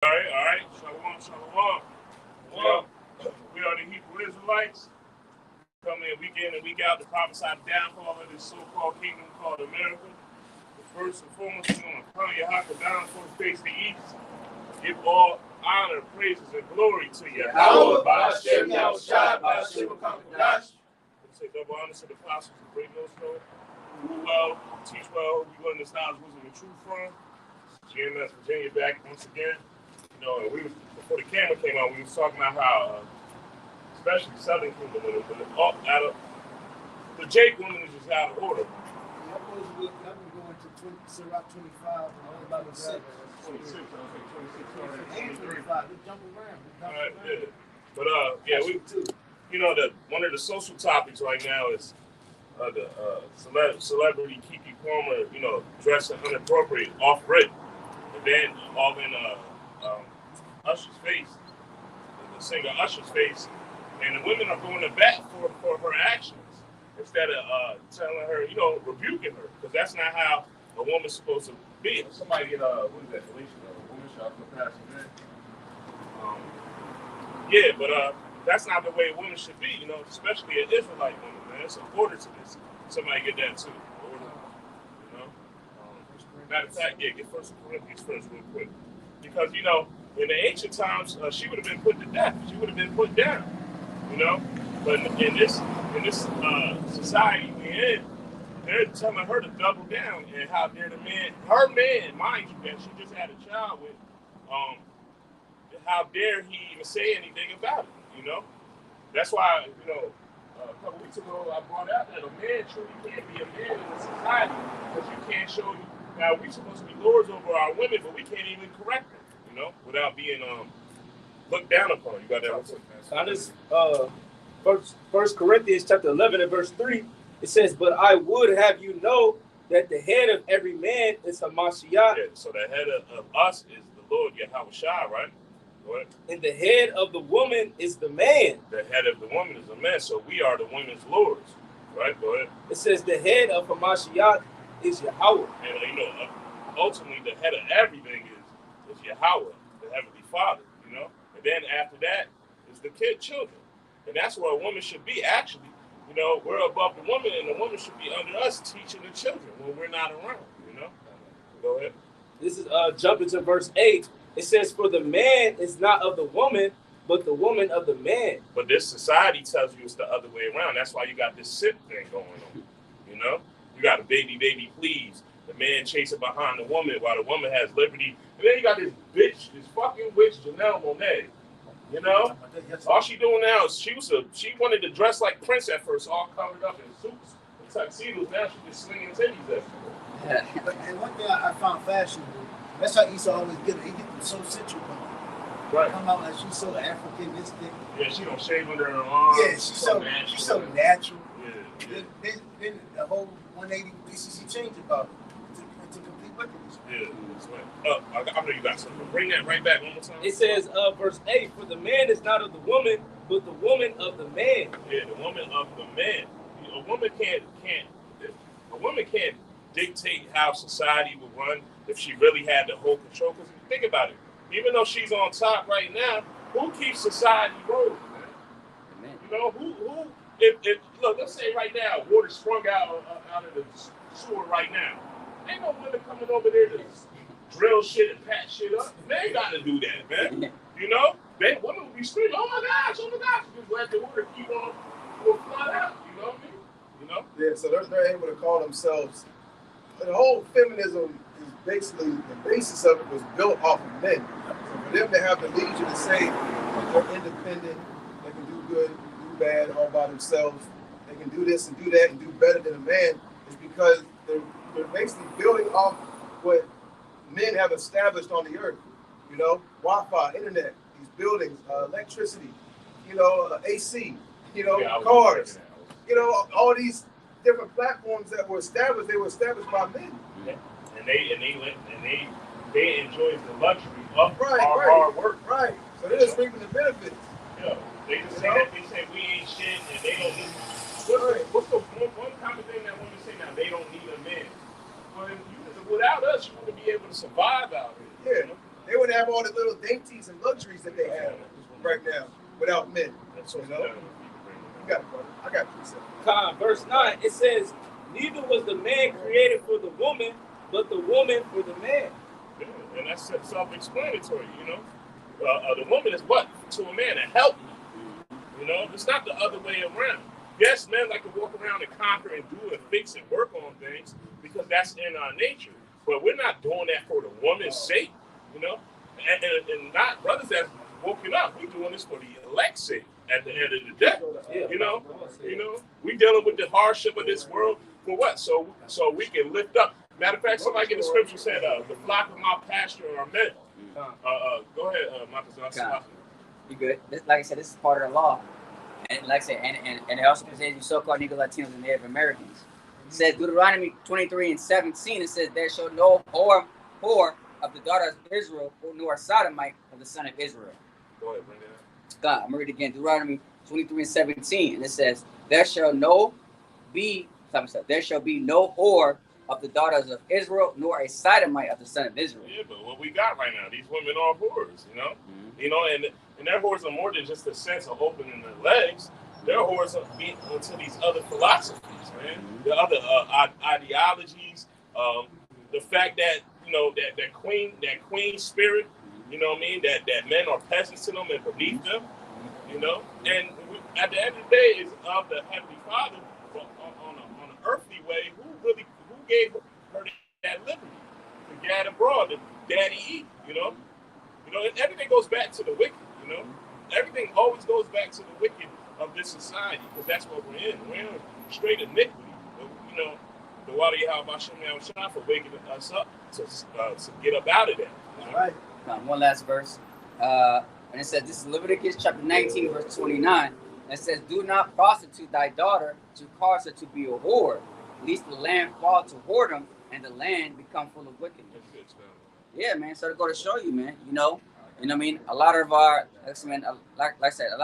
All right. Shalom, shalom. Well, we are the Hebrew Israelites. Come in week in and week out to prophesy the downfall of this so-called kingdom called America. But first and foremost, we're going to come Yahweh down for the face of the east. Give all honor, praises, and glory to Yahweh. Ba'ashem Yahushua, Ba'ashem Kamadash. Say double honor to the apostles of great millstone. Rule well, teach well, we learn this knowledge wisdom and truth from. GMS Virginia back once again. You know, and before the camera came out, we was talking about how, especially Southern Kingdom, when out of the Jake woman is just out of order. I've been going to Sirach 25 and all about the 6. 26, 25. We jump around. Yeah. But yeah, you know, one of the social topics right now is the celebrity Keke Palmer, you know, dressing inappropriate off rip, and then all in Usher's face, the singer Usher's face, and the women are going to bat for her actions instead of telling her, you know, rebuking her, because that's not how a woman's supposed to be. Somebody get what is that? Felicia, a woman shot for passing man. Yeah, but that's not the way women should be, you know, especially an Israelite woman, man. It's an order to this. Somebody get that too. Order, you know. Matter of fact, yeah, get 1 Corinthians first real quick. Because, you know, in the ancient times, she would have been put to death. She would have been put down, you know. But in this society we're in, they're telling her to double down, and how dare her man, mind you, that she just had a child with, how dare he even say anything about it, you know? That's why, you know, a couple weeks ago I brought out that a man truly can't be a man in a society because you can't show you. Now, we're supposed to be lords over our women, but we can't even correct them, you know, without being looked down upon. You got that one? Now this, First Corinthians chapter 11 and verse 3, it says, "But I would have you know that the head of every man is Hamashiach." Yeah, so the head of us is the Lord Yahushua, right? What? And the head of the woman is the man. The head of the woman is the man, so we are the women's lords, right? Go ahead. It says the head of Hamashiach is Yahweh. And you know, ultimately the head of everything is Yahweh, the Heavenly Father, you know? And then after that is the children. And that's where a woman should be, actually. You know, we're above the woman, and the woman should be under us teaching the children when we're not around, you know? Go ahead. This is jumping to verse 8. It says, "For the man is not of the woman, but the woman of the man." But this society tells you it's the other way around. That's why you got this simp thing going on, you know? You got a baby, please. The man chasing behind the woman while the woman has liberty. And then you got this bitch, this fucking witch, Janelle Monáe. You know? All she doing now is she wanted to dress like Prince at first, all covered up in suits and tuxedos. Now she's just slinging titties everywhere. And one thing I found fashionable, that's how Esau always get it. He get them so sensual. Right. Come out like she's so African, this thing. Yeah, she don't shave under her arms. Yeah, she's so natural. Yeah. Then the whole 180 BCC change about it. It's a complete wickedness. Yeah, that's right. I know you got something. Bring that right back one more time. It says, verse 8, "For the man is not of the woman, but the woman of the man." Yeah, the woman of the man. A woman can't dictate how society will run if she really had the whole control. Because think about it, even though she's on top right now, who keeps society rolling, man? You know, who if look, let's say right now, water sprung out of the sewer right now. Ain't no women coming over there to drill shit and patch shit up. They ain't got to do that, man. You know, women will be screaming, "Oh my gosh, just let the water keep on flood out." You know what I mean? You know? Yeah, so they're able to call themselves. The whole feminism is basically, the basis of it was built off of men. So for them to have the leisure to say they're independent, they can do good, do bad all by themselves, they can do this and do that and do better than a man, is because they're basically building off what men have established on the earth. You know, Wi-Fi, internet, these buildings, electricity, you know, AC, you know, cars, you know, all these different platforms that were established, they were established by men. Yeah. And they enjoy the luxury of our hard work. Right. So they're just reaping the benefits. Yeah. They just say that they say we ain't shit and they don't need. What's the one common thing that women say now? They don't need a man. Well, without us, you wouldn't be able to survive out here. Yeah. They wouldn't have all the little dinky amenities and luxuries that they have right now without men. That's You what know? You got it, brother. I got you. Verse 9, it says, neither was the man created for the woman, but the woman for the man. Yeah, and that's self-explanatory, you know. The woman is what? To a man, a helpmeet. You know, it's not the other way around. Yes, men like to walk around and conquer and do and fix and work on things because that's in our nature. But we're not doing that for the woman's sake, you know. And not brothers that's woken up. We're doing this for the elect's sake at the end of the day. You know, we dealing with the hardship of this world for what? So we can lift up. Matter of fact, somebody in the scripture said, "The flock of my pasture are men." Go ahead, Marcus. You good? Like I said, this is part of the law. And like I said, and it also says you so-called Negro Latinos and Native Americans. It says Deuteronomy 23:17. It says there shall no whore of the daughter of Israel nor sodomite of the son of Israel. Go ahead, bring it up. God, I'm reading again. Deuteronomy 23:17, and it says there shall be no whore of the daughters of Israel nor a sodomite of the son of Israel. Yeah, but what we got right now, these women are whores, you know. You know, and their whores are more than just the sense of opening their legs. Their whores are being into these other philosophies, man. The other ideologies. The fact that you know that queen spirit. You know what I mean? That men are peasants to them and beneath them. You know, and at the end of the day, it's of the Heavenly Father, but on an earthly way. Who gave her that liberty to gad abroad, to daddy eat? You know, everything goes back to the wicked. You know, everything always goes back to the wicked of this society because that's what we're in. We're in straight iniquity. You know, the water Yahweh for waking us up to get up out of that. You know? Right. One last verse. And it says, this is Leviticus chapter 19, verse 29. It says, do not prostitute thy daughter to cause her to be a whore, lest the land fall to whoredom and the land become full of wickedness. Yeah, man. So to go to show you, man, you know what I mean? A lot of our, like I said, a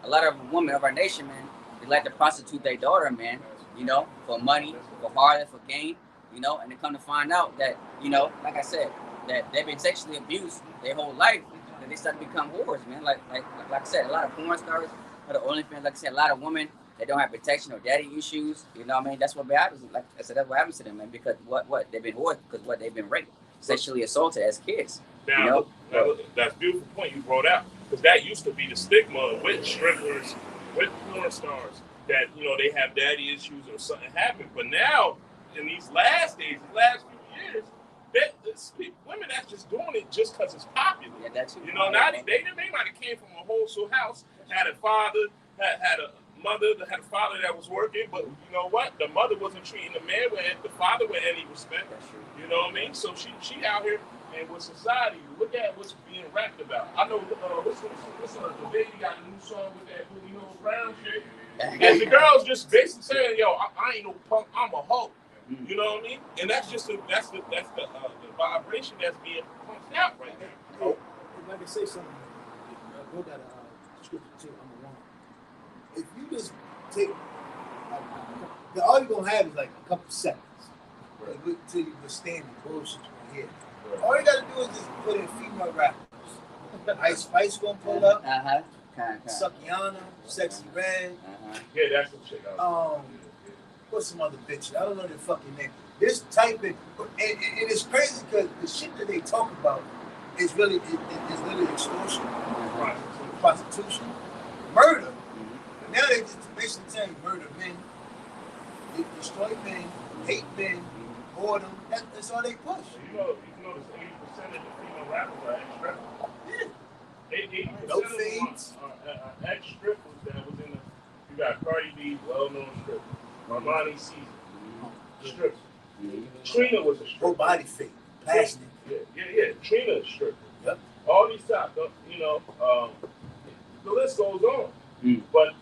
lot of women of our nation, man, they like to prostitute their daughter, man, you know, for money, for harlot, for gain, you know, and they come to find out that, you know, like I said, that they've been sexually abused their whole life, and they start to become whores, man. Like I said, a lot of porn stars, a lot of OnlyFans, like I said, a lot of women that don't have protection or daddy issues, you know what I mean? That's what happens. Like I said, that's what happens to them, man, because what they've been whores, because they've been raped, sexually assaulted as kids. Now, you know? that's a beautiful point you brought out, because that used to be the stigma with strippers, with porn stars, that, you know, they have daddy issues or something happened. But now, in these last days, the last few years, women that's just doing it just because it's popular. Yeah, that's you know, now they might have came from a wholesome house, had a father, had a mother, had a father that was working, but you know what? The mother wasn't treating the man with the father with any respect. You know what I mean? So she out here, and with society, look at what's being rapped about. I know what's the baby got a new song with that Booty Hole Brown shit, and the girls just basically saying, "Yo, I ain't no punk, I'm a hoe." You know what I mean? And that's just the vibration that's being pumped out right now. Oh, if I can say something, go that scripture too. I'm a woman. If you just take, all you're gonna have is like a couple seconds until you withstand the bullshit you hear. All you gotta do is just put in female rappers. Ice Spice gonna pull up. Sukiana, Sexy Red. Yeah, that's the shit. What's some other bitch? I don't know their fucking name. This type of, and it's crazy because the shit that they talk about is really extortion, prostitution, murder. Now they just basically saying murder men, they destroy men, hate men, boredom. That's all they push. You know, 80% of the female rappers are ex-strippers. Yeah. 80% No of fades. them are ex-strippers that was in the. You got Cardi B, well-known stripper. Armani Caesar, stripper. Trina was a stripper. Whole body fake, plastic. Yeah. Trina is a stripper. Yep. All these top, you know, the list goes on. But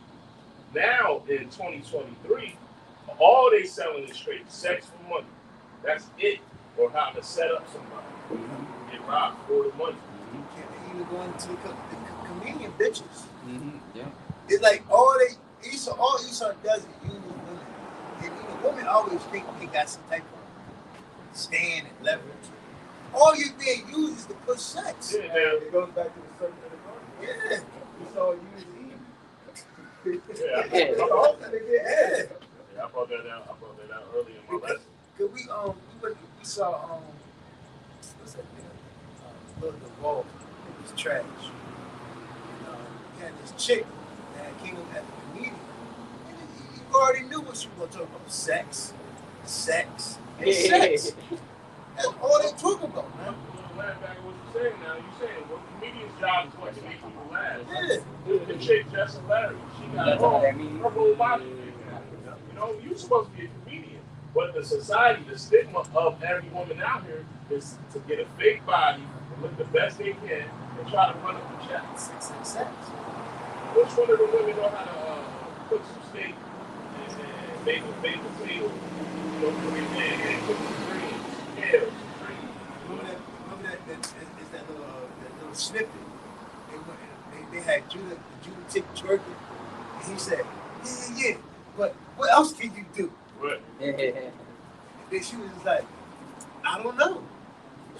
now in 2023, all they selling is straight sex for money. That's it. Or how to set up somebody. Get robbed for the money. You can't even go into the comedian bitches. Yeah. It's like all Esau does is use women. And women always think they got some type of stand and leverage. all you're being used is to push sex. Yeah, now, It goes back to the serpent in the garden. Yeah. We saw use Eve. yeah, The whole thing to get ahead. I brought that out. I brought that out earlier in my lesson. Cause we saw what's that thing? Lord of the Wall. It was trash. We had this chick that came up as a comedian. And you already knew what she was gonna talk about. Sex, and sex. That's all they talk about, man. Back at what you're saying now. You're saying well, comedian's job is what to make people laugh. Yeah. The chick Jess Larry, she got That's her what that means. whole body. You know, you're supposed to be a comedian, but the society, the stigma of every woman out here is to get a fake body, look the best they can, and try to run up the check. Sex. Which one of the women know how to cook some steak and make a baked potato, you know, and cook some greens, kale, some greens. Remember that little snippet. They had Judah Tick twerking, and he said, yeah. But what else can you do? Right. And then she was just like, I don't know.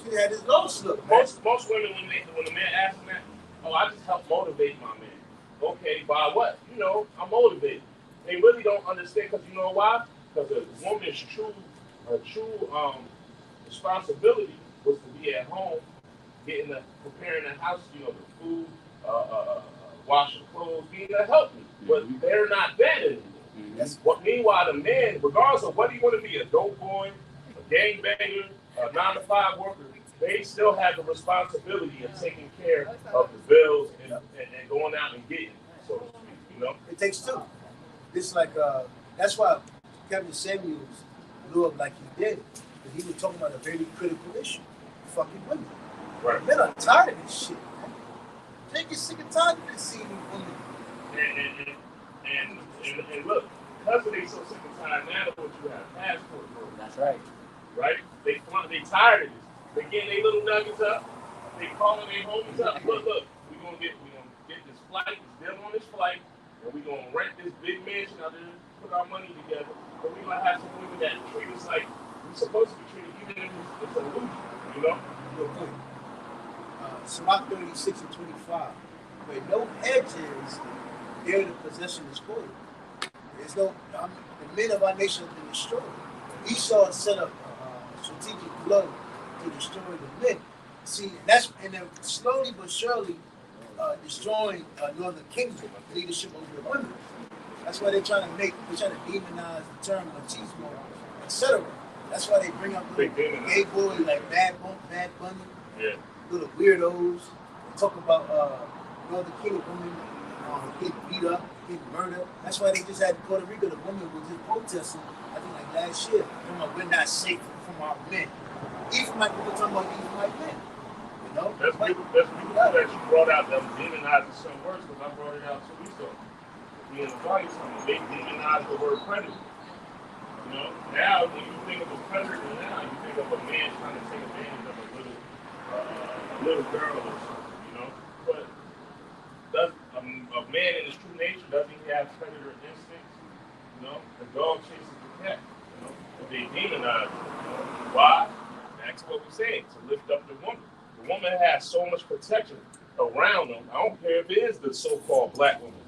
She had this lost look. Most women, when the man asks them that, oh, I just help motivate my man. Okay, by what? You know, I'm motivated. They really don't understand because you know why? Because a woman's true responsibility was to be at home, preparing the house, you know, the food, washing clothes, being a helpmeet. But they're not that anymore. That's what. Meanwhile, the man, regardless of whether you want to be a dope boy, a gangbanger, a 9-to-5 worker, they still have the responsibility of taking care of the bills and going out and getting, so to speak. You know. It takes two. It's like that's why Kevin Samuels blew up like he did, because he was talking about a very critical issue: fucking women. Right. Men are tired of this shit, man. They get sick and tired of this seeing these women. And look, because they so sick and tired now, what you have passport for. That's right. Right? They tired of this. They getting their little nuggets up. They calling their homies up. Look, we're gonna get this flight, this deal on this flight, and we're gonna rent this big mansion out there, put our money together. But we're gonna have some women that treat us like we're supposed to be treated, even if it's a illusion, you know? Real quick. Sirach 36 and 25. Where no hedges, there the possession is spoiled. There's no, the men of our nation have been destroyed. Esau set up a strategic blow to destroy the men. See, and they're slowly but surely destroying Northern Kingdom, leadership over the women. That's why they're trying to demonize the term machismo, etc. That's why they bring up little gay boys like Bad Bunny, little weirdos. They talk about Northern Kingdom women getting beat up, getting murdered. That's why they just had in Puerto Rico, the women was just protesting, I think like last year, we're not safe from our men. Even like people talking about even like men. You know? That's beautiful that you brought out them demonizing some words, because I brought it out 2 weeks ago. Being a body something, they demonize the word predator. You know, now when you think of a predator now, you think of a man trying to take advantage of a little girl or something, you know? But does a man in his true nature, doesn't he have predator instincts? You know, the dog chases the cat, you know, but they demonize it, you know? Why? That's what we're saying, to lift up the woman. The woman has so much protection around them. I don't care if it is the so-called black woman.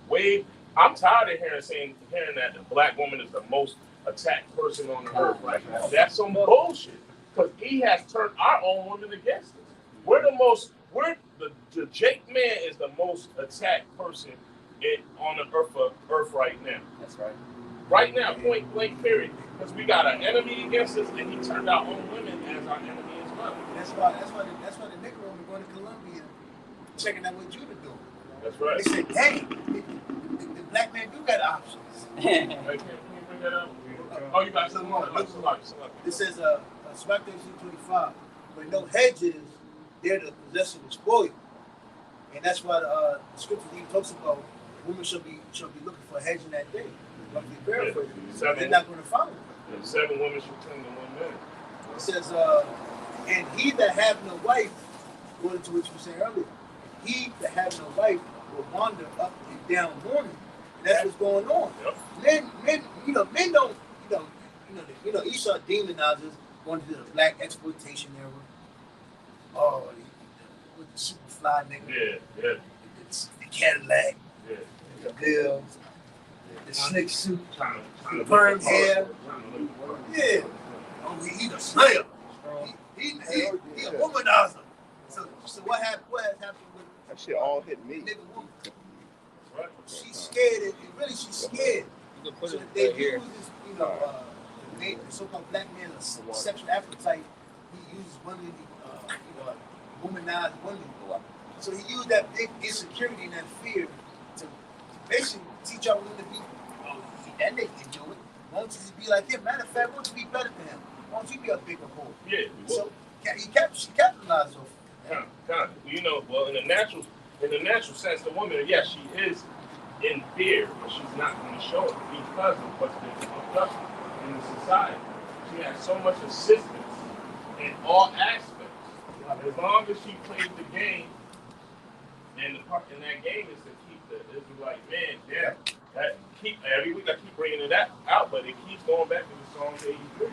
I'm tired of hearing that the black woman is the most attacked person on the earth right now. That's some bullshit. Because he has turned our own women against us. The Jake man is the most attacked person on the earth right now. That's right. Right now, point blank period. Because we got an enemy against us, and he turned our own women as our enemy as well. That's why the nigga women going to Colombia, checking out what Judah doing. That's right. They said, hey, the black man do got options. Hey, can you bring that up? Oh, you got something on it. Somebody. It says, Sirach 36:25, but no hedges, there the possession is spoiled. And that's why the scripture even talks about women shall be looking for a hedge in that day. Like they paraphrase it. They're not going to follow it. 7 women should cling to 1 man. It says, and he that have no wife, according to what you were saying earlier, he that have no wife will wander up and down mourning. And that's what's going on. Yep. Men don't, Esau demonizes going to the black exploitation era. oh, with the super fly nigga. Yeah. The Cadillac, Yeah. the bills, the slick suit, Trying the to perm hair. look Yeah. Oh, he the slayer. He a womanizer. So what happened? What has happened with That shit all hit me. nigga woman? right. She's scared, and really she's scared. You can put So it they right here. use this, the so-called black man of sexual appetite. He uses women, womanize women. So he used that big insecurity and that fear to basically teach our women to be, that nigga can do it. Why don't you just be like him? Matter of fact, why don't you be better than him? Why don't you be a bigger whore? Yeah. So she capitalized off it. Kind of. Well, in the natural sense, the woman, yes, she is in fear, but she's not going to show it because of what's been conducted in the society. She has so much assistance in all aspects. As long as she plays the game, and the part in that game is to keep the Israelite man down. Every week I keep bringing it out, but it keeps going back to the Psalm 83.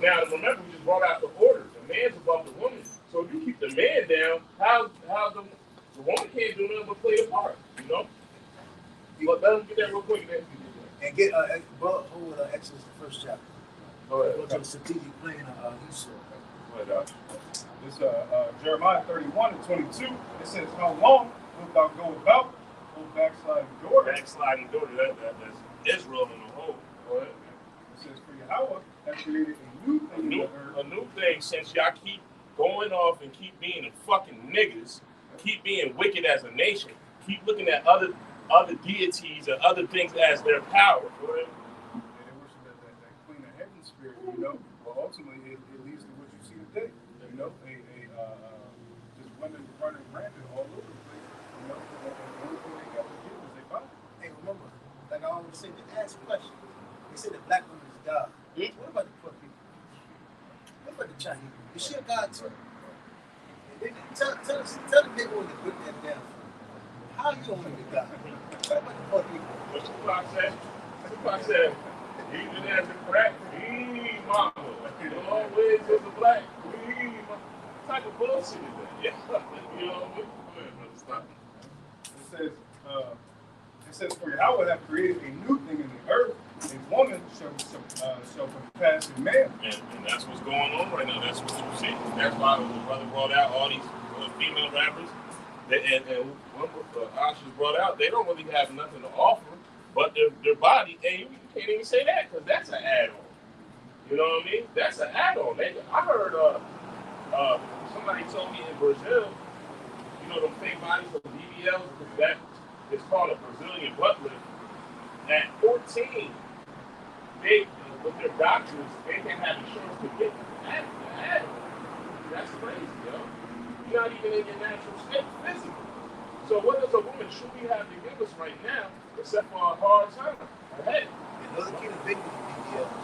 Now remember, we just brought out the order. The man's above the woman. So if you keep the man down, how the woman can't do nothing but play a part, But let him get that real quick. And get hold Exodus the first chapter. Go ahead. Go to the strategic plan of Esau. Go ahead, This Jeremiah 31:22. It says, "How long wilt thou go about, O backsliding daughter?" Backsliding daughter, that's Israel in the whole. Go ahead. It says, "For Yahweh has created a new thing in the earth." A new thing, since y'all keep going off and keep being the fucking niggas, keep being wicked as a nation, keep looking at other deities or other things as their power. Go ahead. And they worship that Queen of Heaven spirit, But ultimately, it leads to what you see today. Just women running rampant all over the place. And the only thing they got to do is they body. Hey, remember, like I always say, just ask a question. They say the black woman is God. What about the poor people? What about the Chinese? Is she a God too? Tell the nigga when to put that down. How you only the God? What about the poor people? What Tupac said? Tupac said, even as a crack, mama. Always as a black, mama. What type of bullshit is that? Yeah. Go ahead, brother, stop. It says, "For Yahweh hath created a new thing in the earth, a woman shall compass a man." And that's what's going on right now. That's what you see. That's why the brother brought out all these female rappers. And what Asha brought out, they don't really have nothing to offer but their body. And you can't even say that because that's an add-on. You know what I mean? That's an add-on. I heard somebody told me in Brazil, them fake bodies of BBLs, that is called a Brazilian butt lift. At 14, they, with their doctors, they can have insurance to get the add-on. That's crazy, You're not even in your natural state physically. So what does a woman truly have to give us right now, except for a hard time? Her head. Another kid is big with the BBLs.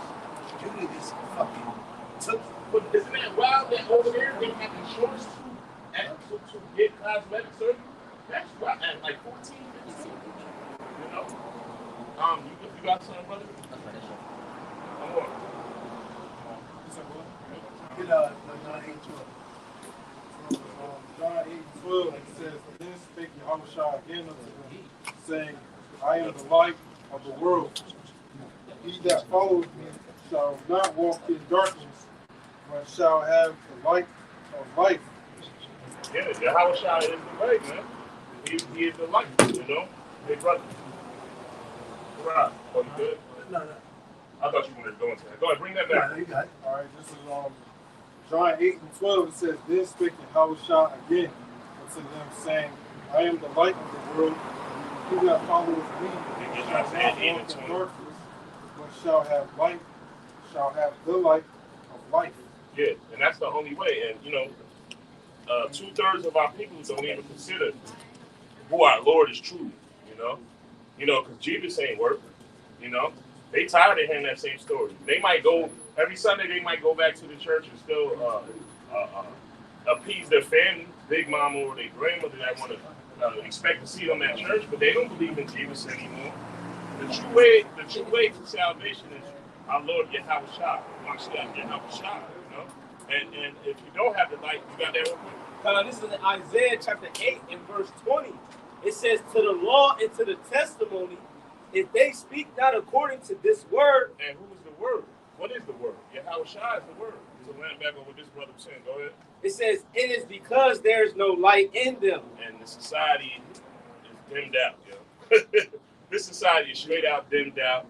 Julie just fucking took it. But isn't that wild that over there they have insurance to get cosmetic surgery? That's wild. At like 14, 15. You got something, brother? Come on. Get John 8:12. John 8:12, it says, "Then spake Yahushua again unto them, saying, I am the light of the world. He that follows me shall not walk in darkness, but shall have the light of life." Yeah, Yahushua is the way, man. He is the light, Big brother. Right. Oh, you good? No. I thought you wanted to go into that. Go ahead, bring that back. No, you got it. All right, this is John 8:12. It says, "Then spake Yahushua again unto them, saying, I am the light of the world. He that follows me shall not walk in darkness, but shall have the light of life." Yeah, and that's the only way. And 2/3 of our people don't even consider who our Lord is truly. Because Jesus ain't working. They tired of hearing that same story. They might go every Sunday. They might go back to the church and still appease their family, big mama or their grandmother that want to expect to see them at church, but they don't believe in Jesus anymore. The true way to salvation is our Lord Yahushua, Mashiach Yahushua. And if you don't have the light, you got that real quick? This is in Isaiah chapter 8 and verse 20. It says, to the law and to the testimony, if they speak not according to this word. And who is the word? What is the word? Yahweh Shai is the word. So land back on what this brother was saying. Go ahead. It says, it is because there's no light in them. And the society is dimmed out, yo. This society is straight out dimmed out,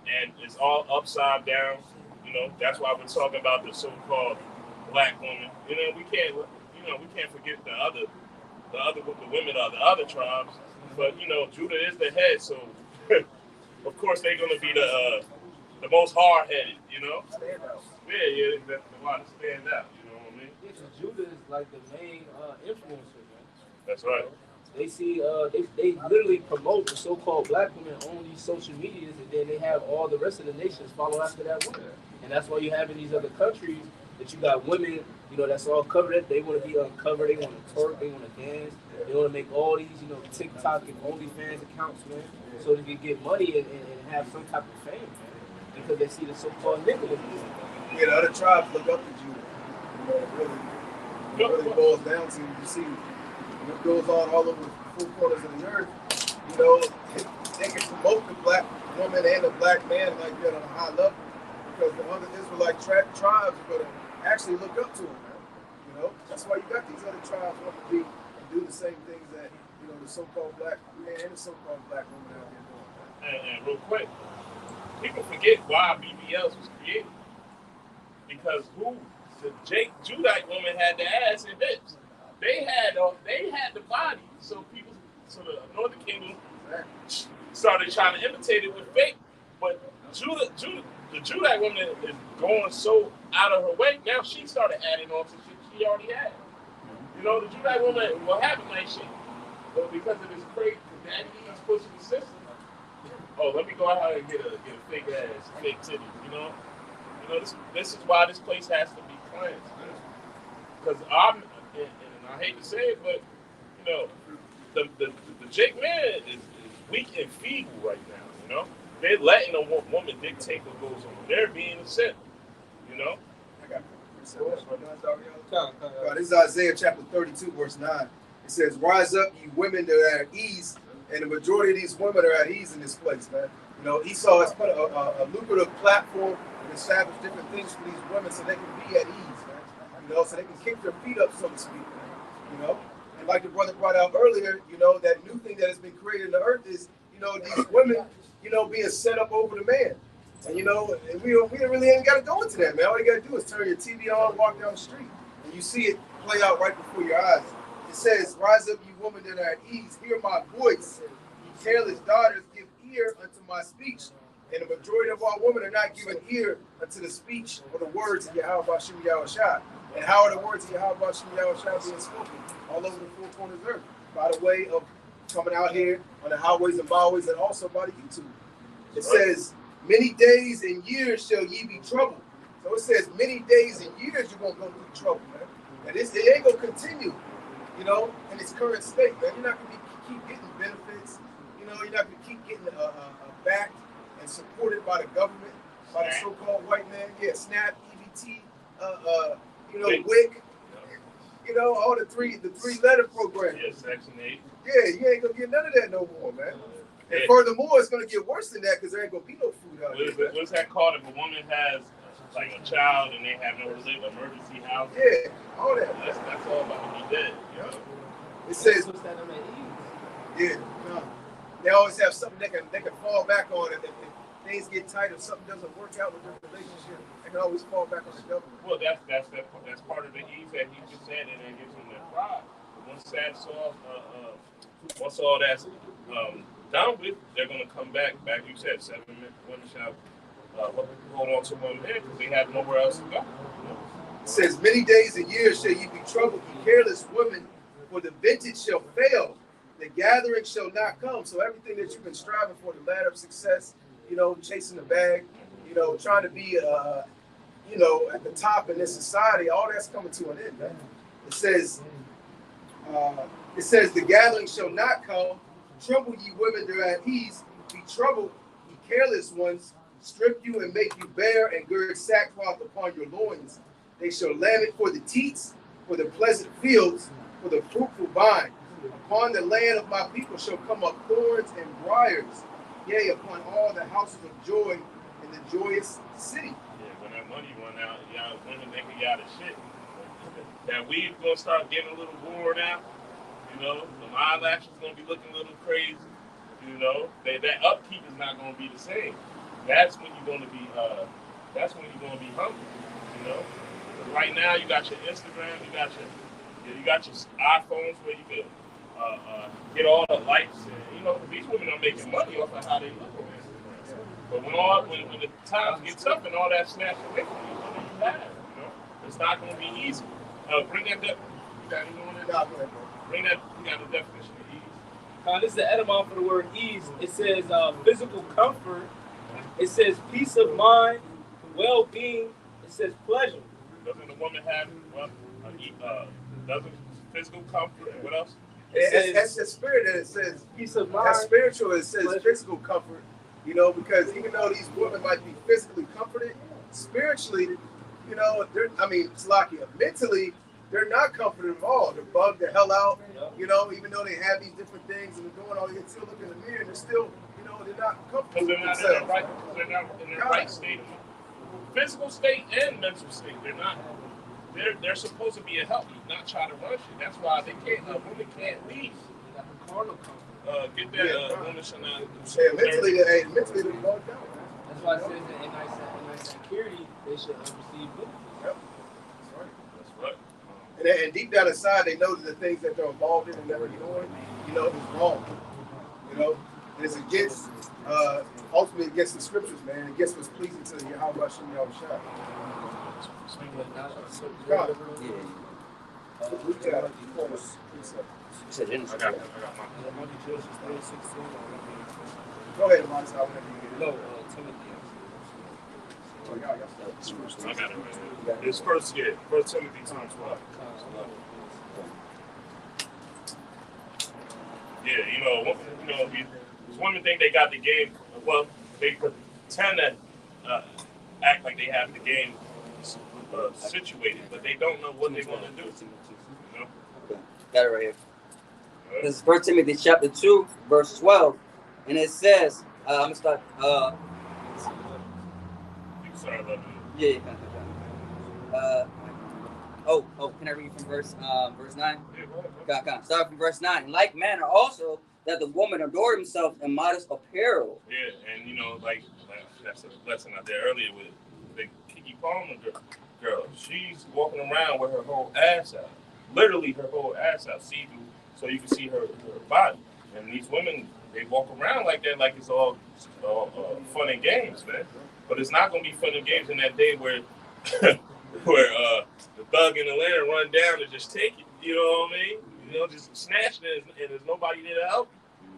and it's all upside down. You know, that's why we're talking about the so-called black woman. You know, we can't forget the women of the other tribes. But you know, Judah is the head, so of course they're gonna be the most hard-headed. You know, yeah, that's why they stand out. You know what I mean? Yeah, Judah is like the main influencer, man. That's right. They see, they literally promote the so-called black women on these social medias, and then they have all the rest of the nations follow after that woman. And that's why you have in these other countries that you got women, you know, that's all covered. They want to be uncovered. They want to twerk. They want to dance. They want to make all these, you know, TikTok and OnlyFans accounts, man, so they can get money and have some type of fame, man, because they see the so-called nigga. Yeah, the other tribes look up to Judah. You know, it really boils down to, you see what goes on all over the four corners of the earth. You know, they can promote the black woman and the black man like that on a high level, because the other Israelite tribes are going to actually look up to him, man. You know, that's why you got these other tribes want to be and do the same things that, you know, the so-called black man and the so-called black woman out here doing. And real quick, people forget why BBLs was created. Because the Judite woman had the ass and hips. They had the body. So the Northern Kingdom started trying to imitate it with fake. But the Judite woman is going so out of her way. Now she started adding on to shit she already had. You know, the Judite woman, what happened like shit? But because of this crazy daddy he's pushing the system. Oh, let me go out and get a fake ass, fake titty, you know? This is why this place has to be cleansed. Because I hate to say it, but you know, the Jake man is weak and feeble right now. You know, they're letting a woman dictate what goes on. They're being a sin. You know. This is Isaiah chapter 32, verse 9. It says, "Rise up, ye women that are at ease," and the majority of these women are at ease in this place, man. You know, Esau has put a lucrative platform and established different things for these women so they can be at ease, man. You know, so they can kick their feet up, so to speak. You know, and like the brother brought out earlier, you know, that new thing that has been created in the earth is, you know, these women, you know, being set up over the man. And you know, and we really ain't got to go into that, man. All you got to do is turn your TV on, walk down the street, and you see it play out right before your eyes. It says, "Rise up, you women that are at ease, hear my voice. You careless daughters, give ear unto my speech." And the majority of our women are not giving ear unto the speech or the words of Yahweh Bashim Yahushua. And how are the words of Yahweh Bashim Yahushua being spoken all over the four corners of the earth? By the way of coming out here on the highways and byways, and also by the YouTube. It says, "Many days and years shall ye be troubled." So it says, many days and years you're going to go through trouble, man. And it ain't going to continue, you know, in its current state, man. You're not going to keep getting benefits. You know, you're not going to keep getting backed and supported by the government, by the so-called white man. Yeah, SNAP, EBT, you know, WIC, you know, all the three-letter programs. Yeah, Section 8. Yeah, you ain't going to get none of that no more, man. And furthermore, it's going to get worse than that because there ain't going to be no food out there. What's that called if a woman has like a child and they have no emergency housing? Yeah, all that. That's all about to be dead. You know? It says, yeah, no. They always have something they can fall back on if things get tight or something doesn't work out with their relationship. They can always fall back on the government. Well, that's part of the ease that he just said, and it gives them that pride. Once all that's done with, they're going to come back. You said 7 women shall hold on to one man because they have nowhere else to go. It says, "Many days and years shall you be troubled, ye careless women, for the vintage shall fail, the gathering shall not come." So everything that you've been striving for, the ladder of success, you know, chasing the bag, you know, trying to be, you know, at the top in this society, all that's coming to an end, man. It says, the gathering shall not come. Trouble ye women that are at ease. Be troubled, ye careless ones. Strip you and make you bare, and gird sackcloth upon your loins. They shall lament for the teats, for the pleasant fields, for the fruitful vine. Upon the land of my people shall come up thorns and briars, yea, upon all the houses of joy in the joyous city. Yeah, when that money run out, y'all women thinking y'all the shit. That weed gonna start getting a little worn out. You know, the eyelashes gonna be looking a little crazy. You know, that upkeep is not gonna be the same. That's when you're gonna be hungry. You know, right now you got your Instagram, you got your iPhones where you can get all the likes. And, you know, these women are making money off of how they look on Instagram. But when the times get tough and all that snatched away from you, what do you have? You know, it's not gonna be easy. Bring that up. You got anyone in there? Bring that. You got the definition of ease. This is the etymology for the word ease. It says physical comfort. It says peace of mind, well-being. It says pleasure. Doesn't the woman have doesn't physical comfort and what else? That's the spirit that it says Peace of mind. That's spiritual. It says pleasure. physical comfort. You know, because even though these women might be physically comforted, spiritually, you know, Slakia, mentally, they're not comforted at all. They're bugged the hell out. You know, even though they have these different things and they're doing all, they can still look in the mirror and they're still, you know, they're not comfortable Because with they're themselves. not in their right state. Physical state and mental state. They're not. They're supposed to be a help, not try to rush it. That's why they can't. Women can't leave. Get that woman should not. Mentally they're bugged out. That's why it says that in nice security, they should receive benefits. Yep. That's right. And deep down inside, they know that the things that they're involved in and that they're doing, you know, is wrong. You know, and it's against, ultimately against the scriptures, man. Against what's pleasing to Yahweh Hashem Yahushua. God. Genesis. I got mine. Go ahead, Monty. No, Timothy. I got it right here. It's First Timothy 2:12. Yeah, these women think they got the game. Well, they pretend to act like they have the game situated, but they don't know what they're going to do. You know? Got it right here. This is 1 Timothy chapter 2, verse 12. And it says, I'm going to start. Sorry about that. Yeah. Can I read from verse 9? Yeah, go ahead. Start from verse 9. In like manner also, that the woman adore themselves in modest apparel. Yeah, and that's a lesson out there earlier with the Kiki Palmer girl. She's walking around with her whole ass out. Literally her whole ass out, see-through, so you can see her body. And these women, they walk around like that, like it's all fun and games, man. But it's not gonna be fun and games in that day where the thug in the land run down and just take it. You know what I mean? You know, just snatch it, and there's nobody there to help you.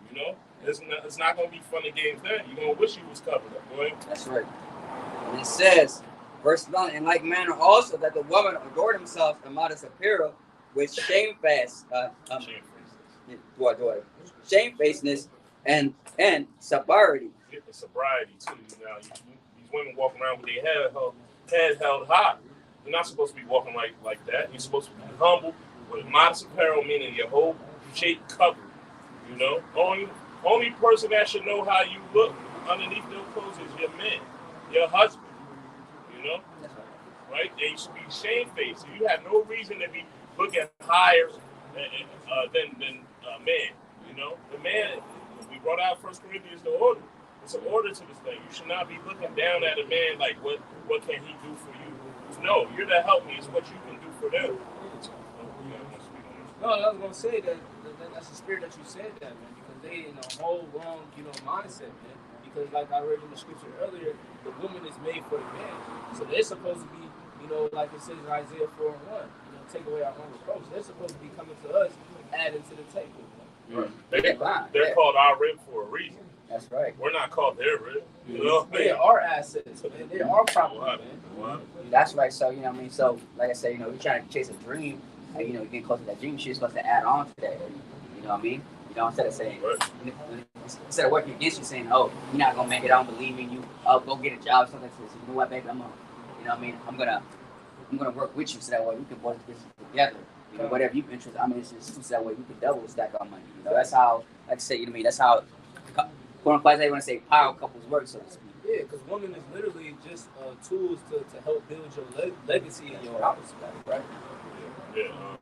You know, it's not gonna be fun and games then. You're gonna wish you was covered up, boy. That's right. And it says, verse 9, in like manner also that the woman adore themselves in modest apparel with shamefacedness and sobriety. Yeah, sobriety too. Now these women walk around with their head held high. You're not supposed to be walking like that. You're supposed to be humble with modest apparel, meaning your whole shape covered. You know, only person that should know how you look underneath those clothes is your man, your husband. You know, right? They should be shamefaced. You have no reason to be looking higher than man. You know, the man. We brought out 1 Corinthians, the order. It's an order to this thing. You should not be looking down at a man like, what can he do for you? No, you're to help me. It's what you can do for them. No, I was gonna say that's the spirit that you said that, man, because they in a whole wrong, mindset, man. Because like I read in the scripture earlier, the woman is made for the man, so they're supposed to be, like it says in Isaiah 4:1, take away our own reproach. They're supposed to be coming to us, adding to the table. Right. They're called our rib for a reason. That's right. We're not called their rib. You know? They are assets, man. They are property, man. That's right. So, so like I said, you're trying to chase a dream, and, you get close to that dream, you're supposed to add on to that. You know what I mean? Instead of saying, instead of working against you, saying, oh, you're not going to make it, I don't believe in you, oh, go get a job, something like this. You know what, baby, I'm going to, I'm gonna work with you so that way we can both get together. You know, whatever you interest, I'm interested too, so that way we can double stack our money. You know, that's how, like I say, you know what I mean? That's how, quote unquote, they want to say power couples work, so to speak. Yeah, because women is literally just tools to help build your legacy in your house, right? Yeah.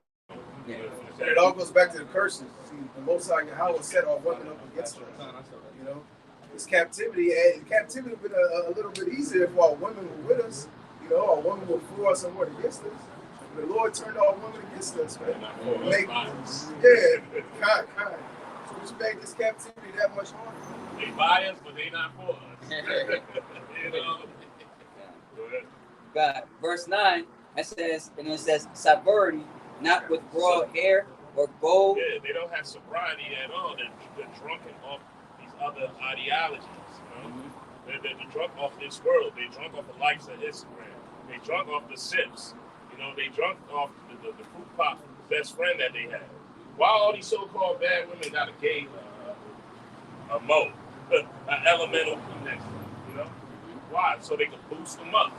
Yeah. And it all goes back to the curses. See, the Most High Yahweh set our women up against us. You know, it's captivity, and captivity would have been a little bit easier if our women were with us. You know, our women were for us and were against us. The Lord turned our women against us, man. Kind. So which made this captivity that much harder. They buy us, but they not for us. You know? Go ahead. God, verse 9, it says, sovereignty, not with royal hair or gold. Yeah, they don't have sobriety at all. They're drunken off these other ideologies. You know? They're drunk off this world. They're drunk off the likes of Instagram. They drunk off the sips. You know, they drunk off the fruit pop best friend that they have. Why all these so-called bad women got a gay a mo, an elemental connection? You know, why? So they can boost them up.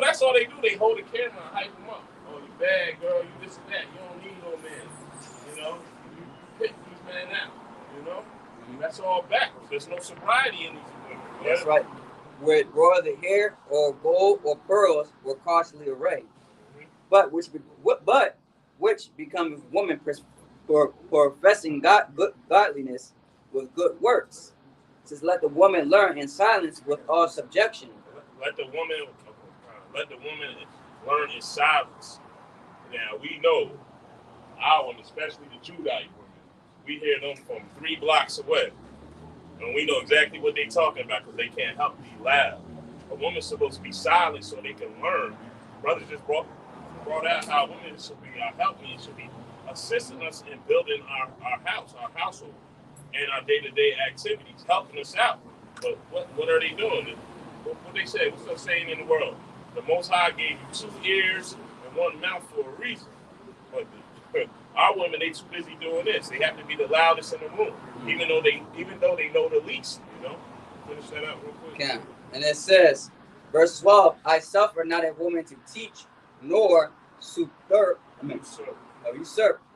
That's all they do. They hold the camera and hype them up. Oh, you bad girl, you this and that. You don't need no man. You know, you pick these men out. You know, that's all backwards. There's no sobriety in these women. That's right. With royal hair or gold or pearls were costly array, but which becomes woman professing godliness with good works. It says, let the woman learn in silence with all subjection. Let the woman learn in silence. Now we know our women, especially the Judite women, we hear them from 3 blocks away. And we know exactly what they're talking about because they can't help be loud. A woman's supposed to be silent so they can learn. Brothers just brought out how women should be our helpmeet, should be assisting us in building our house, our household, and our day-to-day activities, helping us out. But what are they doing? What they say? What's the saying in the world? The Most High gave you 2 ears and 1 mouth for a reason. But our women, they too busy doing this. They have to be the loudest in the room, even though they know the least. You know. Finish that out real quick. Yeah. And it says, verse 12, I suffer not a woman to teach, nor usurp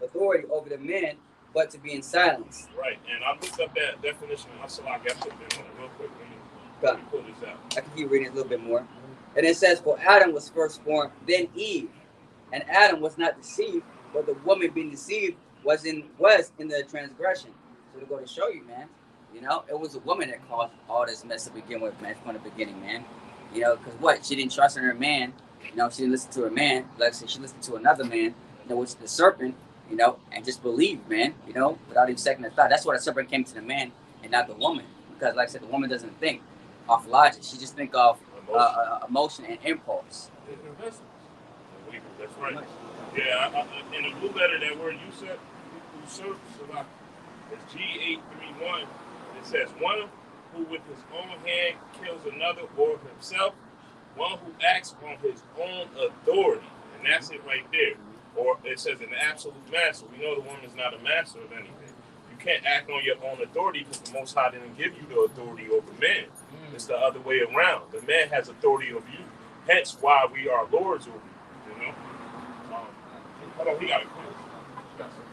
authority over the men, but to be in silence. Right. And I looked up that definition. I saw I got something on it real quick. Let me pull this out. I can keep reading it a little bit more. And it says, for Adam was first born, then Eve. And Adam was not deceived, but the woman being deceived was in the transgression. So to go to show you, man, you know, it was a woman that caused all this mess to begin with, man, from the beginning, man. You know, because what? She didn't trust in her man. You know, she didn't listen to her man. Like I said, she listened to another man, you know, which is the serpent, you know, and just believed, man, you know, without even second thought. That's why the serpent came to the man and not the woman. Because, like I said, the woman doesn't think off logic. She just think of emotion and impulse. That's right. Yeah, in the blue letter, that word usurp, it's G831. It says, one who with his own hand kills another or himself, one who acts on his own authority. And that's it right there. Or it says an absolute master. We know the woman's not a master of anything. You can't act on your own authority because the Most High didn't give you the authority over men. It's the other way around. The man has authority over you. Hence why we are lords over you, you know? Hold on, he got it.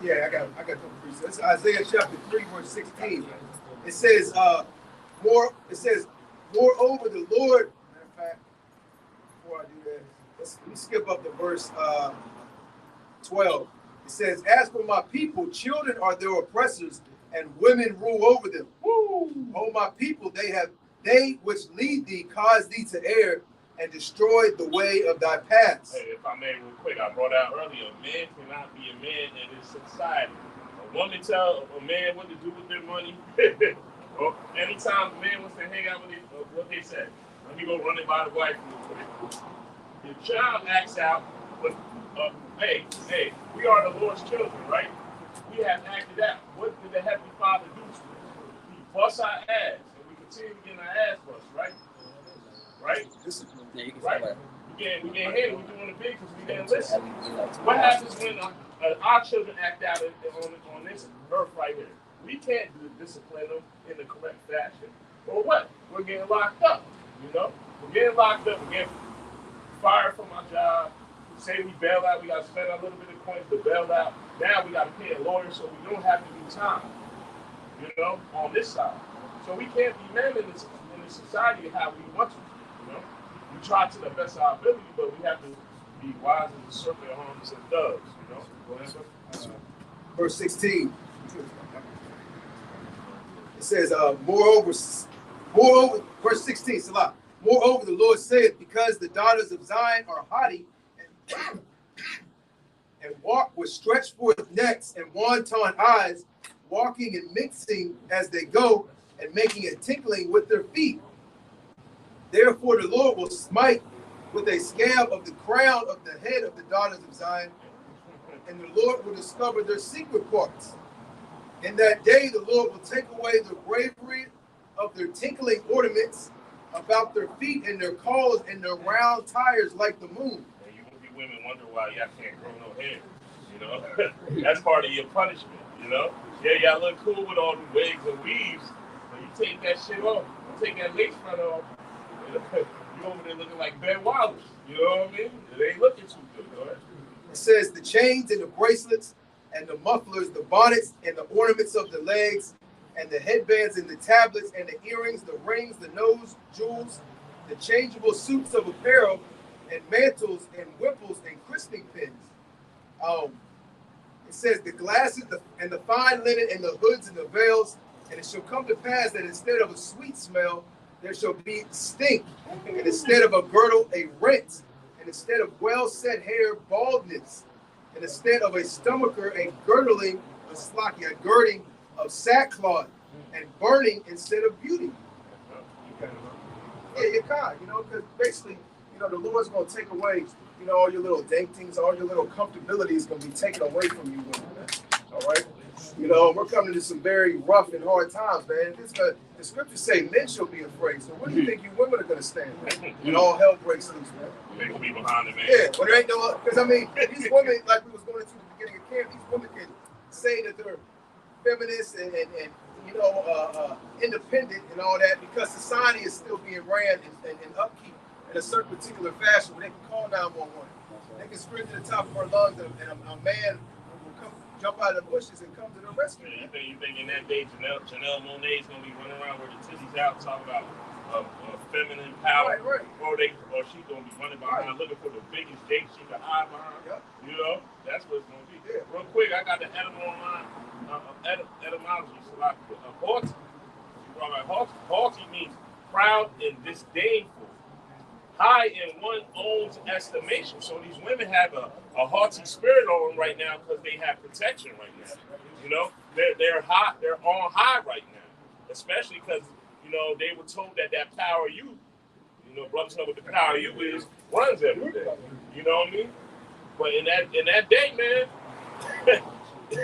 Yeah, I got a couple precepts. Isaiah chapter 3, verse 16. It says, moreover, the Lord, matter of fact, before I do that, let me skip up to verse 12. It says, as for my people, children are their oppressors, and women rule over them. Woo! Oh, my people, they which lead thee cause thee to err, and destroyed the way of thy paths. Hey, if I may real quick, I brought out earlier, a man cannot be a man in this society. A woman tell a man what to do with their money. Or anytime a man wants to hang out with it, what they say. Let me go run it by the wife real quick. Your child acts out with, hey, we are the Lord's children, right? We have acted out. What did the Heavenly Father do to us? He bust our ass, and we continue getting our ass bust, right? Right? Yeah, you can right. We can't hit it. We're doing it big because we didn't listen. What happens when our children act out on this earth right here? We can't discipline them in the correct fashion. Or what? We're getting locked up, you know? We're getting locked up. We're getting fired from our job. Say we bail out, we got to spend a little bit of coins to bail out. Now we got to pay a lawyer so we don't have to do time, you know, on this side. So we can't be men in this society how we want to, you know. We try to the best of our ability, but we have to be wise as a serpent harms and doves, you know. Go ahead, sir. Verse 16. It says, moreover, verse 16, Salah. Moreover, the Lord saith, because the daughters of Zion are haughty and walk with stretched forth necks and wanton eyes, walking and mixing as they go, and making a tinkling with their feet. Therefore the Lord will smite with a scab of the crown of the head of the daughters of Zion, and the Lord will discover their secret parts. In that day the Lord will take away the bravery of their tinkling ornaments about their feet and their calls and their round tires like the moon. And you women wonder why y'all can't grow no hair, you know. That's part of your punishment, you know. Yeah, y'all look cool with all the wigs and weaves, but you take that shit off, you take that lace front off, you over there looking like Ben Wallace, you know what I mean? It ain't looking too good, all right? It says the chains and the bracelets and the mufflers, the bonnets and the ornaments of the legs, and the headbands and the tablets and the earrings, the rings, the nose jewels, the changeable suits of apparel, and mantles and whipples and crisping pins. It says the glasses and the fine linen and the hoods and the veils, and it shall come to pass that instead of a sweet smell, there shall be stink, and instead of a girdle, a rent, and instead of well-set hair, baldness, and instead of a stomacher, a girdling, a girding of sackcloth, and burning instead of beauty. Yeah, you kind, you know, because basically, you know, the Lord's going to take away, you know, all your little daintings, all your little comfortability is going to be taken away from you, man. All right? You know, we're coming to some very rough and hard times, man. The scriptures say men shall be afraid. So what do you think you women are going to stand when all hell breaks loose, man? They gonna be behind the man. Yeah, but there ain't no, because I mean, these women, like we was going into the beginning of camp, these women can say that they're feminists and you know, independent and all that because society is still being ran and upkeep in a certain particular fashion where they can call 911. They can scream to the top of her lungs and a man will come jump out of the bushes and come to the rescue. Yeah, you think in that day Janelle Monáe is gonna be running around with her titties out talking about feminine power, right. or she's gonna be running behind looking for the biggest date she can hide behind. Yep. You know, that's what it's gonna be. Yeah. Real quick, I got the etymology. So like haughty. Haughty means proud and disdainful, high in one's own estimation. So these women have a haughty spirit on them right now because they have protection right now. You know, they're hot, they're on high right now, especially because you know they were told that power you know, brothers know what the power you is runs everything. You know what I mean? But in that day, man,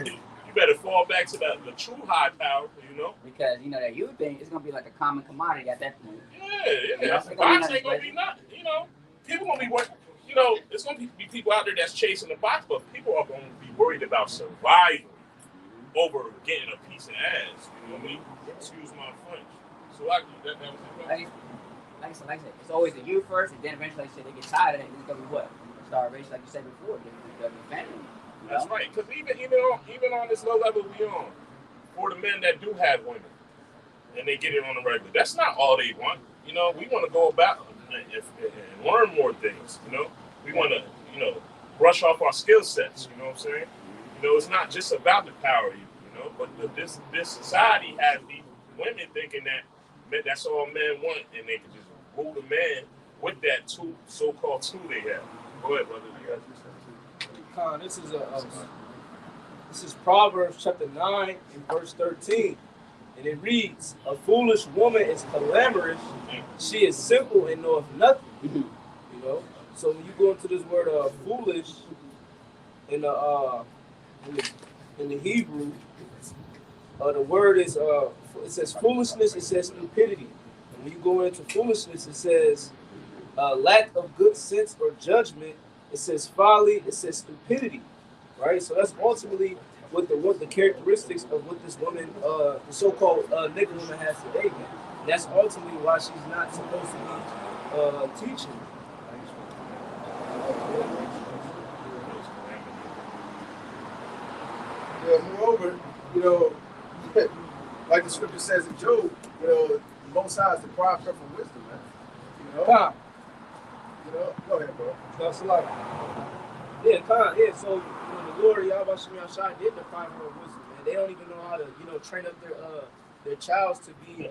you better fall back to the true high power, you know? Because, you know, that youth thing is going to be like a common commodity at that point. Yeah. You know, Box ain't going to be nothing, you know? People going to be working, you know, there's going to be people out there that's chasing the box, but people are going to be worried about survival over getting a piece of ass, you know what I mean? Excuse my French. So that was it. Like I said, it's always the youth first, and then eventually they get tired of it, and it's going to be what? Starvation, like you said before, the family. That's right, because even on this low level we on, for the men that do have women, and they get it on the regular, that's not all they want. You know, we want to go about and learn more things. You know, we want to, you know, brush off our skill sets. You know what I'm saying? You know, it's not just about the power, you know, but this society has these women thinking that that's all men want, and they can just rule the man with that so-called tool they have. Go ahead, brother. You got This is Proverbs chapter 9 and verse 13. And it reads, a foolish woman is clamorous, she is simple and knoweth nothing. You know? So when you go into this word foolish in the Hebrew, the word is it says foolishness, it says stupidity. And when you go into foolishness, it says lack of good sense or judgment. It says folly, it says stupidity, right? So that's ultimately what the characteristics of what this woman, the so-called nigga woman has today, man. And that's ultimately why she's not supposed to be teaching. remember, like the scripture says in Job, the Most High is deprived her from wisdom, man. Khan. Go ahead, bro. That's like, yeah, Khan. Yeah, so the Lord Yahweh Shemi Ashai did deprive her of wisdom, man. They don't even know how to, train up their child to be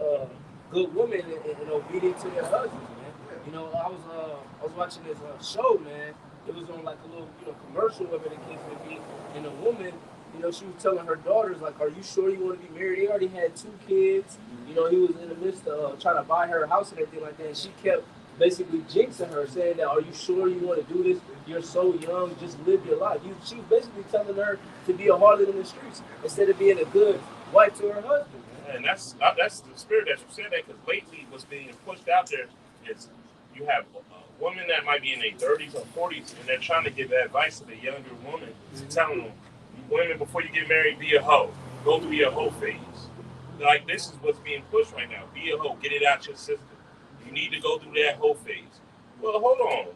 good women and obedient to their husbands, man. I was watching this show, man. It was on like a little, commercial, whatever the case may be, and a woman, she was telling her daughters, like, are you sure you want to be married? They already had 2 kids. He was in the midst of trying to buy her a house and everything like that. And she kept basically jinxing her, saying that, are you sure you want to do this? You're so young, just live your life. She was basically telling her to be a harlot in the streets instead of being a good wife to her husband. And that's the spirit that you said that, because lately what's being pushed out there is you have women that might be in their 30s or 40s, and they're trying to give advice to the younger woman, telling them, women, before you get married, be a hoe. Go through your hoe phase. Like, this is what's being pushed right now. Be a hoe. Get it out your system. You need to go through that hoe phase. Well, hold on.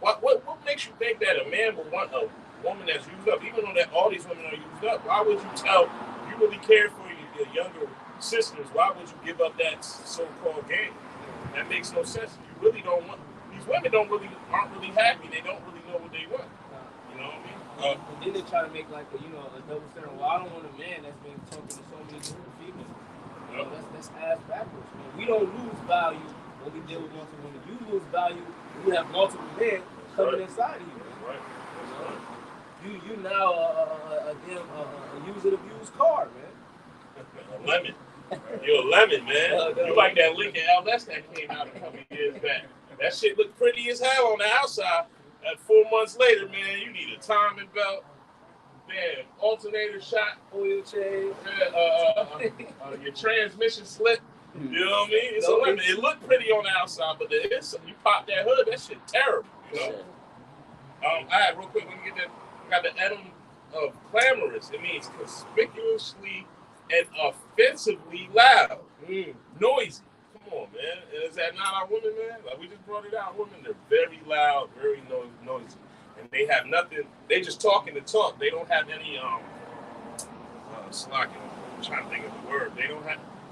What makes you think that a man would want a woman that's used up, even though that all these women are used up? Why would you tell, you really care for your younger sisters, why would you give up that so-called game? That makes no sense. You really don't want, these women aren't really happy. They don't really know what they want. You know what I mean? And then they try to make like a double standard. Well, I don't want a man that's been talking to so many different females. That's ass backwards, man. We don't lose value when we deal with multiple women. You lose value when you have multiple men coming inside of you. Right. You now a use and abuse car, man. A lemon. You're a lemon, man. You like that Lincoln LS that came out a couple years back. That shit looked pretty as hell on the outside. 4 months later, man, you need a timing belt, man, alternator shot, oil change, your transmission slip. You know what I mean? It's a lemon. It looked pretty on the outside, but the inside, you pop that hood, that shit terrible. All right, real quick, let me get that. Got the item of clamorous. It means conspicuously and offensively loud, noisy. Come on, man. Is that not our women, man? Like, we just brought it out. Women, they're very loud, very noisy. And they have nothing. They just talking to talk. They don't have any, slacking. I'm trying to think of the word.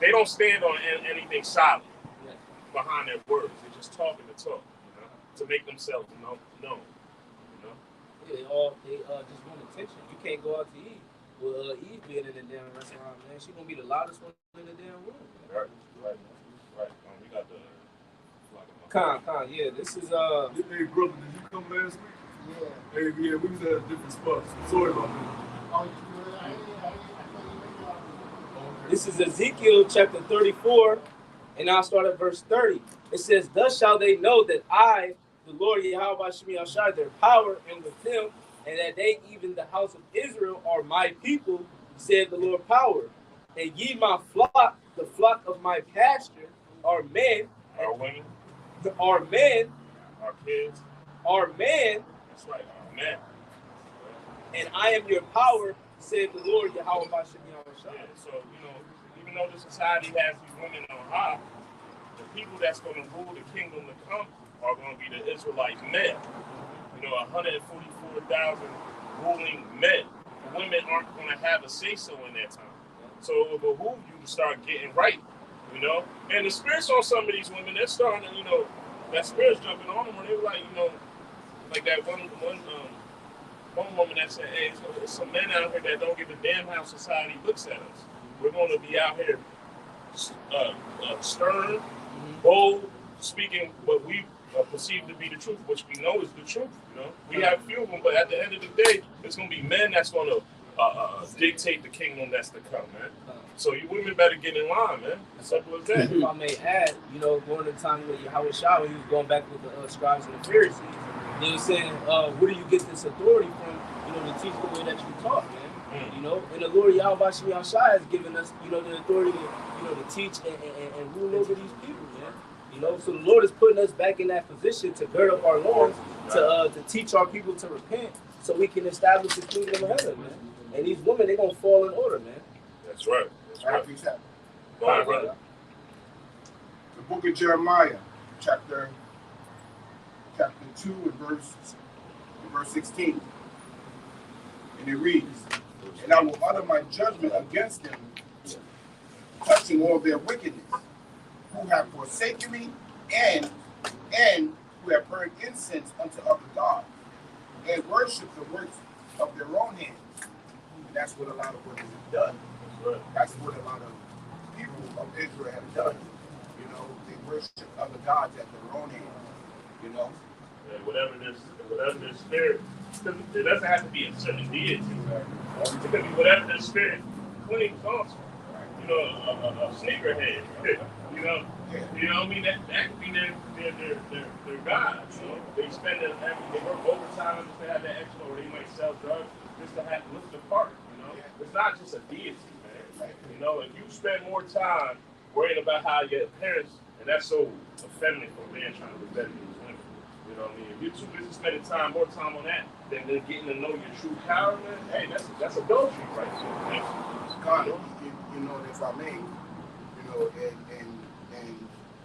They don't stand on anything solid behind their words. They're just talking to talk, to make themselves known. Yeah, they just want attention. You can't go out to eat with Eve being in the damn restaurant, man. She gonna be the loudest one in the damn room. Right. We got the Con, yeah. This is Hey, brother, did you come last week? Yeah. Hey, yeah, we was at different spots. Sorry about that. This is Ezekiel chapter 34, and I'll start at verse 30. It says, "Thus shall they know that I, the Lord Yahweh Shemi Ashai, their power and with them, and that they, even the house of Israel, are my people, said the Lord power. And ye my flock, the flock of my pasture, are men, our women, are men, our kids, are men. That's right, our men. And I am your power, said the Lord Yahweh Shemi Ashai." Yeah, so, even though the society has these women on high, the people that's going to rule the kingdom to come are going to be the Israelite men. 144,000 ruling men. Women aren't going to have a say-so in that time. So it will behoove you to start getting right, And the spirits on some of these women, they're starting to, that spirit's jumping on them when they were like, like that one woman that said, hey, there's some men out here that don't give a damn how society looks at us. We're going to be out here stern, bold, speaking what we perceive to be the truth, which we know is the truth. We have few of them, but at the end of the day, it's going to be men that's going to dictate the kingdom that's to come, man. So you women better get in line, man. Simple as that. If I may add, during the time when Yahweh Shah, when he was going back with the scribes and the Pharisees, they were saying, where do you get this authority from, to teach the way that you taught, man? And the Lord Yahweh Shemi Ashai has given us, the authority to teach and rule over these people, man. So the Lord is putting us back in that position to gird up our loins, to teach our people to repent, so we can establish the kingdom of heaven, man. And these women, they're gonna fall in order, man. That's right. Go ahead, brother. The book of Jeremiah, chapter 2 and verse 16. And it reads, and I will utter my judgment against them, touching all their wickedness, who have forsaken me, and who have burned incense unto other gods, and worship the works of their own hands. And that's what a lot of women have done. That's what a lot of people of Israel have done. You know, they worship other gods at their own hands. You know? Yeah, whatever their spirit, it doesn't have to be a certain deity. It could be whatever their spirit clings on to. You know, a sneakerhead. You know what I mean? That could be their god. You know, they spend they work overtime just to have that extra, or they might sell drugs just to have look the part. You know, it's not just a deity, man. You know, if you spend more time worrying about how your appearance, and that's so effeminate for a man trying to look better than his women. You know what I mean? If you're too busy spending more time on that than getting to know your true power, man, hey, that's adultery right there. God, you know, if I may, you know,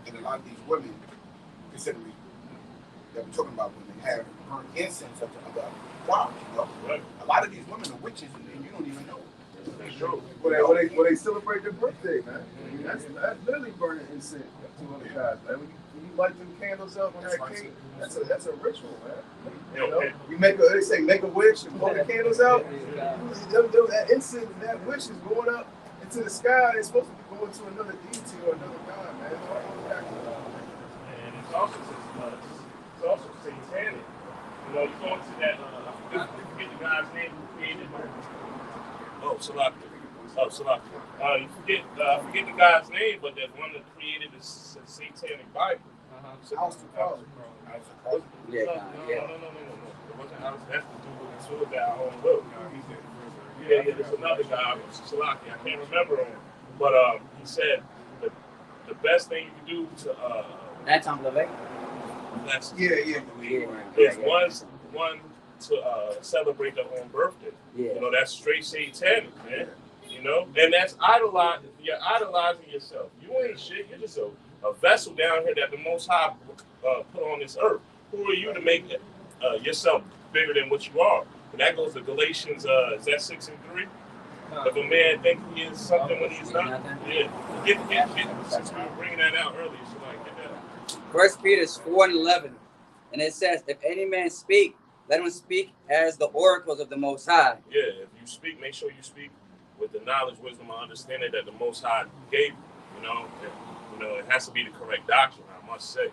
and a lot of these women, considering that we're talking about women, have burnt incense up to other gods, you know. Right. A lot of these women are witches, and you don't even know. That's true. Well, they celebrate their birthday, man. I mean, that's literally burning incense to other gods, man. When you light them candles up on that cake, that's a ritual, man. You know, they say make a wish and blow the candles out. That incense, that wish is going up into the sky. It's supposed to be going to another deity or another god, man. And it's also satanic. You know, you go into that. I forget the guy's name who created it. Oh, Salaki. I forget the guy's name, but there's one that created the satanic Bible. Yeah. No. It wasn't House. That's the dude with the sword that I own book. Yeah. There's another guy, Salaki. I can't remember him, but he said the best thing you can do to That's on LeVay. that's Yeah. one to celebrate their own birthday. Yeah. You know, that's straight satanic, man. You know, and that's idolizing. You're idolizing yourself. You ain't shit. You're just a vessel down here that the Most High put on this earth. Who are you to make yourself bigger than what you are? And that goes to Galatians. Is that 6:3? If a man think he is something when he's not, yeah. Get. Since we were bringing that out earlier, so like get that out. 1 Peter 4:11, and it says, "If any man speak, let him speak as the oracles of the Most High." Yeah, if you speak, make sure you speak with the knowledge, wisdom, and understanding that the Most High gave you. You know, it has to be the correct doctrine. I must say,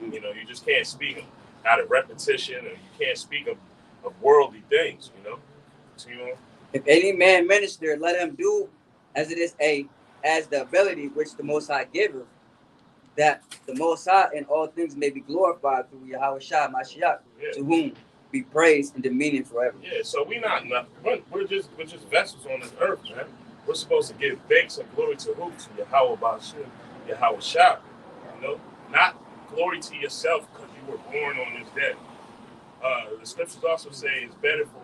you know, you just can't speak out of repetition, and you can't speak of worldly things. So, If any man minister, let him do as it is as the ability which the Most High giveth, that the Most High in all things may be glorified through Yahweh Shai Mashiach, to whom be praised and dominion forever. Yeah, so we're not nothing. We're just vessels on this earth, man. We're supposed to give thanks and glory to who? To Yahweh Bashim, Yahweh Shai. You know, not glory to yourself because you were born on this day. The scriptures also say it's better for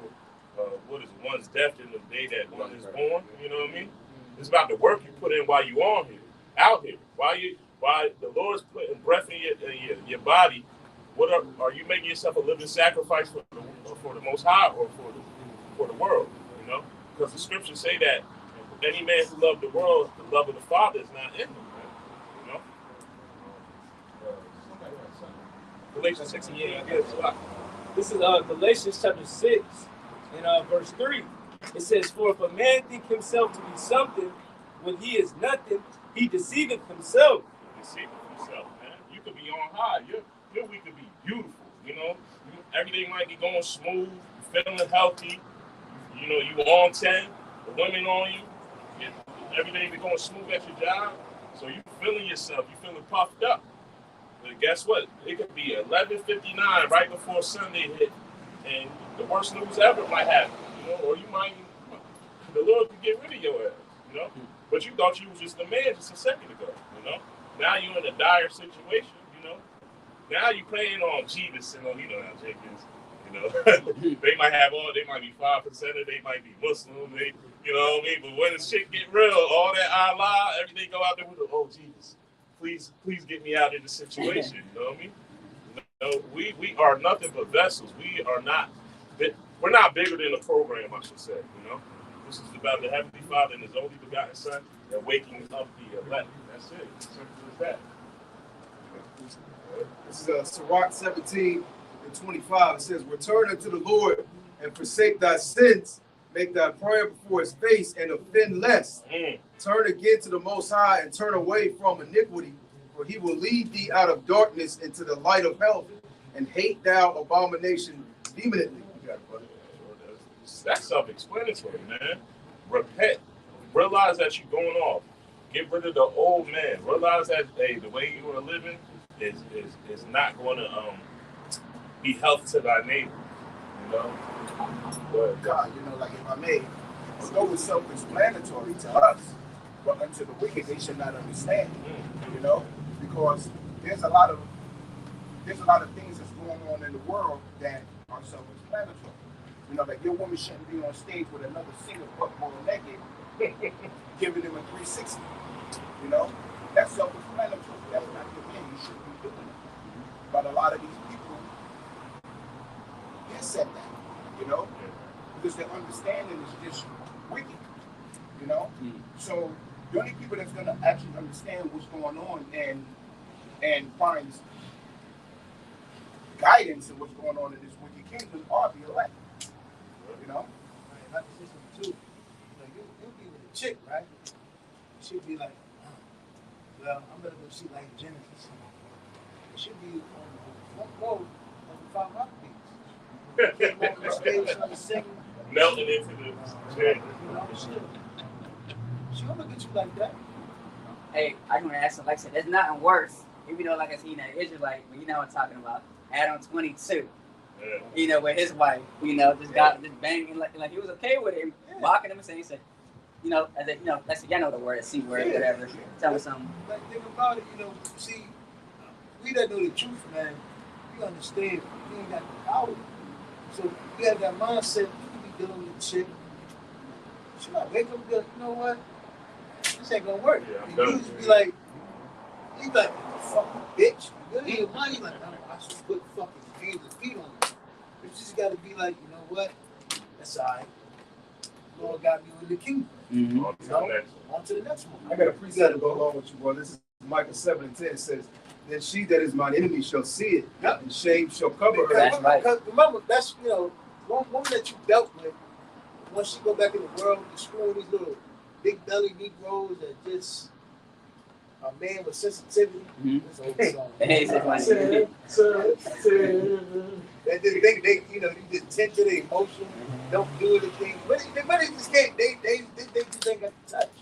one's death than the day that one is born. You know what I mean? It's about the work you put in while you on here, out here. While the Lord's putting breath in your body. Are you making yourself a living sacrifice for the Most High or for the world? You know, because the scriptures say that any man who loves the world, the love of the Father is not in him. You know. Galatians 6 and 8. This is Galatians chapter 6 and verse 3. It says, "For if a man think himself to be something when he is nothing, he deceiveth himself." Deceiveth himself, man. You could be on high. Your week could be beautiful. You know, everything might be going smooth. You're feeling healthy. You know, you on 10. The women on you. Everything be going smooth at your job. So you feeling yourself. You feeling puffed up. But guess what? It could be 11:59 right before Sunday hit, and the worst news ever might happen. You know, or you might, the Lord could get rid of your ass. You know, but you thought you was just a man just a second ago. You know, now you're in a dire situation. You know, now you playing on Jeebus and you know how Jake is. You know, they might be 5%, they might be Muslim. You know what I mean? But when the shit get real, all that Allah, everything go out there with Jesus. Please get me out of this situation. You know what I mean? No, we are nothing but vessels. We're not bigger than the program, I should say. You know, This is about the Heavenly Father and His only begotten Son and waking up the elect. That's it. Simple as that. This is Sirach 17:25. It says, return unto the Lord and forsake thy sins. Make thy prayer before his face and offend less. Turn again to the Most High and turn away from iniquity, for he will lead thee out of darkness into the light of health, and hate thou abomination vehemently. That's self-explanatory, man. Repent. Realize that you're going off. Get rid of the old man. Realize that, hey, the way you are living is not going to be health to thy neighbor. You know? But God, you know, like if I may, although it's self-explanatory to us, but unto the wicked they should not understand. You know, because there's a lot of things that's going on in the world that are self-explanatory. You know, like your woman shouldn't be on stage with another singer butt more naked, giving them a 360. You know, that's self-explanatory. That's not your man. You shouldn't be doing it. But a lot of these people, they said that. You know, because their understanding is just wicked. You know, so the only people that's gonna actually understand what's going on and find guidance in what's going on in this wicked kingdom are the elect. You know, Not the system too. Like you'll be with a chick, right? She'll be like, well, I'm gonna go see like Genesis. She'll be on the front row of the 5 Rock Beats. Came on the stage, started singing. melting into the chair. You know, she'll look at you like that. Hey, I just want to ask him, like I said, there's nothing worse. Even though, like I said, you know, Israelite, but you know what I'm talking about. Adam 22. Yeah. You know, with his wife, you know, just got just banging like he was okay with him, mocking him and saying, he said, you know, as a, you know, let's see, y'all know the word, C word, whatever. Tell me something. Like think about it, you know, see, we that know the truth, man, we understand we ain't got the power. So we have that mindset, we can be dealing with shit. She might wake up and be like, you know what? This ain't gonna work. Yeah, I'm And done. you just be like, you like, fucking bitch. You're in your mind, you like, I should put fucking hands and feet on you. But you just gotta be like, you know what? That's all right. Lord got me in the kingdom. Mm-hmm. On to the next one. On to the next one. I got a precept to go along with you, boy. This is Micah 7:10. It says, then she that is mine enemy shall see it, Yep. and shame shall cover her. That's right. Because remember, that's, you know, one woman that you dealt with, once she go back in the world, you screwing these little big belly Negroes that just a man with sensitivity. This old song. Hey, it's funny. They you know, you just tend to the emotion, don't do anything. But they just can't. They just ain't got the touch.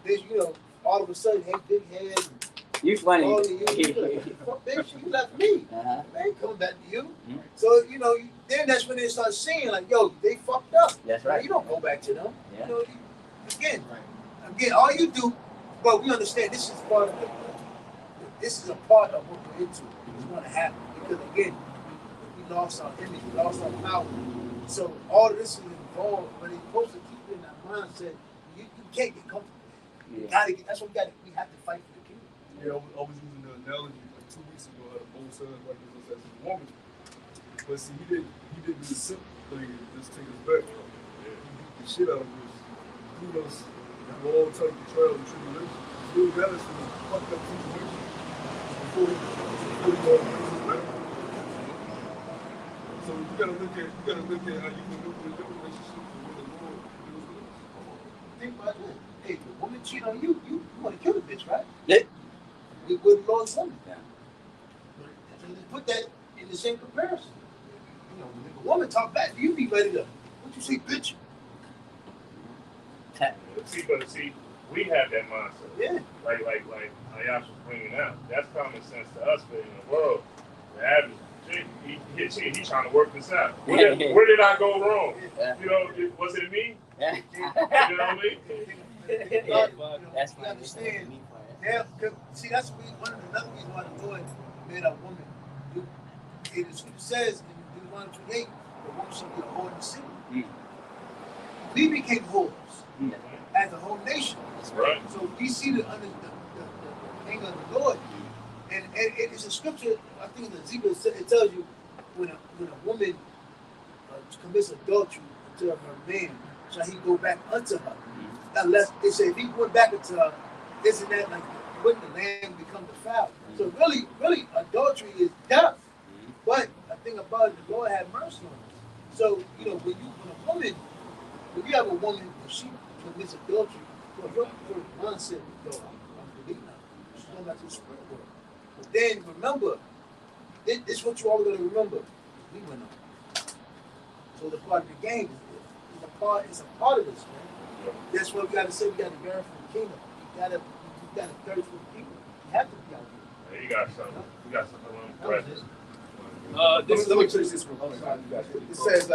They, you know, all of a sudden, hey, big head. You funny. All of you like, fuck, bitch, you left me. Uh-huh. They ain't coming back to you. Mhm. So, you know, then that's when they start seeing, like, yo, they fucked up. That's right. You don't go back to them. Yeah. You know, again, all you do, but we understand this is part of this is a part of what we're into. It's going to happen because again, we lost our image, we lost our power. So all of this is involved, but it's supposed to keep you in that mindset. You can't get comfortable. You gotta get. That's what we got. We have to fight for the kingdom. Yeah, I was using the analogy like 2 weeks ago how the both sons like this as a woman. But see, he didn't do the simple thing and just take us back. He beat the shit out of us. Who knows? All type of trials and tribulations. Still got us in a fucked up situation before he got us back. So you gotta look at how you can look at your relationship with the Lord. Think about it. Hey, the woman cheat on you, you want to kill the bitch, right? Yeah. We would lost woman. Yeah. So just put that in the same comparison. You know, when a woman talk back, you be ready to, what you say, bitch? See, we have that mindset. Yeah. Like Ayash was bringing out. That's common sense to us, but in the world, the average chick, he trying to work this out. Where did I go wrong? Yeah. You know, was it me? Yeah. You know what I mean? That's You understand? Yeah, see, that's another reason why the Lord made a woman. It says in Deuteronomy 28, the woman shall be a whore in the city. We became whores as a whole nation. Right. So we see the anger of the Lord. And it's a scripture, I think in Ezekiel, it tells you when a woman commits adultery to her man, shall he go back unto her. Unless they say if he went back into her, isn't that like wouldn't the land become defiled? So really, adultery is death. But the thing about it, the Lord had mercy on us. So when you have a woman, if she commits adultery, well, your mindset is I'm believing her. She's going back to the spirit world. But then remember, this is what you all got to remember. We went on. So the part of the game is a part of this, man. That's what we got to say. We got to yearn for the kingdom. You got to thirst for the people. You have to be out there. You got something. You got something on present. Let me finish this one. It says,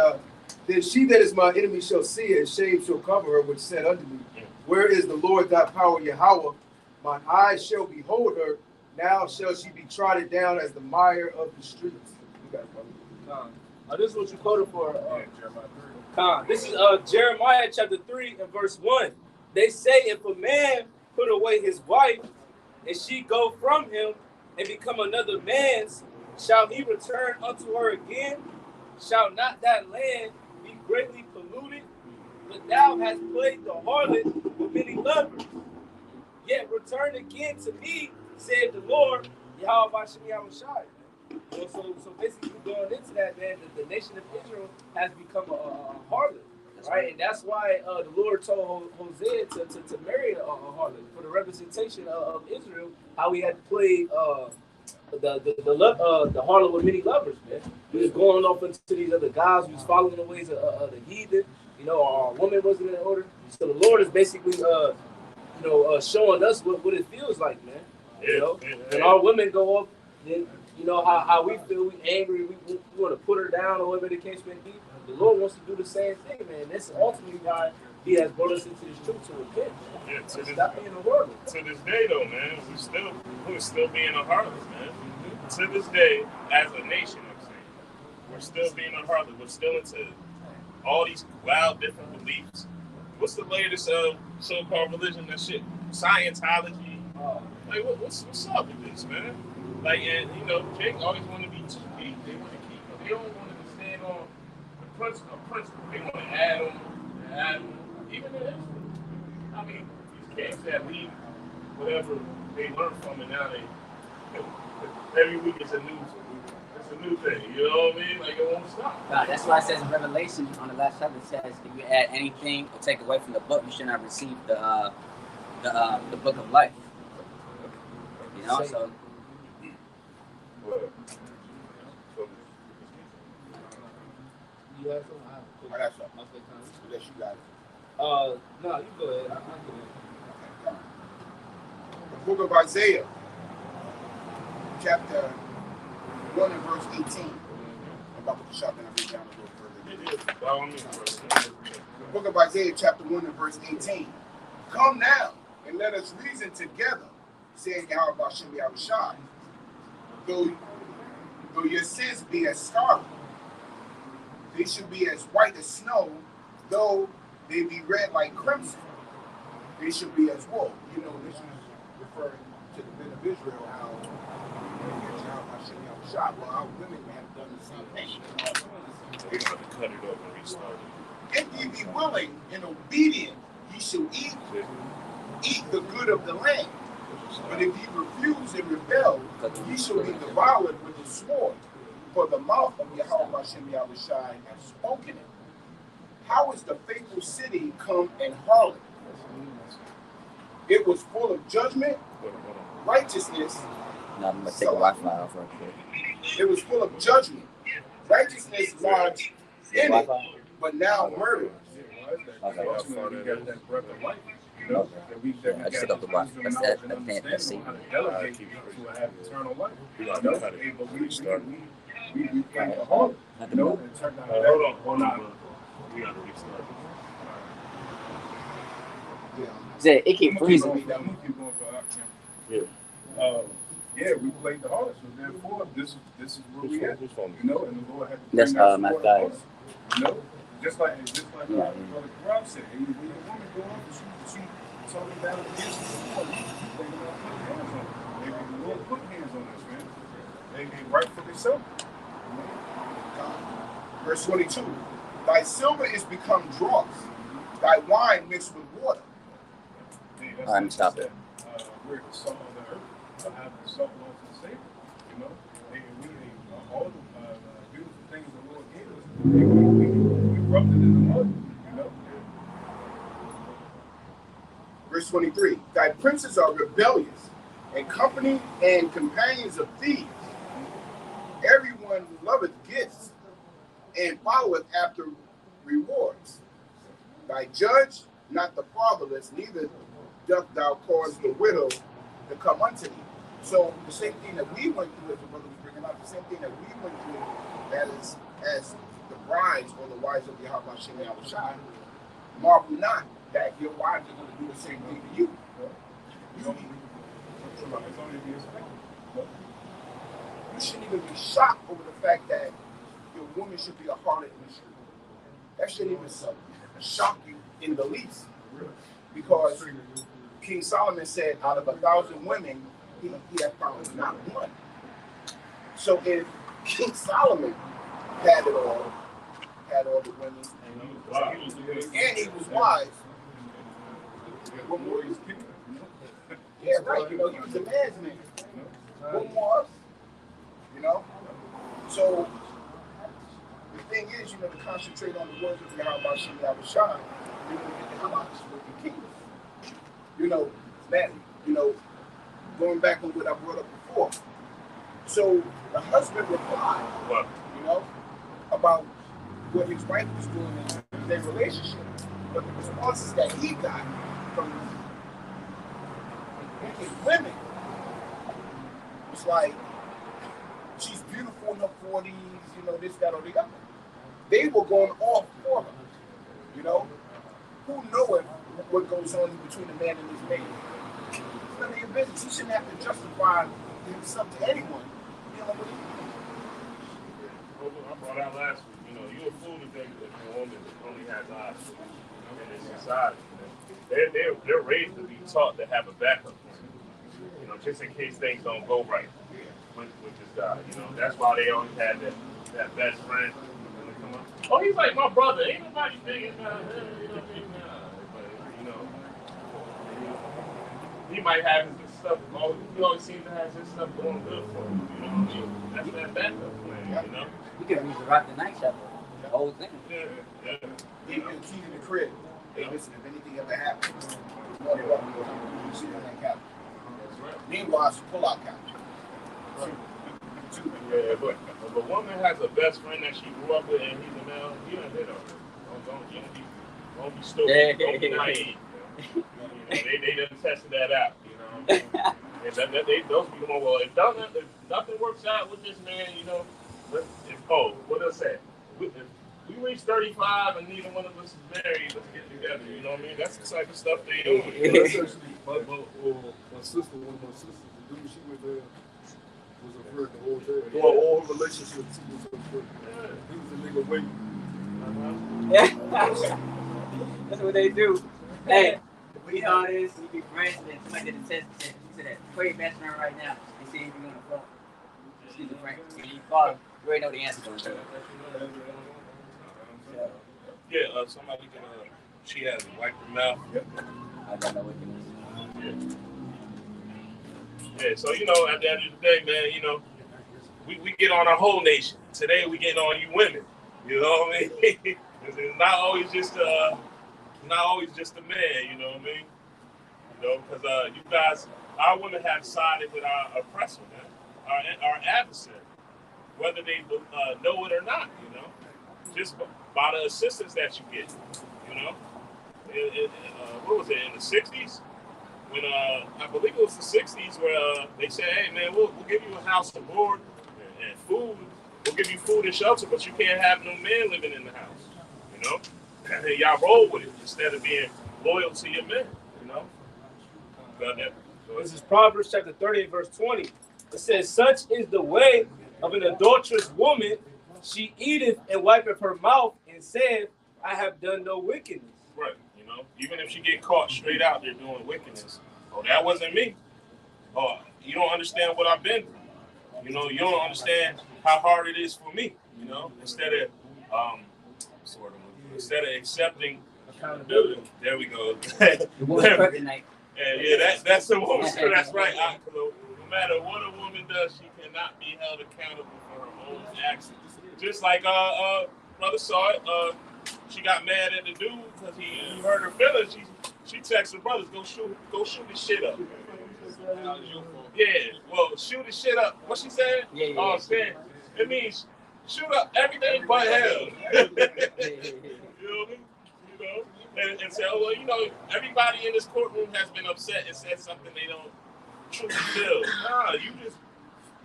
then she that is my enemy shall see it, and shame shall cover her, which said unto me, where is the Lord thy power, Yahweh? Mine eyes shall behold her. Now shall she be trodden down as the mire of the streets. You got it, this is what you quoted for. Jeremiah 3. This is Jeremiah chapter 3 and verse 1. They say, if a man put away his wife, and she go from him, and become another man's, shall he return unto her again? Shall not that land be greatly polluted? But thou hast played the harlot with many lovers. Yet return again to me, said the Lord, Yahweh Bashem Yahushai. So basically going into that, man, the nation of Israel has become a harlot. Right? And that's why the Lord told Hosea to marry a harlot for the representation of Israel, how he had to play the harlot with many lovers, man. We was going off into these other guys. We was following the ways of the heathen. Our woman wasn't in order. So the Lord is basically, showing us what it feels like, man. When our women go up, then how we feel. We angry. We want to put her down, or whatever the case may be. The Lord wants to do the same thing, man. That's ultimately why He has brought us into this truth to repent. Yeah, stop being a harlot. To this day, though, man, we're still being a harlot, man. To this day, as a nation, I'm saying, we're still being a harlot. We're still into all these wild different beliefs. What's the latest so-called religion? That shit, Scientology. Like, what's up with this, man? Like, and Jake always want to be too deep. They want to keep. They don't want to stand on the principle. They want to add on. Even in Israel. I mean, these camps that leave whatever they learn from, and now every week it's a new thing. You know what I mean? Like, it won't stop. That's why it says in Revelation on the last chapter, it says if you add anything or take away from the book, you should not receive the book of life. So. I got something. Unless you got it. No, you go ahead. The book of Isaiah, chapter 1 and verse 18. I'm about to shut and I read down a little further. The book of Isaiah, chapter 1 and verse 18. Come now and let us reason together, saying Yahweh Bashem Yahushai. Though your sins be as scarlet, they should be as white as snow, though they be red like crimson. They should be as wool. This is referring to the men of Israel, how well, our women have done the same thing. They got to cut it up and restart it. If ye be willing and obedient, ye shall eat the good of the land. But if ye refuse and rebel, ye shall be devoured with the sword. For the mouth of Yahweh Hashem Yahushai has spoken it. How is the faithful city come and harlot? It was full of judgment, righteousness. No, I'm gonna take the Wi-Fi off right quick. It was full of judgment, righteousness lodged in it, but now murder. Okay. I just took up the Wi-Fi. Let's see. Hold on. We got to restart. It keep freezing. Yeah, we played the hardest, so therefore this is where we at. And the Lord had to that's my guy. Just like Brother Rob said, when your woman go up, she talking about against the Lord. Maybe the Lord put hands on us, man. Maybe rightfully so. Verse 22. Thy silver is become dross, thy wine mixed with water. I'm stop it. We're the salt of the earth. Have the salt on the savor. You know, all the beautiful things the Lord gave us, we rubbed it in the mud. You know. Verse 23. Thy princes are rebellious, and company and companions of thieves. Everyone loveth gifts, and followeth after rewards. Thy judge not the fatherless, neither doth thou cause the widow to come unto thee. So the same thing that we went through, as the brother was bringing up, the same thing that we went through, that is as the brides or the wives of Yahweh Shem Yahushua, marvel not that your wives are going to do the same thing to you. You shouldn't even be shocked over the fact that your woman should be a harlot in the street. That shouldn't even shock you in the least. Because King Solomon said, out of 1,000 women, he had found not one. So if King Solomon had it all, had all the women, and he was wise, what more is king? Yeah, right. You know, he was a man's man. What more? You know? So the thing is, you know, to concentrate on the words of Yahweh Shem Yahushua, you know, get the halachas with the kingdom. You know, that, you know, going back on what I brought up before. So the husband replied, you know, about what his wife was doing in their relationship. But the responses that he got from his women was like, she's beautiful in her 40s, you know, this, that, or the other. They were going off for her, you know. Who knoweth what goes on between a man and his maid? It's none of your business. He shouldn't have to justify himself to anyone. You know what I mean? I brought out last week, you know, you're a fool to think that a woman only has eyes in this society. They're raised to be taught to have a backup plan, you know, just in case things don't go right with this guy. You know, that's why they always had that best friend. Oh, he's like my brother. Ain't nobody thinking about him. You know, he might have his stuff. He always seems to have his stuff going good for him. You know what I mean? That's that backup plan. You know. You can read the Rock the Night chapter. The whole thing. Yeah. Even the key to the crib. Hey, listen, if anything ever happens, you know what you sit on that couch. That's right. Meanwhile, it's a pull-out couch. Yeah, but if a woman has a best friend that she grew up with and he's a male, you don't hit on her. Don't be stupid. Don't be naive. You know, they done tested that out. You know, and those people, well, if nothing works out with this man, you know, what they'll say. If we reach 35 and neither one of us is married, let's get together. You know what I mean? That's the type of stuff they do. That's actually my sister, one of my sisters, the dude she was there. Was a friend the whole time. Throughout all her relationships, he was a friend. He was a nigga waiting. That's what they do. Hey, we know this. We be friends, and somebody did a test and said that call your best friend right now and see if you're on the phone. Excuse me, Frank. And you call him, you already know the answer to it. Yeah, somebody can. She has wiped her mouth. I don't know what it is. Yeah, so, you know, at the end of the day, man, you know, we get on our whole nation. Today, we getting on you women. You know what I mean? It's not always just the man, you know what I mean? You know, because you guys, our women have sided with our oppressor, man, our adversary, whether they know it or not, you know, just by the assistance that you get, you know. What was it, in the 60s? When I believe it was the 60s where they said, hey man, we'll give you a house and board and food. We'll give you food and shelter, but you can't have no man living in the house. You know? And y'all roll with it instead of being loyal to your men, you know? This is Proverbs chapter 30 verse 20. It says, such is the way of an adulterous woman. She eateth and wipeth her mouth and saith, I have done no wickedness. Right. You know, even if she get caught straight out there doing wickedness, oh, that wasn't me. Oh, you don't understand what I've been through. You know, you don't understand how hard it is for me. You know, instead of accepting Accountability. There we go. The woman's kryptonite. Yeah, that's the woman's kryptonite. That's right. No matter what a woman does, she cannot be held accountable for her own actions. Just like brother saw it. She got mad at the dude because he hurt her feelings. She texted her brothers, go shoot his shit up. Yeah, well, shoot his shit up. What she said? Yeah. It means shoot up everything but hell. You know what I mean? You know, and say, oh, well, everybody in this courtroom has been upset and said something they don't truly feel. Nah, you just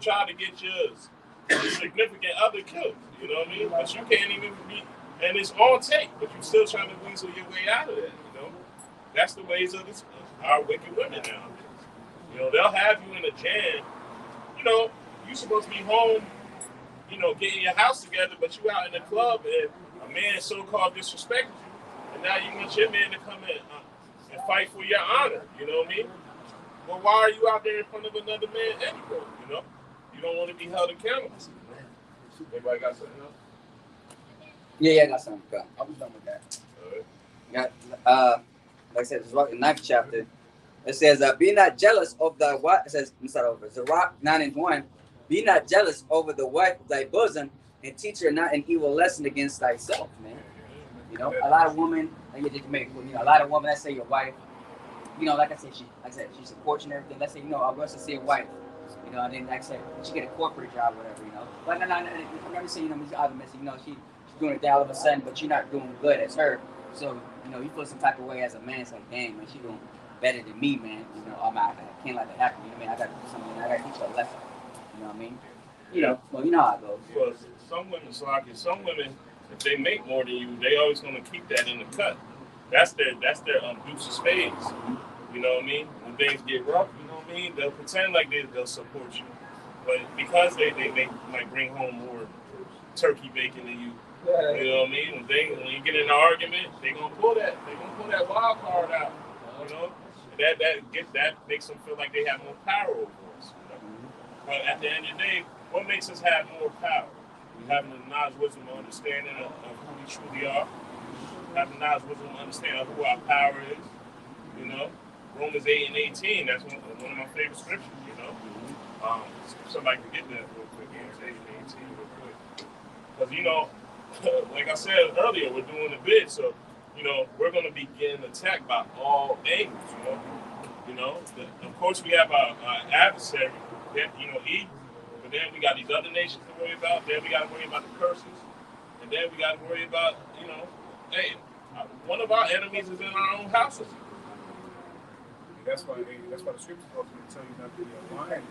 try to get your significant other killed. You know what I mean? But you can't even be, and it's on tape, but you're still trying to weasel your way out of that. That's the ways of our wicked women now. They'll have you in a jam. You're supposed to be home, getting your house together, but you out in the club and a man so-called disrespected you, and now you want your man to come in and fight for your honor. You know what I mean? Well, why are you out there in front of another man anyway? You don't want to be held accountable. Everybody got something else? Yeah, I got something. I'll be done with that. Like I said, it's the 9th chapter. It says, be not jealous of thy wife. It says, let's start over. Sirach 9:1. Be not jealous over the wife of thy bosom, and teach her not an evil lesson against thyself, man. A lot of women, a lot of women, let's say your wife, like I said, she supports you and everything. Let's say, I was to see a wife, and then like I said, she get a corporate job, whatever, But no, I'm not saying, she's optimistic, she's doing it all of a sudden, but you're not doing good as her. So, you feel some type of way as a man. It's like, dang, man, she doing better than me, man. I can't let that happen. I got to do something. I got to teach her a lesson. You know what I mean? Well, you know how it goes. Well, some women, if they make more than you, they always going to keep that in the cut. That's their deuce of spades. You know what I mean? When things get rough, you know what I mean? They'll pretend like they'll support you. But because they might bring home more turkey bacon than you. You know what I mean? When you get in an argument, they're gonna pull that wild card out. That makes them feel like they have more power over us. But at the end of the day, what makes us have more power? Having the knowledge, wisdom, and understanding of who we truly are. Having the knowledge, wisdom, and understanding of who our power is. Romans 8:18. That's one of my favorite scriptures. If somebody can get that real quick. Romans 8:18 real quick. Because like I said earlier, we're doing the bid, so we're going to be getting attacked by all angles. Of course, we have our adversary, Eve, but then we got these other nations to worry about. Then we got to worry about the curses, and then we got to worry about, hey, one of our enemies is in our own houses. That's why the scriptures ultimately tell you not to be a lion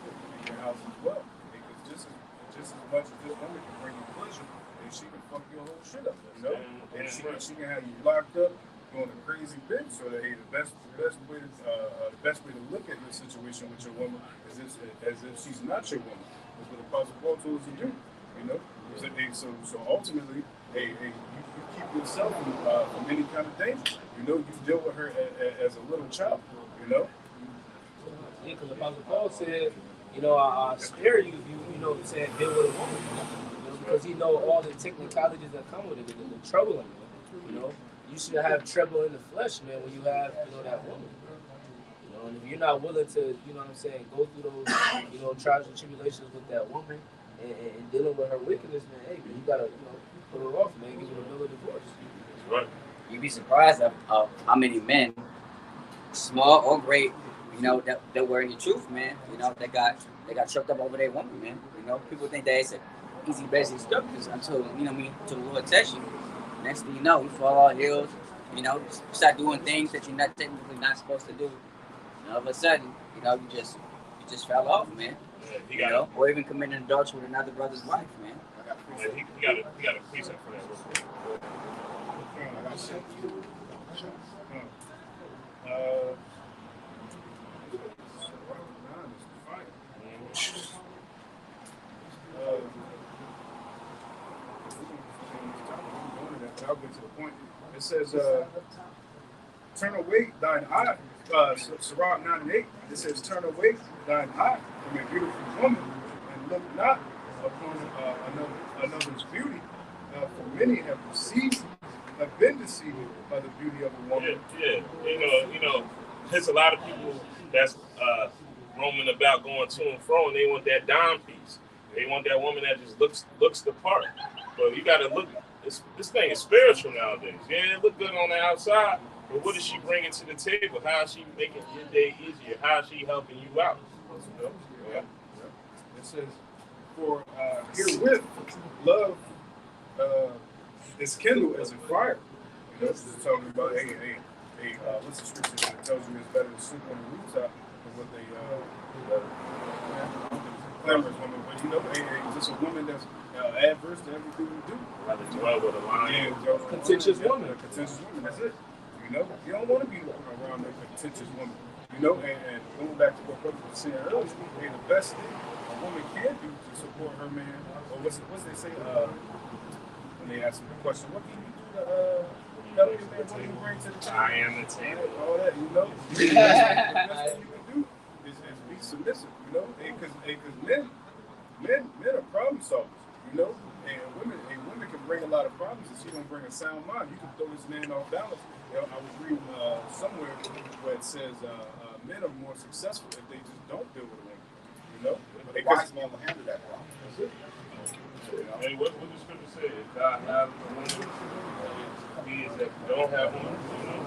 in your house as well, because just as much as this woman can bring you pleasure, she can fuck your whole shit up, and she can have you locked up doing a crazy bit. So that the best way to look at this situation with your woman is as if she's not your woman. That's what the Apostle Paul told us to do. So ultimately, you keep yourself from any kind of danger. You deal with her as a little child. Yeah, because the Apostle Paul said, I spare you if you said deal with a woman. Because he know all the technicalities that come with it, the trouble in it. You should have trouble in the flesh, man, when you have, that woman. And if you're not willing to, go through those, trials and tribulations with that woman and dealing with her wickedness, man, hey, you gotta, put her off, man, give her a bill of divorce. Right. You'd be surprised of how many men, small or great, that were in the truth, man. They got choked up over their woman, man. People think that it's an easy basic stuff until till the Lord tests you. Next thing you know, you fall all hills. Start doing things that you're not technically not supposed to do. And all of a sudden, you just fell off, man. Yeah, or even committing adultery with another brother's wife, man. He got a precept for that real quick. I'll get to the point. It says, turn away thine eye. Sirach 9:8. It says, turn away thine eye from a beautiful woman and look not upon another's beauty. For many have received have been deceived by the beauty of a woman. Yeah. You know, there's a lot of people that's roaming about going to and fro, and they want that dime piece. They want that woman that just looks the part. But you got to look. This thing is spiritual nowadays. Yeah, it look good on the outside, but what is she bringing to the table? How is she making your day easier? How is she helping you out? You know? Yeah. It says, for herewith love is kindled as a fire. You know, it's talking about what's the scripture that tells you it's better to sleep on the rooftop than what they glamorous woman. But you know, is this a woman that's adverse to everything we do? Rather dwell with a line. Yeah, contentious woman. A contentious woman. That's it. You know, you don't want to be around a contentious woman. You know, and going back to what Brother was saying earlier, the best thing a woman can do to support her man, or what's they say when they ask him the question, what can you do to help your man? What do you bring to the table? I am the table. All that, you know. The best thing you can do is be submissive, you know, because men are problem solvers, you know, and women can bring a lot of problems if she don't bring a sound mind. You can throw this man off balance. You know, I was reading somewhere where it says men are more successful if they just don't deal with a woman, you know. But a wise man will handle that problem. Hey, what the scripture say? If God have a woman, he is that don't have one, you know.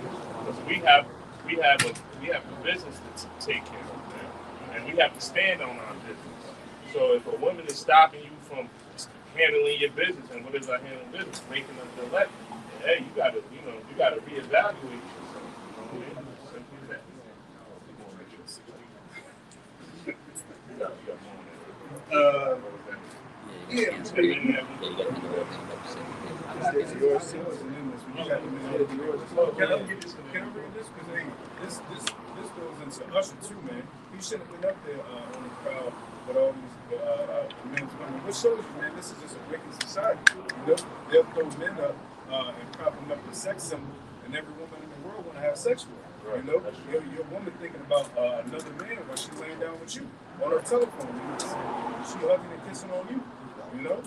Because we have a business to take care of, man. And we have to stand on our business. So if a woman is stopping you from handling your business, and what is our handling business? Making them elect. Hey, you gotta reevaluate yourself. You know what I mean? Simply that. Can I read this? Because this goes into Usher too, man. He shouldn't have been up there on the crowd with all these men and women. What shows you, man, this is just a wicked society. You know, they'll throw men up and prop them up with sex symbol, and every woman in the world want to have sex with her. You know, your woman thinking about another man while she's laying down with you on her telephone. She hugging and kissing on you. You know,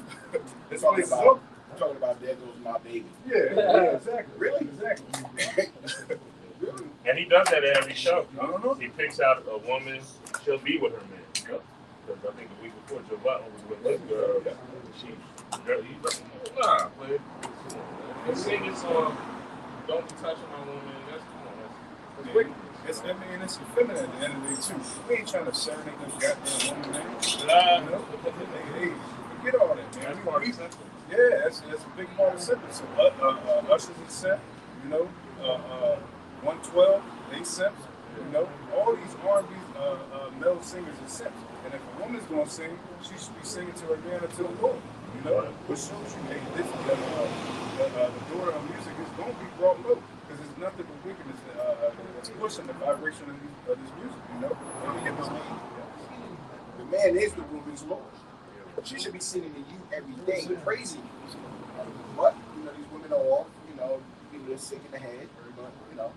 that's what it's talking about. There goes my baby. Yeah, exactly. Really? Exactly. Really? And he does that at every show. I don't know. He picks out a woman, she'll be with her man. Because I think the week before, Joe Button was with this girl. He's like, nah, player. Let's sing this song. Don't be touching my woman. That's wicked. It's effeminate at the end of the day, too. We ain't trying to serenade this goddamn woman, man. Nah, no. Hey, forget all that, man. That's part of the sentence. Yeah, that's a big part of the sentence. So, Usher's a simp, you know, 112, they simps, you know. All these R&B male singers are simps. And if a woman's going to sing, she should be singing to her man or to the Lord, you know. What shows you, hey, the daughter of music is going to be brought low. Because there's nothing but wickedness that's pushing the vibration of this music, you know? The man is the woman's Lord. She should be singing to you every day, praising you. But, you know, these women are all, you know, they're sick in the head, but, you know,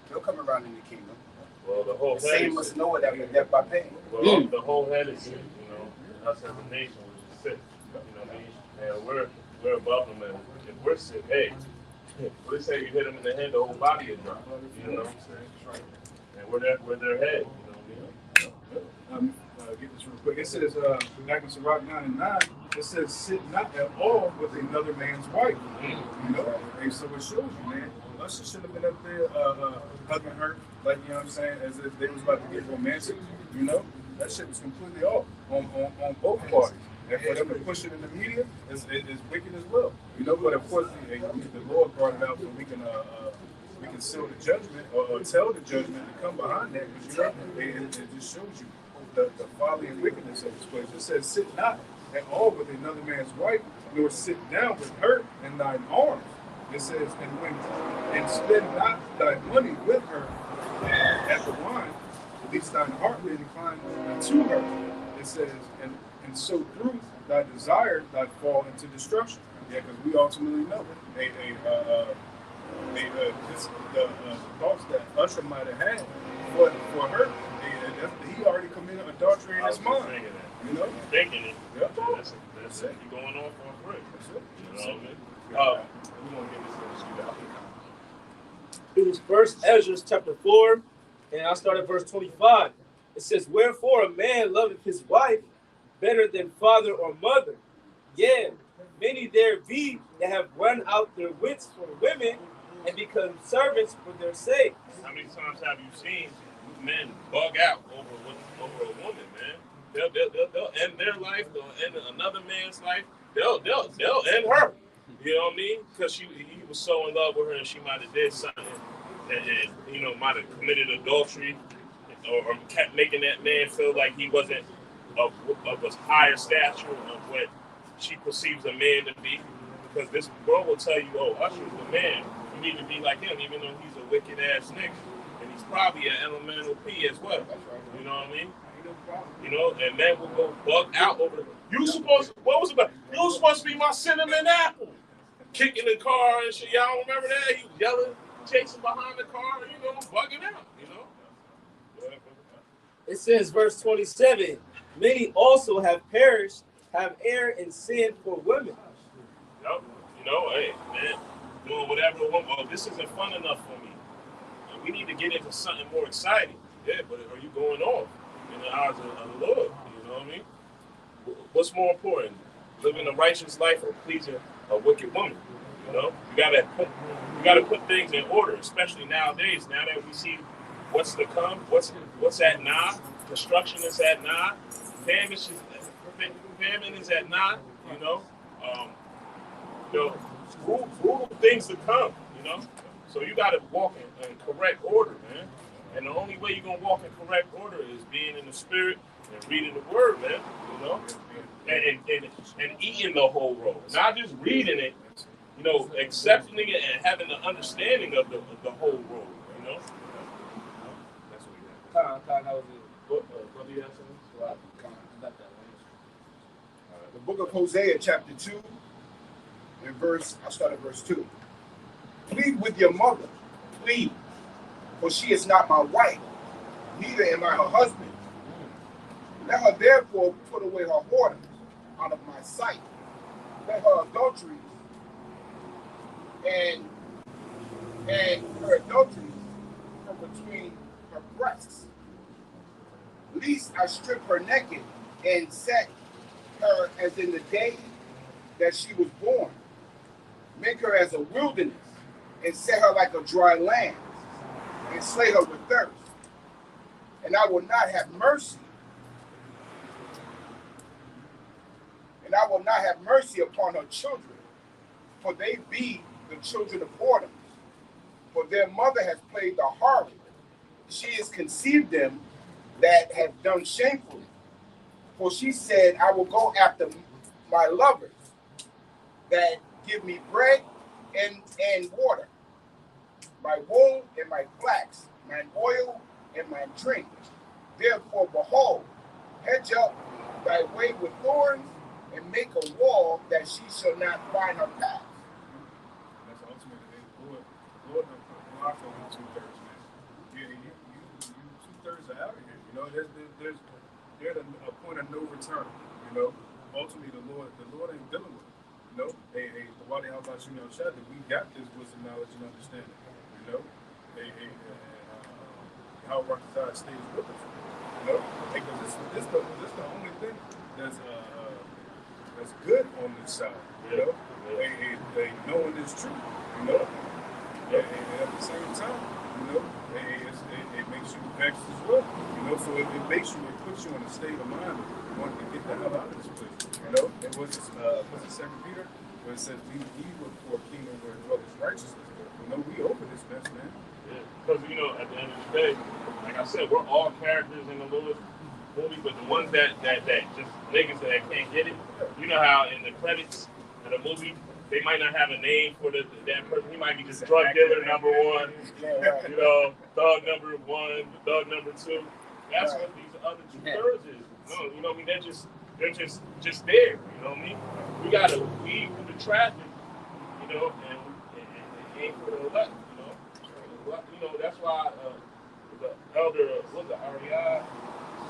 they'll come around in the kingdom. Well, the whole The head same must know it after death by pain. Well, the whole head is sick, you know. Us as a nation, we're sick. You know what I mean? And we're above them, and if we're sick, hey, let's say you hit them in the head, the whole body is dropped. You know what I'm saying? And we're their head. You know what I mean? Get this real quick. It says, back in Sirach 9:9, it says, sit not at all with another man's wife. You know? And so it shows you, man. Usher should have been up there hugging her, like, you know what I'm saying, as if they was about to get romantic. You know? That shit was completely off on both parties. And for them to push it in the media is wicked as well. You know, but of course, the Lord brought it out so we can seal the judgment or tell the judgment to come behind that. But you know, it just shows you the folly and wickedness of this place. It says, sit not at all with another man's wife, nor sit down with her in thine arms. It says, and spend not thy money with her at the wine, at least thine heart be inclined to her. It says, and so through thy desire thy fall into destruction. Yeah, because we ultimately know the thoughts that Usher might have had for her, he already committed adultery in his mind. You know? Thinking it. Yep. That's it. You're going off on break. That's it. You know what I mean? We want to get this in the It was First Ezra chapter 4, and I start at verse 25. It says, "Wherefore a man loveth his wife better than father or mother. Yeah, many there be that have run out their wits for women and become servants for their sake." How many times have you seen men bug out over a woman, man? They'll end their life. They'll end another man's life. They'll end her. You know what I mean? Because he was so in love with her, and she might have did something, and might have committed adultery, or kept making that man feel like he wasn't of a higher stature of what she perceives a man to be. Because this world will tell you, "Oh, Usher's the man. You need to be like him," even though he's a wicked ass nigga, and he's probably an elemental P as well. You know what I mean? And men will go bug out over the. You was supposed to be my cinnamon apple. Kicking the car and shit. Y'all don't remember that? He was yelling, chasing behind the car, bugging out, It says, verse 27, "Many also have perished, have erred and sinned for women." Yep. Hey, man, doing whatever a woman. Oh, this isn't fun enough for me. And we need to get into something more exciting. Yeah, but are you going off in the eyes of the Lord? You know what I mean? What's more important, living a righteous life or pleasing a wicked woman? You gotta put things in order, especially nowadays. Now that we see what's to come, what's at nigh, destruction is at nigh, famine is at nigh. Who things to come. So you gotta walk in correct order, man. And the only way you're gonna walk in correct order is being in the spirit and reading the word, man. And eating the whole roll, not just reading it. Accepting it and having the understanding of the whole roll. That's what we have. What do you have something? The book of Hosea, chapter 2, I'll start at verse 2. "Plead with your mother, plead, for she is not my wife, neither am I her husband. Let her therefore put away her whoredoms out of my sight. Let her adulteries and her adulteries from between her breasts. Lest I strip her naked and set her as in the day that she was born. Make her as a wilderness and set her like a dry land and slay her with thirst. And I will not have mercy. And I will not have mercy upon her children, for they be the children of whoredoms. For their mother has played the harlot. She has conceived them that have done shamefully. For she said, I will go after my lovers that give me bread and water, my wool and my flax, my oil and my drink. Therefore, behold, hedge up thy way with thorns and make a wall that she shall not find her path. That's ultimately Lord knock on 2/3, man. Yeah, you 2/3 are out of here. There's a point of no return. Ultimately the Lord ain't dealing with it. Hey, the Wadi Al-Bashir al-Shad, we got this wisdom, knowledge, and understanding. How Rakazai stays with us. Because this the only thing that's good on this side. They knowing this truth. And at the same time, it makes you vexed as well. So it puts you in a state of mind of wanting to get the hell out of this place. And what's it 2 Peter? Where it says, "Be look for a kingdom where dwelleth righteousness." We over this mess, man. Yeah, because at the end of the day, like I said, we're all characters in the Lord's movie, but the ones that just niggas that can't get it, how in the credits of the movie, they might not have a name for that person. He might be just drug dealer number 1, thug number 1, thug number 2. That's what these other 2/3 is. No, they're just there. You know what I mean? We gotta weed through the traffic, and aim for the left. That's why the elder, REI,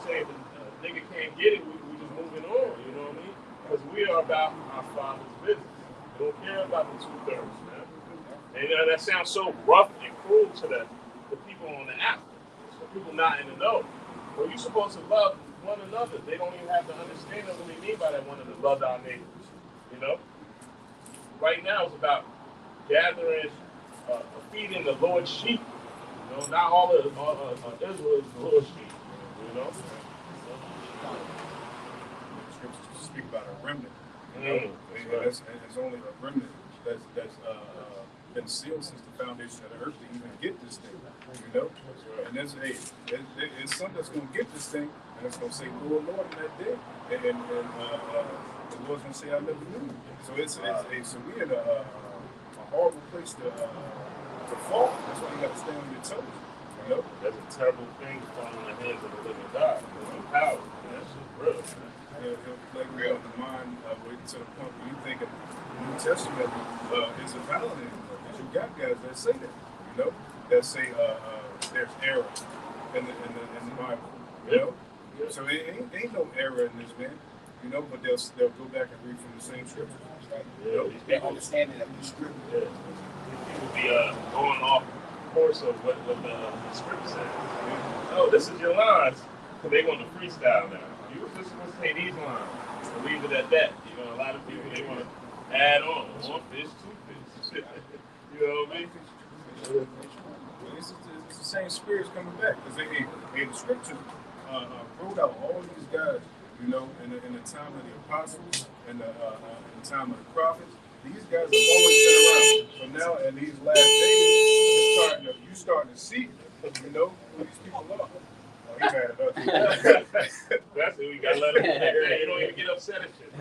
saying the nigga can't get it. We just moving on. You know what I mean? Because we are about our Father's business. Don't care about the 2/3, man. And that sounds so rough and cruel to the people on the app, so people not in the know. Well, you're supposed to love one another. They don't even have to understand what we mean by that one another. Love our neighbors. You know? Right now it's about gathering, feeding the Lord's sheep. You know, not all of Israel is the Lord's sheep. You know? The scriptures speak about a remnant. You know? And it's only a remnant that's been sealed since the foundation of the earth to even get this thing. You know? And there's it's some that's going to get this thing, and it's going to say, Lord, Lord, in that day. And the Lord's going to say, I never knew you. So so we're in a horrible place to fall. That's why you got to stay on your toes. You know? That's a terrible thing to fall in the hands of the living God. There's power. That's just real, man. Like real the mind waiting to the point where you think the New Testament is a valid anymore. Because you got guys that say that, you know, that say there's error in the Bible, you know. So it ain't no error in this, man, you know. But they'll go back and read from the same scriptures, right? You know, Their understanding of the scripture. Yeah. People be going off course of what the script says. Yeah. Oh, this is your lines. So they want to freestyle now. You were just supposed to say these lines and leave it at that. You know, a lot of people, they want to add on. One fish, two fish. You know what I mean? It's the same spirits coming back. Because the scripture wrote out all these guys, you know, in the time of the apostles and in the time of the prophets. These guys have always been around. So now, in these last days, you're starting to see, you know, who these people are. Oh, he mad about that. That's it. We got to let him. You don't even get upset at shit.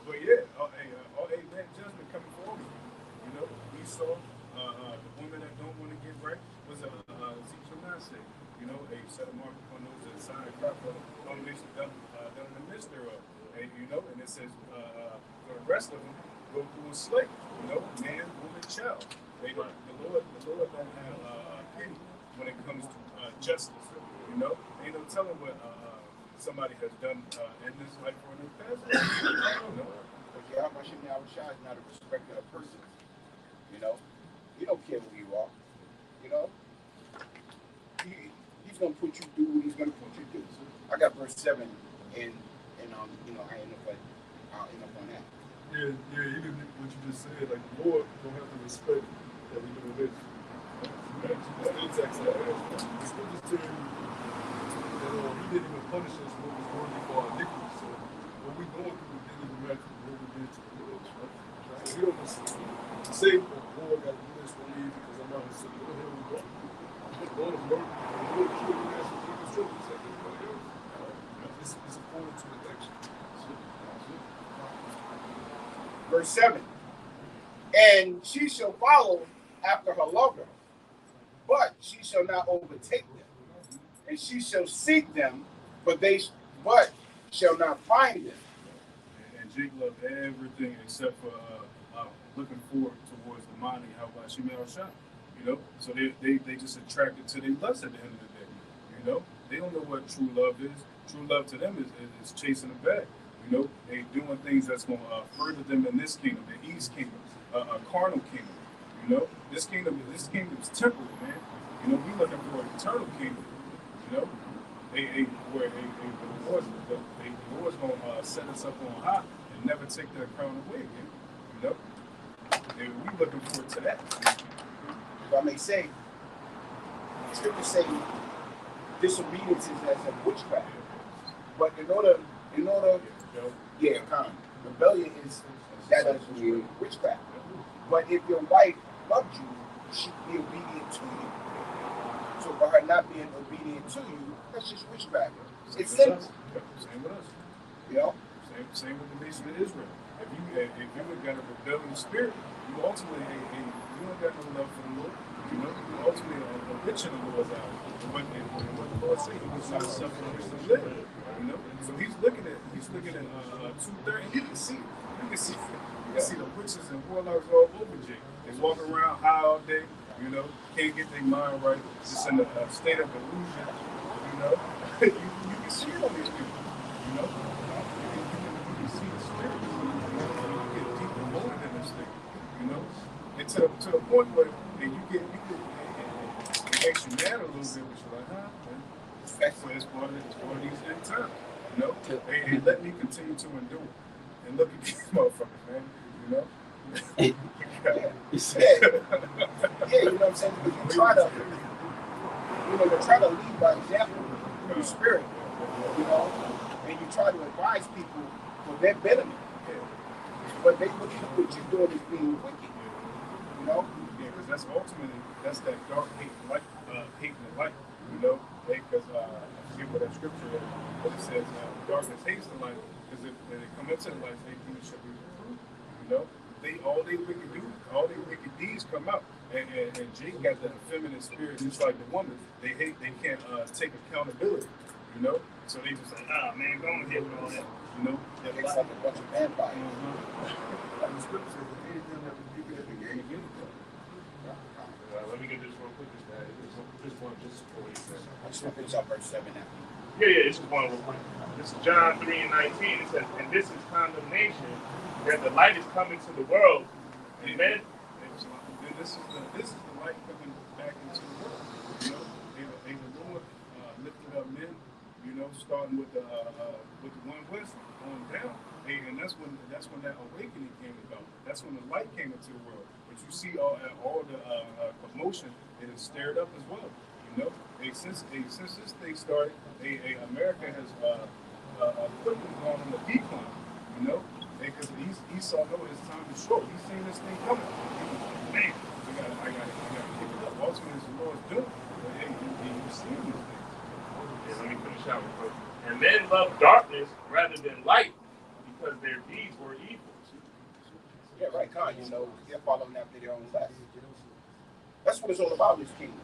But yeah, that judgment coming forward. You know, we saw the women that don't want to get right. Was Ezekiel 9 say? You know, they set a mark upon those that sign a crop for abomination done in the midst thereof. And you know, and it says for the rest of them go through a slave. You know, man, woman, child. The Lord don't have pity when it comes to justice. You know, ain't no telling what somebody has done in this life or in the past. You know. But Yahweh Shai is not a respecter of persons. You know, he don't care who you are. You know, he's gonna put you through what he's gonna put you through. I got verse 7, and you know, I'll end up on that. Yeah, even what you just said, like the Lord don't have to respect that we do this. The text that the scriptures tell you that he didn't even punish us when we was worthy for our iniquity. So what we going through didn't even matter what we did to the Lord. Right? So he don't just say, oh, Lord got to do this for me because I'm out here sick. What the hell we going? The Lord is working. The Lord is truly asking for the truth. It's like everybody else. It's according to the action. Verse 7. And she shall follow after her lover, but she shall not overtake them. And she shall seek them, but shall not find them. And Jake loved everything except for looking forward towards the mind of Yahweh Shemel Shah. You know, so they just attracted to their lust at the end of the day. You know, they don't know what true love is. True love to them is chasing a bag. You know, they doing things that's going to further them in this kingdom, the East kingdom, a carnal kingdom. You know, this kingdom is temporal, man. You know, we looking for an eternal kingdom. You know, the Lord's going to set us up on high and never take that crown away again. You know, and we looking forward to that. If I may say, the scriptures say disobedience is as a witchcraft. But in order, rebellion is that of witchcraft. But if your wife loved you, she'd be obedient to you. So by her not being obedient to you, that's just witchcraft. It's simple. Same with us. You know? Same with the nation of Israel. If you got a rebellious spirit, you ultimately you don't got no love for the Lord. You know, you ultimately are witch in the Lord's eye. And what the Lord said, he was not suffering to live. You know, so he's looking at 2:30. You can see the witches and warlocks all over Jake. They walk around high all day. You know, can't get their mind right. Just in a state of delusion. You know, you can see it on these people. You know, you can see the spirit. You get deep you know, and to the point where it makes you mad a little bit, but you're like, that's part of these end times, you know. They let me continue to endure, and look at these motherfuckers, man, you know. Yeah, you know what I'm saying? Because you try to lead by example through the spirit, you know, and you try to advise people for their betterment. But they look at what you're doing as being wicked, you know? Yeah, because that's ultimately, that's that dark hate and light, hate and light, you know? Because I forget what that scripture is, but it says darkness hates the light, because if they come into the light, they shall be reproved, you know? All they wicked deeds come out. And Jake got that feminine spirit just like the woman. They can't take accountability, you know? So they just like, man, go ahead with all that, you know? It's like a bunch of vampires. Like the scripture says, anything that we do at the beginning. Let me get this real quick. This one just before you said. I just want to finish up verse 7 now. Yeah, this is one real quick. This is John 3:19. It says, and this is condemnation, that the light is coming to the world, and men. This is the light coming back into the world. You know, the Lord lifted up men. You know, starting with the one west on down, and that's when that awakening came about. That's when the light came into the world. But you see all the commotion, it is stirred up as well. You know, since this thing started, America has quickly gone on the decline. You know, because Esau know his time is short. He's seen this thing coming. Man, I got to pick it up. Ultimately, it's the Lord's doing. But hey, you see these things. Yeah, let me finish out real quick. And men love darkness rather than light because their deeds were evil. Yeah, right, Con. You know, they're following after their own lust. That's what it's all about, this kingdom.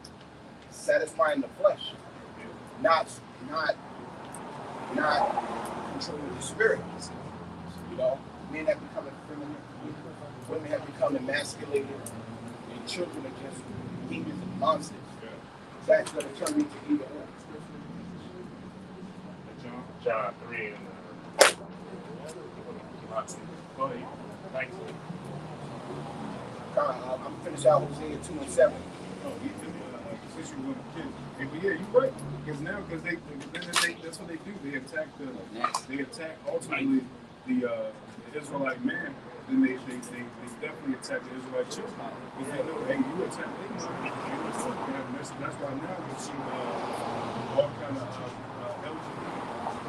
Satisfying the flesh. Not controlling the spirit. You know, men have become effeminate, women have become emasculated, and children are just demons and monsters. That's going to turn into either or. John 3 and go ahead. Thanks. I'm finished out Hosea 2:7. Since you were a kid, but yeah, you're right. Because that's what they do. They attack ultimately the Israelite man. Then they definitely attack the Israelite children. Because they know, hey, you attack them. That's why now we see all kind of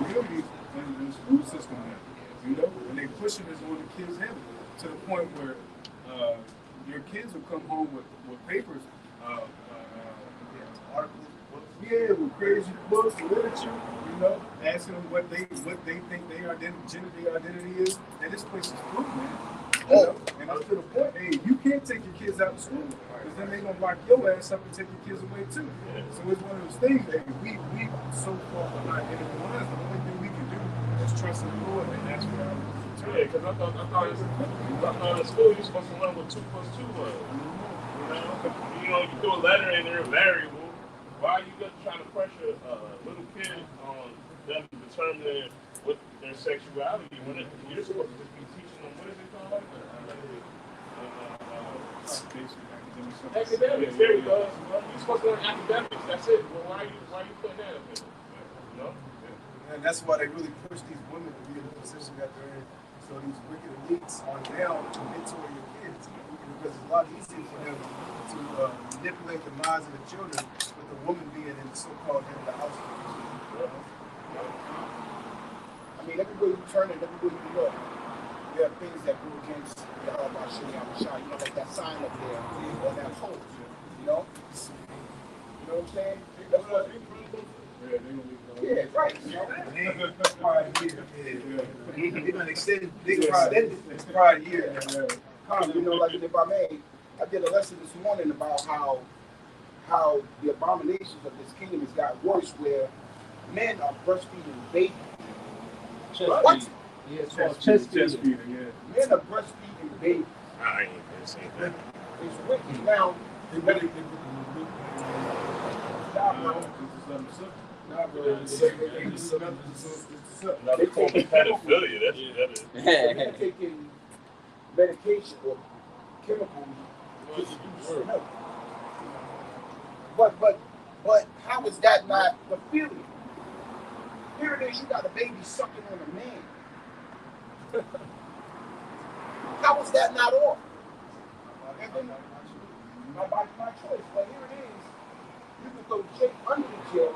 LGBT communities in the school system now. You know, and they pushing this on the kids' head to the point where your kids will come home with papers, articles, with crazy books, literature, you know, asking them what they think their identity is, and this place is proof, man. You know? And up to the point, hey, you can't take your kids out of school, because then they're gonna lock your ass up and take your kids away too. So it's one of those things that we so far behind, and the only thing we can do is trust in the Lord, and that's what I'm. Yeah, because I thought in school you're supposed to learn what 2 + 2 was. You know, you throw a letter in there, variable. Why are you just trying to pressure little kids on them determining what their sexuality when you're supposed to just be teaching them what is it called? Academics. There we go. You're supposed to learn academics. That's it. Well, why are you putting that up there? You know? And that's why they really push these women to be in the position that they're in. So these wicked elites are down to mentor your kids, because it's a lot easier for them to manipulate the minds of the children with the woman being in the so-called head of the house. I mean, everywhere you turn and everywhere you look, there are things that go against the Al-Bashir, you know, like that sign up there, or that pole, you know? You know what I'm saying? That's what yeah, right. You know? They're going to extend it. It's Pride Year. You know, like if I may, I did a lesson this morning about how the abominations of this kingdom has got worse, where men are breastfeeding babies. What? Yeah, it's called chest feeding. Men are breastfeeding babies. I ain't gonna say that. It's wicked. Now, They really Another form of pedophilia. That's they're taking medication or chemicals to produce milk. But how is that not the feeling? Here it is, you got a baby sucking on a man. How is that not off? And then, my body, my choice. But here it is, you can throw Jake under the jail.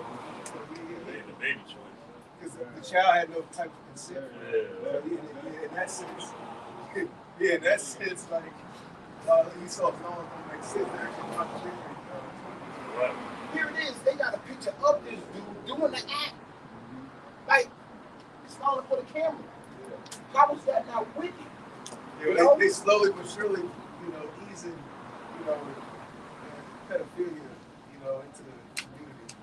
The baby choice. Because the child had no type of consent. In that sense. Yeah, in that sense, like, you saw no one like sit there and actually Right. Here it is, they got a picture of this dude doing the act. Like, it's falling for the camera. How is that not wicked? Yeah, they slowly but surely, easing, pedophilia, into the community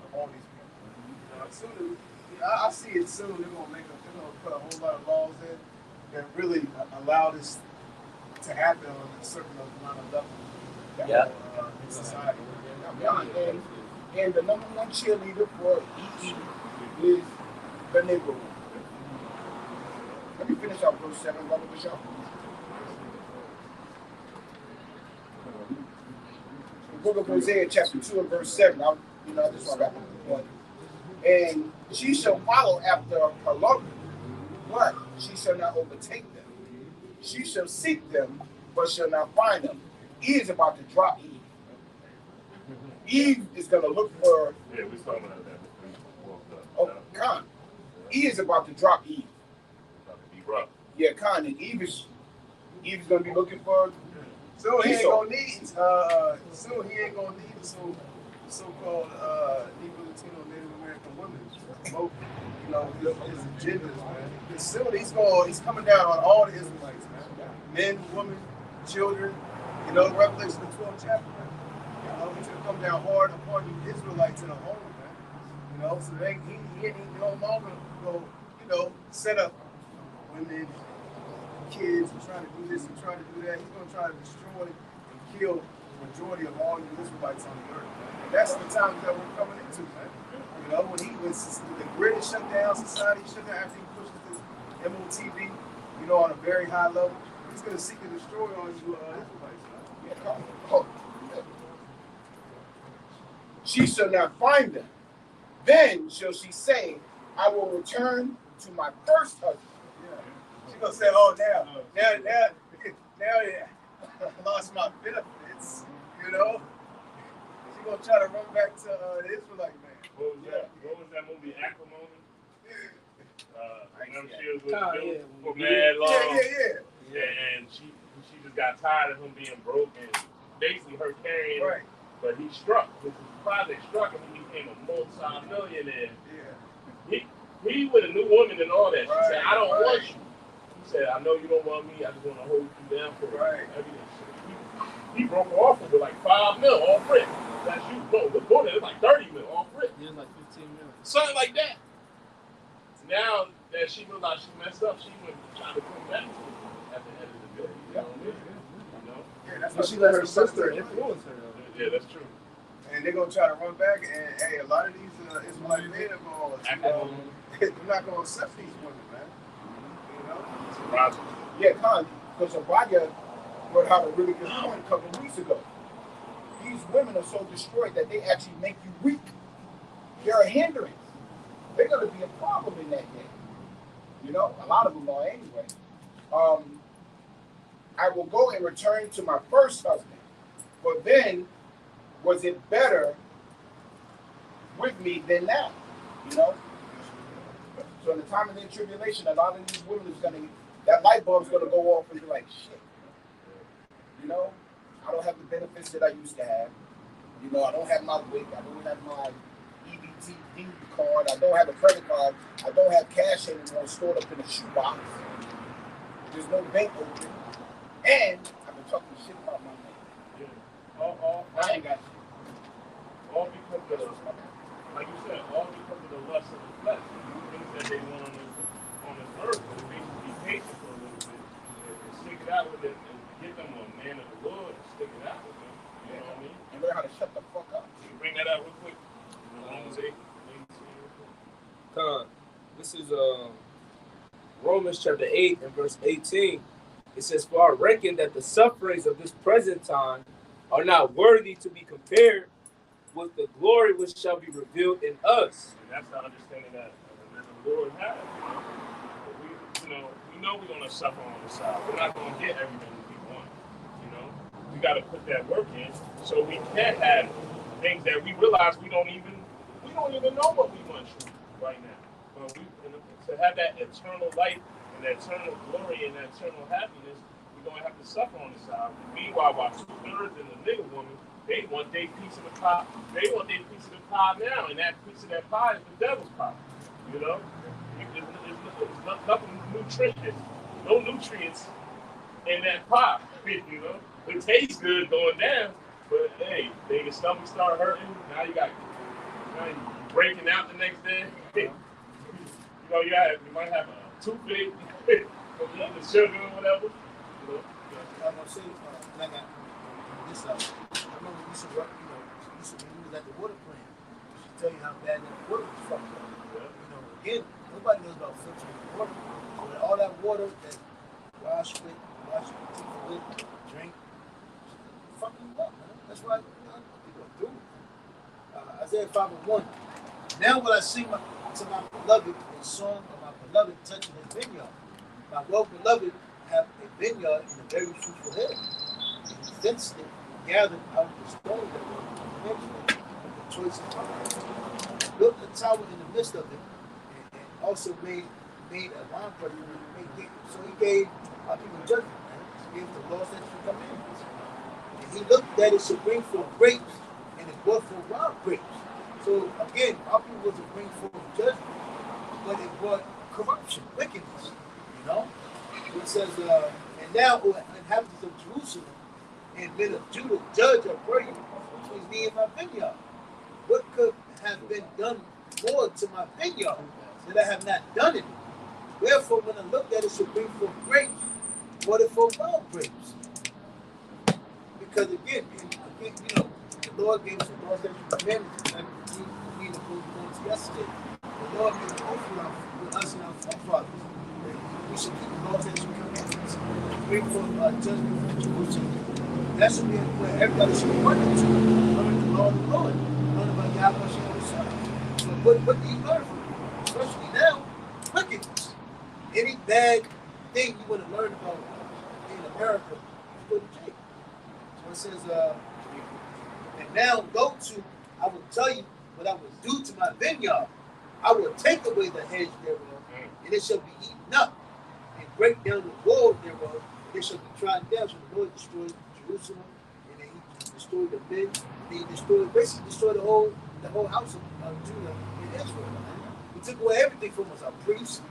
of all these people. As soon as I see it soon, they're gonna put a whole lot of laws in that really allow this to happen on a certain amount of levels in society. And the number one cheerleader for EE is the neighborhood. Let me finish out verse 7, Brother Bishop. The book of Hosea, chapter 2 and verse 7. I just want to wrap up the point. And she shall follow after her lover, but she shall not overtake them. She shall seek them, but shall not find them. He is about to drop Eve. Eve is going to look for. Yeah, we talking about that. Oh, Khan. He is about to drop Eve. Yeah, Khan. And Eve is going to be looking for. Soon he ain't gonna need. Soon he ain't gonna need the so-called Negro, Latino, Native American women to promote, his agendas, man. Because soon he's coming down on all the Israelites, man. Men, women, children. Revelation the 12th chapter, man. He's gonna come down hard upon the Israelites in a home, man. So he ain't no longer go, set up women, kids, and trying to do this and trying to do that. He's gonna try to destroy and kill the majority of all the Israelites on the earth. And that's the times that we're coming into, man. When the grid is shut down, society shut down after he pushes this MOTV, on a very high level, he's gonna seek to destroy all you Israelites, man. Yeah, she shall not find them. Then shall she say, I will return to my first husband. She's gonna say, oh, now I lost my benefits, She's gonna try to run back to the Israelite man. What was that movie, Acrimony? Remember she was with Bill for mad long. Yeah. And she just got tired of him being broke and basically her carrying him. But he struck. His project struck him and he became a multi-millionaire. Yeah. He with a new woman and all that. She said, I don't want you. He said, I know you don't want me. I just want to hold you down for everything. He broke off with like $5 million all free. That's you. No, the bullet is like $30 million all free. Yeah, like $15 million. Something like that. Now that she realized she messed up, she went trying to come back to it at the end of the day. You know what I mean? That's she let her sister influence her. Yeah, that's true. And they're gonna try to run back, and hey, a lot of these Israelite men are going, they're not gonna accept these women, man. Yeah, Khan, because Obadiah brought out a really good point a couple of weeks ago. These women are so destroyed that they actually make you weak. They're a hindrance. They're going to be a problem in that day. A lot of them are anyway. I will go and return to my first husband. But then, was it better with me than now? So in the time of the tribulation, a lot of these women is going to, that light bulb's going to go off and be like, shit. I don't have the benefits that I used to have. I don't have my wig. I don't have my EBT card. I don't have a credit card. I don't have cash anymore stored up in a shoebox. There's no bank open. And I've been talking shit about my man. Yeah. I ain't got shit. All because of, like you said, all because of the lust of the flesh. Things that they want on this earth. So they need to be patient for a little bit and stick it out with it and get them a man of the Lord and stick it out with them. You know what I mean? And learn how to shut the fuck up. Can you bring that out real quick? Romans 8. This is Romans chapter 8 and verse 18. It says, "For I reckon that the sufferings of this present time are not worthy to be compared with the glory which shall be revealed in us." And that's the understanding that the Lord has. We know we're gonna suffer on the side. We're not gonna get everything we want. We got to put that work in so we can have things that we realize we don't even know what we want right now. But to have that eternal life and that eternal glory and that eternal happiness, we're gonna have to suffer on the side. Meanwhile, while 2/3 and the nigga woman, they want their piece of the pie. They want their piece of the pie now, and that piece of that pie is the devil's pie. There's nothing nutritious, no nutrients in that pie. It tastes good going down, but hey, then your stomach start hurting. Now you breaking out the next day. You might have a toothache from eating the sugar or whatever. I'm gonna say, like this, I remember we used to work. We was at the water plant. She tell you how bad that water was fucked up. Again, nobody knows about filtering water. So all that water that wash your teeth with, drink, fucking up, man. That's why people are doing it. Isaiah 5:1. Now will I sing to my beloved a song of my beloved touching his vineyard. My well-beloved have a vineyard in a very fruitful hill. And he fenced it, gathered out the stone that was mentioned with the choice of time. Built a tower in the midst of it, and also made a wine press. So he gave our people judgment, man. He gave the laws that should come in. And he looked that it should bring forth grapes, and it brought forth wild grapes. So again, our people was to bring forth judgment, but it brought corruption, wickedness. It says, and now, O inhabitants of Jerusalem and men of Judah, judge or pray between me and my vineyard. What could have been done more to my vineyard that I have not done it? Wherefore, when I looked at it, should bring forth grapes, brought it forth wild grapes. Because again, the Lord gave us the laws that you commanded, like we need to go to yesterday. The Lord made an oath with us and our forefathers. We should keep the laws that you commanded. Bring forth judgment from Jerusalem. That should be where everybody should run into. Learn the law of the Lord. Learn about Yahweh Shem Son. So what do you learn from it? Especially now, wickedness. Any bad thing you want to learn about in America, you go to jail. So it says, and now go to, I will tell you what I will do to my vineyard. I will take away the hedge thereof, and it shall be eaten up, and break down the wall thereof, and it shall be trodden down. So the Lord destroyed Jerusalem, and then he destroyed the men, and he basically destroyed the whole house of Judah and Israel. He took away everything from us, our priests,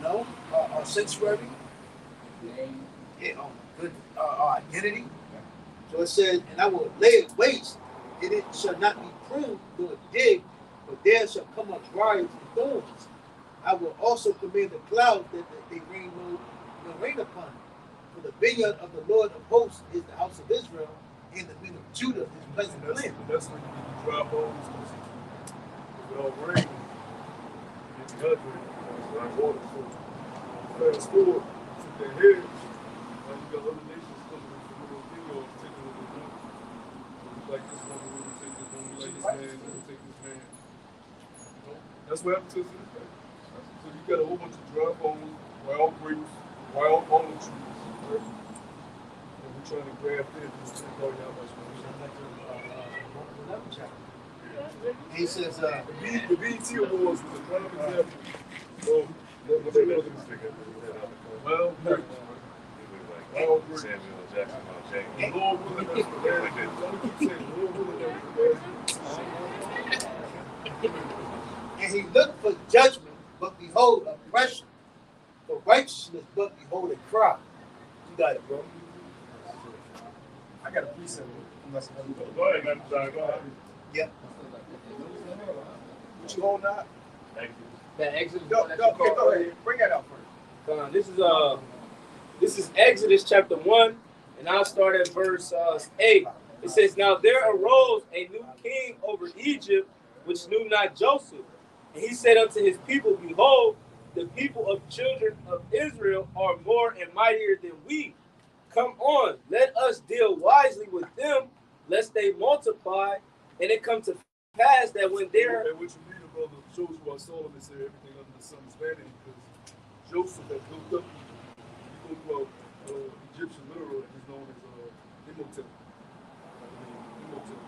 our sanctuary, our identity. So it says, and I will lay it waste, and it shall not be pruned nor digged, but there shall come up briars and thorns. I will also command the clouds that they rain no rain upon it. For the vineyard of the Lord of hosts is the house of Israel, and the men of Judah is pleasant land. That's when you dry bones, because it all rain. It's dehydrated. It's like water. So fast forward to their heads, now you got other nations coming from little videos taking what they do. Like this one, we're going to take this one, we like this man, we're going to take this man. That's what happened to us in the past. So you got a whole bunch of dry bones, wild grapes, wild almond trees, right? And we're trying to grab this and go down much more. He says, the BET Awards was a prime example of what they look at. Well, wild grapes. Samuel Jackson, The Lord willing, that's the last. Don't keep saying, Lord willing, that's the last. and he looked for judgment, but behold, oppression. For righteousness, but behold, a cry. You got it, bro. I got a precept. Go ahead, man. Go ahead. Yeah. What you hold now? Thank you. That Exodus. Go ahead. Bring that out first. This is Exodus chapter 1, and I'll start at verse 8. It says, "Now there arose a new king over Egypt, which knew not Joseph. And he said unto his people, Behold, the people of children of Israel are more and mightier than we. Come on, let us deal wisely with them, lest they multiply, and it come to pass that when they're... And what you read about the Joshua, Solomon said everything under the sun is vanity, because Joseph that built up, you go through Egyptian literal is known as Imhotep. Imhotep.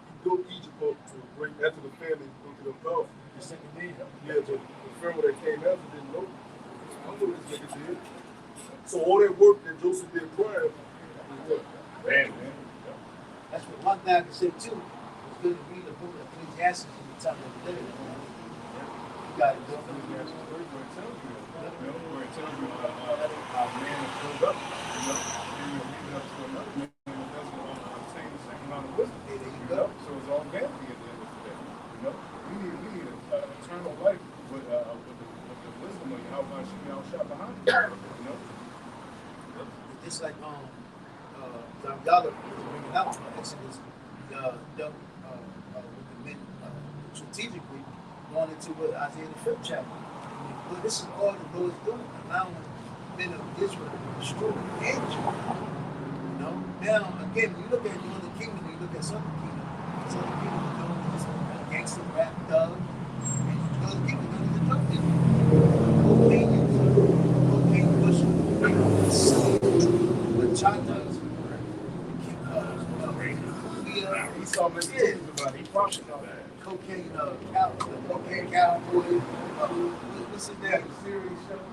He built Egypt up to bring, after the famine, he built it up powerful. The second name. Yeah, but the pharaoh that came after didn't know. I know this nigga did. So all that work that Joseph did prior, Man. That's what one thing I can say too. It's good to read the book of Ecclesiastes in the time of the day. You got it. where it tells you how man is built up, and you're leaving up to another man that doesn't obtain the same amount of wisdom. There you go. So it's all vanity at the end of the day. We need eternal life with the wisdom of how much you outshot behind you. Just like John Gallup was bringing out Exodus, with the men strategically going into what Isaiah the 5th chapter. Well, this is all the Lord's doing, allowing men of Israel to destroy and now again, when you look at Northern Kingdom, you look at Southern Kingdom is known as gangster rap thug, and Northern Kingdom is known as a drug dealer. Cocaine user, cocaine pusher, bachatas, He saw many things about it. He functioned on that. cocaine cowboy, what's his name? Series shows,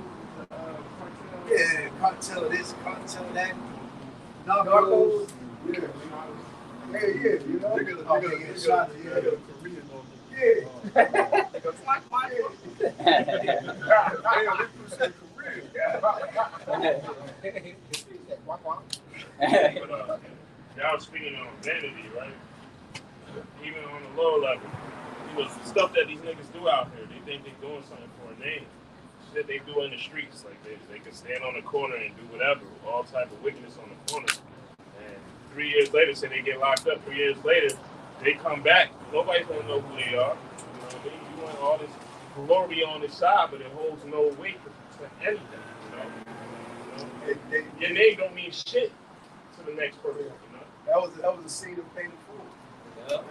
Yeah, cartel this, cartel that. Narcos. Yeah. Hey, yeah, you know. They got get shot, yeah. Korean on them. Yeah. Damn, they pushed their Korean. But, y'all speaking on vanity, right? Even on the lower level, the stuff that these niggas do out here, they think they're doing something for a name. Shit they do in the streets, like they can stand on the corner and do whatever, all type of wickedness on the corner. And 3 years later, say they get locked up. 3 years later, they come back. Nobody's gonna know who they are. You know what I mean? You want all this glory on this side, but it holds no weight to anything. Your name don't mean shit to the next person. You know? That was a scene of Painted Fool. Yeah.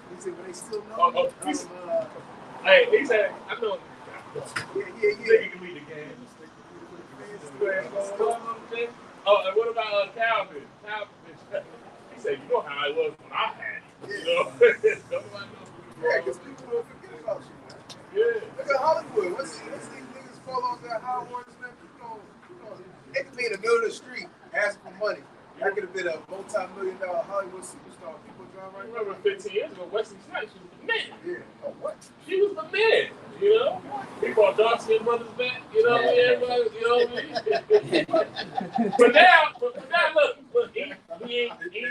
He said, but they still know. Hey, he said, I know. Yeah. You can lead the game. Oh, and what about Calvin? He said, you know how I was when I had it. You know? Yeah, because people don't forget about you, man. Yeah. Look at Hollywood. What's these niggas fall off that high horse, man? They could be in the middle of the street asking for money. That could have been a multi-million-dollar Hollywood superstar. People drive I right remember 15 years ago, Wesley Snipes was the man. Yeah. Oh, what? She was the man, you know? He brought dark skin brothers back, you know what I mean? Everybody, you know what I mean? but now, look, he ain't.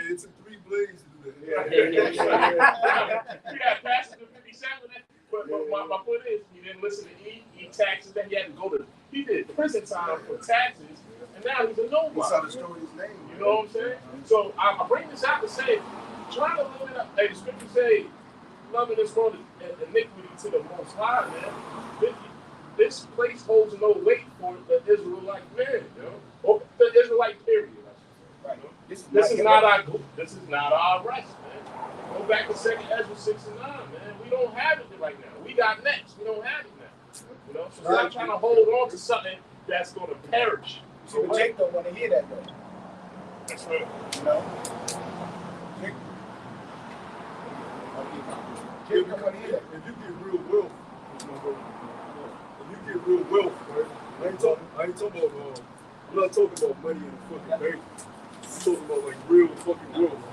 It's a 3 blades to do that. You got passed to 57. But my point is, he didn't listen to E taxes that he had to go to. He did prison time for taxes, and now he's a nobody. We saw the story his name. You know what I'm saying? So I bring this out to say, trying to live it up. Hey, the scripture say, loving this world is iniquity to the Most High, man. This place holds no weight for the Israelite man, you know, or the Israelite period. Right. This is not our rest, man. Go back to 2nd Ezra 6 and 9, man. We don't have it right now. We got next. We don't have it now. You know, so stop trying to hold on to something that's going to perish. See, but Jake don't want to hear that, though. That's right. You know? Jake don't want to hear that. If you get real wealth, right? I ain't talking about, I'm not talking about money in the fucking bank. I'm talking about like real fucking wealth.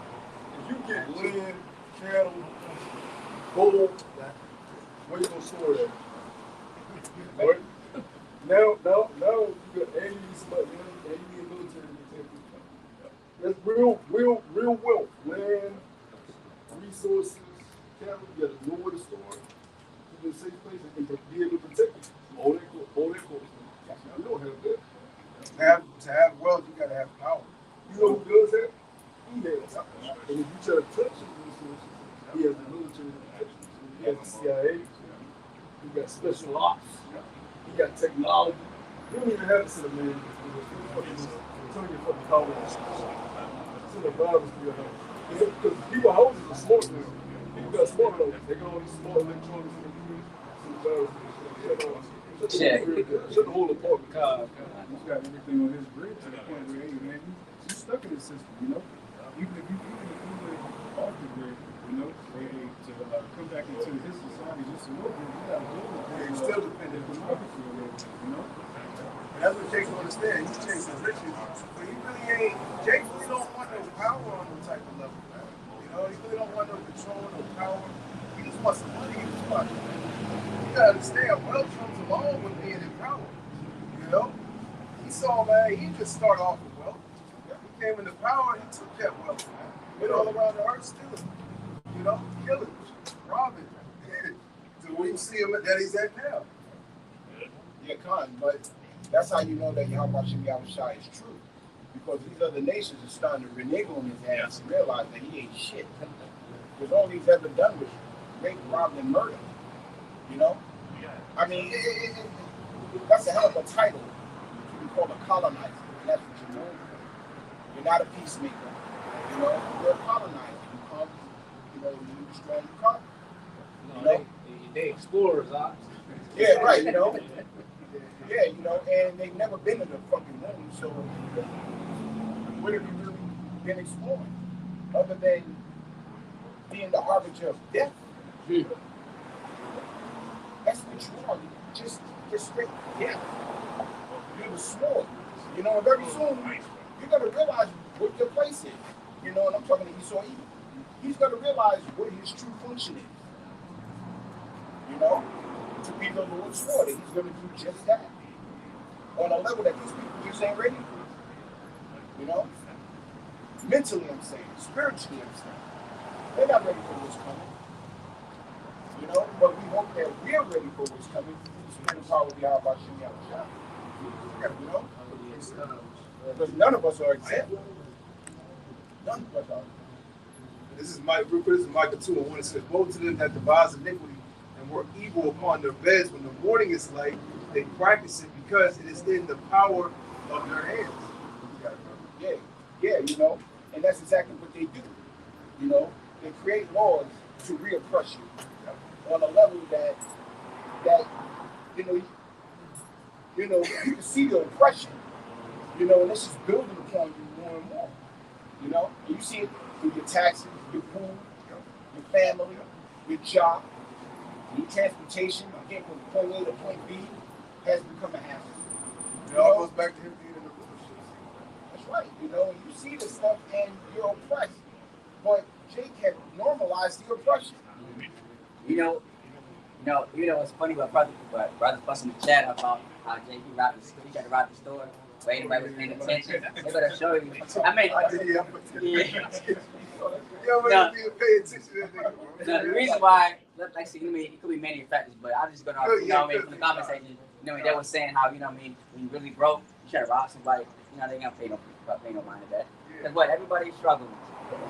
If you get land, cattle, gold, where you gonna store that? Right? Now you got and you need somebody, and you need a military to protect you. That's real wealth. Land, resources, cattle, you gotta know where to store it. Keep it in a safe place and be able to protect it. All that goes. You don't have that. To have wealth, you gotta have power. You know who does that? He has. And if you try to touch his resources, he has the military protection. He has the CIA. You You got special ops. You got technology. You don't even have to sit a man. Tell you fucking college. Send a virus to your house. Because people houses are smart now. People got smart houses. They got all these smart electronics in the community. Send the virus to shut the whole apartment. He's got everything on his grid to the point where, hey, man, you stuck in the system, you know? Even if you off the grid, you know, to come back into his society just a little bit, you got to do it. He's still dependent on democracy a little bit, you know? And that's what Jake don't understand. He's chasing riches, but he really ain't. Jake really don't want no power on no type of level, man. You know, he really don't want no control, no power. He just wants some money in his pocket, man. You gotta understand, wealth comes along with being in power. You know? He saw, man, he just started off with wealth. He came into power, he took that wealth, man. Went all around the earth still. You know, killing, robbing. So we see him that he's at now. Yeah, Khan, but that's how you know that Yahweh Shai is true. Because these other nations are starting to renege on his ass and realize that he ain't shit. Because all he's ever done was rape, rob, and murder. You know? I mean, that's a hell of a title. You can call a colonizer. And that's what you're doing. You're not a peacemaker. You know? You're a colonizer. You come, you know, you destroy, you come. You know? They explorers, huh? Yeah, right, you know? Yeah, you know, and they've never been in the fucking moon, so what have you really been exploring? Other than being the harbinger of death? That's what you are. Just straight death. You're the sword. You know, and very soon, you're going to realize what your place is. You know, and I'm talking to Esau. He's going to realize what his true function is. You know, to be the Lord's sword, and he's going to do just that. On a level that these people just ain't ready for. You know? Mentally, I'm saying. Spiritually, I'm saying. They're not ready for what's coming. You know? But we hope that we're ready for what's coming. Through the power of the Yahweh Shem Yahushua. You know? Because none of us are exempt. None of us are. This is Micah 2:1. It says, woe to them that devise iniquity and work evil upon their beds when the morning is light. They practice it because it is in the power of their hands. Yeah, you know, and that's exactly what they do. You know, they create laws to reoppress you on a level that you can see the oppression. You know, and this is building upon you more and more. You know, and you see it through your taxes, your food, your family, your job, your transportation. Again, from point A to point B has become a habit. It all goes back to him being in the bullshit. That's right. You know, you see this stuff and you're oppressed. But Jake had normalized the oppression. You know, it's funny about brothers busting the chat about how Jake robbed the store. He tried to rob the store, but anybody was paying attention. They better show you. I mean, Pay attention to that nigga, bro. No, the reason why, like I said, it could be many factors, but I'm just gonna, from the comment section, they were saying how, when you really broke, you try to rob somebody, they ain't gonna pay no mind to that. Because what, everybody's struggling.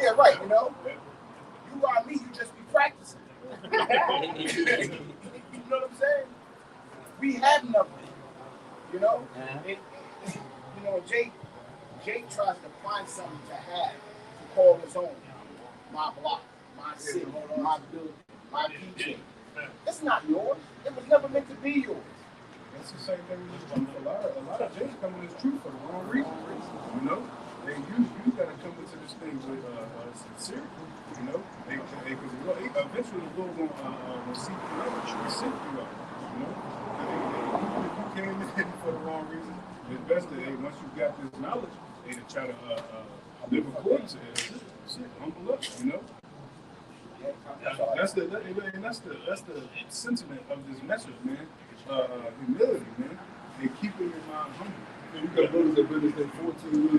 Yeah, right, you know? You rob me, you just be practicing. You know what I'm saying? We have nothing, you know? Jake tries to find something to have, to call his own. My block, my city, my building, my PJ. It's not yours. It was never meant to be yours. That's the same thing with truth. A lot of James come with this truth for the wrong reason. You know, you got to come into this thing with sincerity. You know, because eventually the Lord will see through out what you sent through out. You know, if you came in for the wrong reason, it's best that once you got this knowledge, to try to live according to it. Humble up, you know. That's the sentiment of this message, man. Humility, man. And keeping your mind humble. You got brothers that been in there 14 years,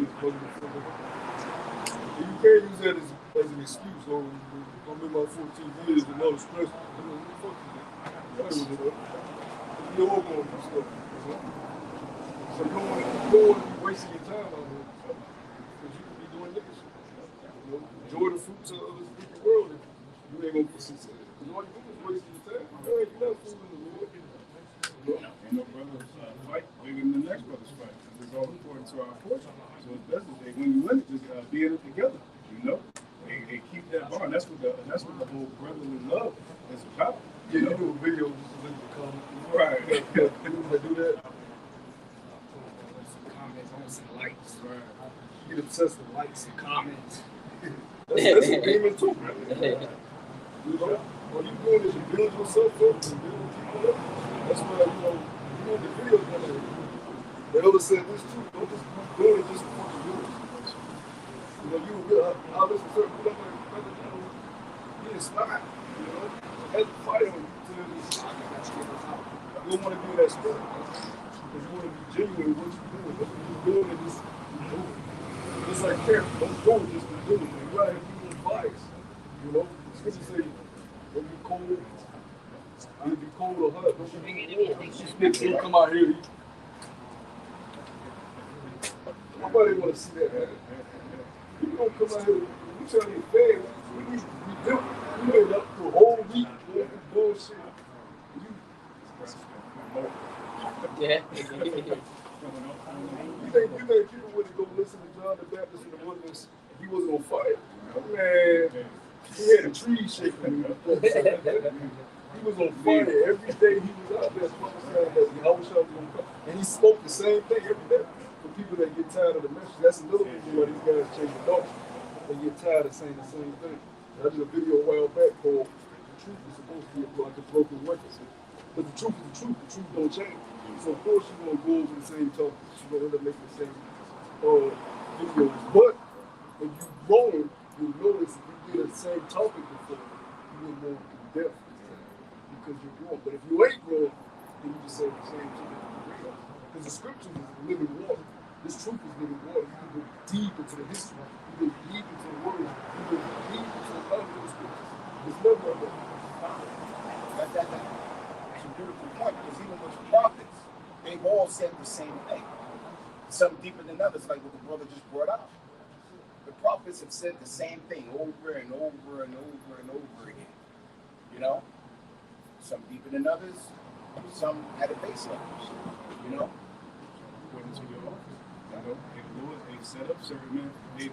you can't use that as an excuse. So I'm in my 14 years and all the stress. Fuck you. You know going to stuff. So you don't want to be wasting your time out here. Because you could be doing nigga shit. Enjoy the fruits of the world. You ain't gonna All you do is wasting your time. You're not fooling the Lord. Ain't no brother fight bigger than the next brother's fight. It's all according to our portion. So it's best that when you win it, just be in it together. You know, and keep that bond. That's what the whole brotherly love is about. Yeah, you do a video just to come. Right. People that do that. Some comments, I want some likes. Right. Get obsessed with Likes and comments. that's a demon too, man. You know, what you doing is you build yourself up and build people up. That's why, you know the videos that the elder said this too. Don't just keep doing it just for the videos. You know, I'll listen to certain people like, brother, you know, he inspired. You know, had the fire on you to this. You don't want to do that stuff. Because you want to be genuine in what you're doing. That's what you're doing and just do it. Just like parents, don't do it just to do it. You gotta have people with bias. You know, the scripture say, don't be cold. Either be cold or hot. Don't be warm. Don't come out here. Nobody want to see that, man. People don't come out here. We tell you fans, we made up for a whole week doing this bullshit. Yeah. You think people wouldn't go listen to John the Baptist in the wilderness if he wasn't on fire? Man, he had a tree shaking. He was on fire every day. He was out there prophesying that Yahushua was going to come. And he spoke the same thing every day. For people that get tired of the message, that's another reason why these guys change the doctrine. They get tired of saying the same thing. And I did a video a while back called "The Truth is Supposed to Be Applied to Broken Records." But the truth is the truth. The truth don't change. So of course you're gonna go over the same topics. You're gonna end up making the same videos. But if you growing, you'll notice if you did the same topic before, you will go in depth because you're growing. But if you ain't growing, then you just say the same thing. Because the scriptures is living water. This truth is living water. You can go deep into the history. You go deep into the word. You go deep into the language of the scriptures. There's never a That's a beautiful point, because even with the prophets, they've all said the same thing. Some deeper than others, like what the brother just brought out. The prophets have said the same thing over and over and over and over again. You know? Some deeper than others, some at a base level. You know? According to your office. You know, and the Lord, they set up certain men. They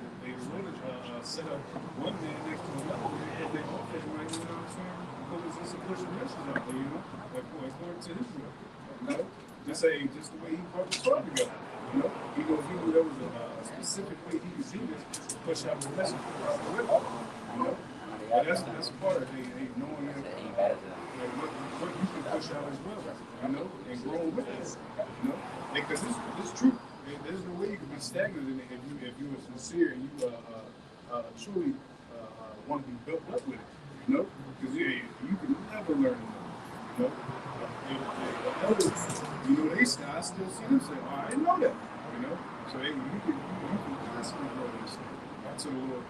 set up one man next to another man at their office, right? You know what I'm saying? Because it's a pushing message out there, you know? According to his will. You know? Just the way he brought the 12 together. You know? He knew there was a specific way he could do this to push out the message across the river. You know? But that's part of it. They knowing what you can push out as well. You know? And grow with it. You know? Because this truth. There's no way you can be stagnant in it if you are sincere and you truly want to be built up with it, you know? Because you can never learn enough, you know? Others, you know, I still see them say, oh, I didn't know that, you know? So you can constantly grow in this thing. That's what the Lord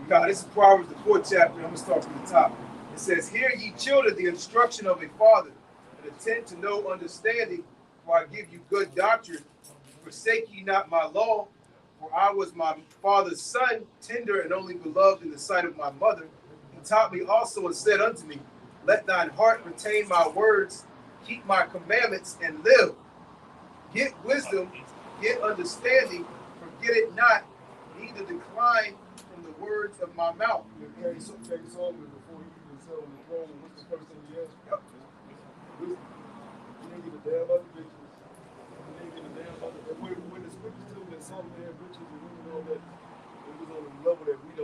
God, this is Proverbs, the 4th chapter. I'm going to start from the top. It says, "Hear ye children the instruction of a father, and attend to know understanding, for I give you good doctrine. Forsake ye not my law, for I was my father's son, tender and only beloved in the sight of my mother. He taught me also and said unto me, let thine heart retain my words, keep my commandments, and live. Get wisdom, get understanding, forget it not, neither decline from the words of my mouth." King Solomon, before he even sat on the throne, what's the first thing he asked? Wisdom. He didn't give a damn about the riches. He didn't give a damn about the... When the scriptures tell that Solomon had riches and even all that, it was on a level that we've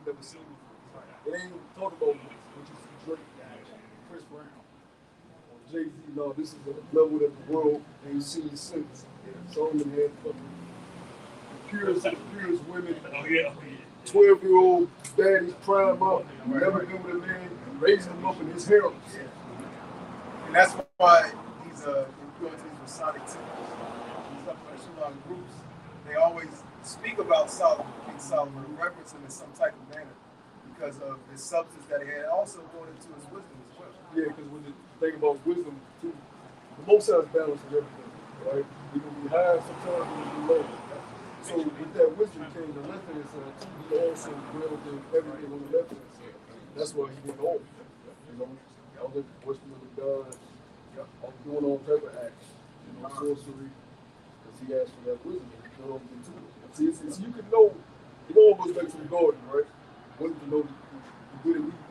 never seen before. It ain't even talk about what you see Drake, Chris Brown, or Jay-Z. No, this is a level that the world ain't seen since. Solomon had fucking the purest women. Oh, yeah. 12-year-old daddies prying him up, never been with a man, raising him up in his harem. And that's why he's influenced these Masonic temples. These upper groups, they always speak about Solomon, King Solomon, and reference him in some type of manner because of his substance that he had, also going into his wisdom as well. Yeah, because when you think about wisdom, too, the most has balance in everything, right? You can be high sometimes, you can be low. So with that wisdom came the left hand side too. He also dwelled in everything on the left hand side. That's why he went home. You know, all the worshiping of the gods, all doing all type of acts, sorcery, because he asked for that wisdom. He delved into it. See, you can know, it all goes back to the garden, right? When you know the good and evil.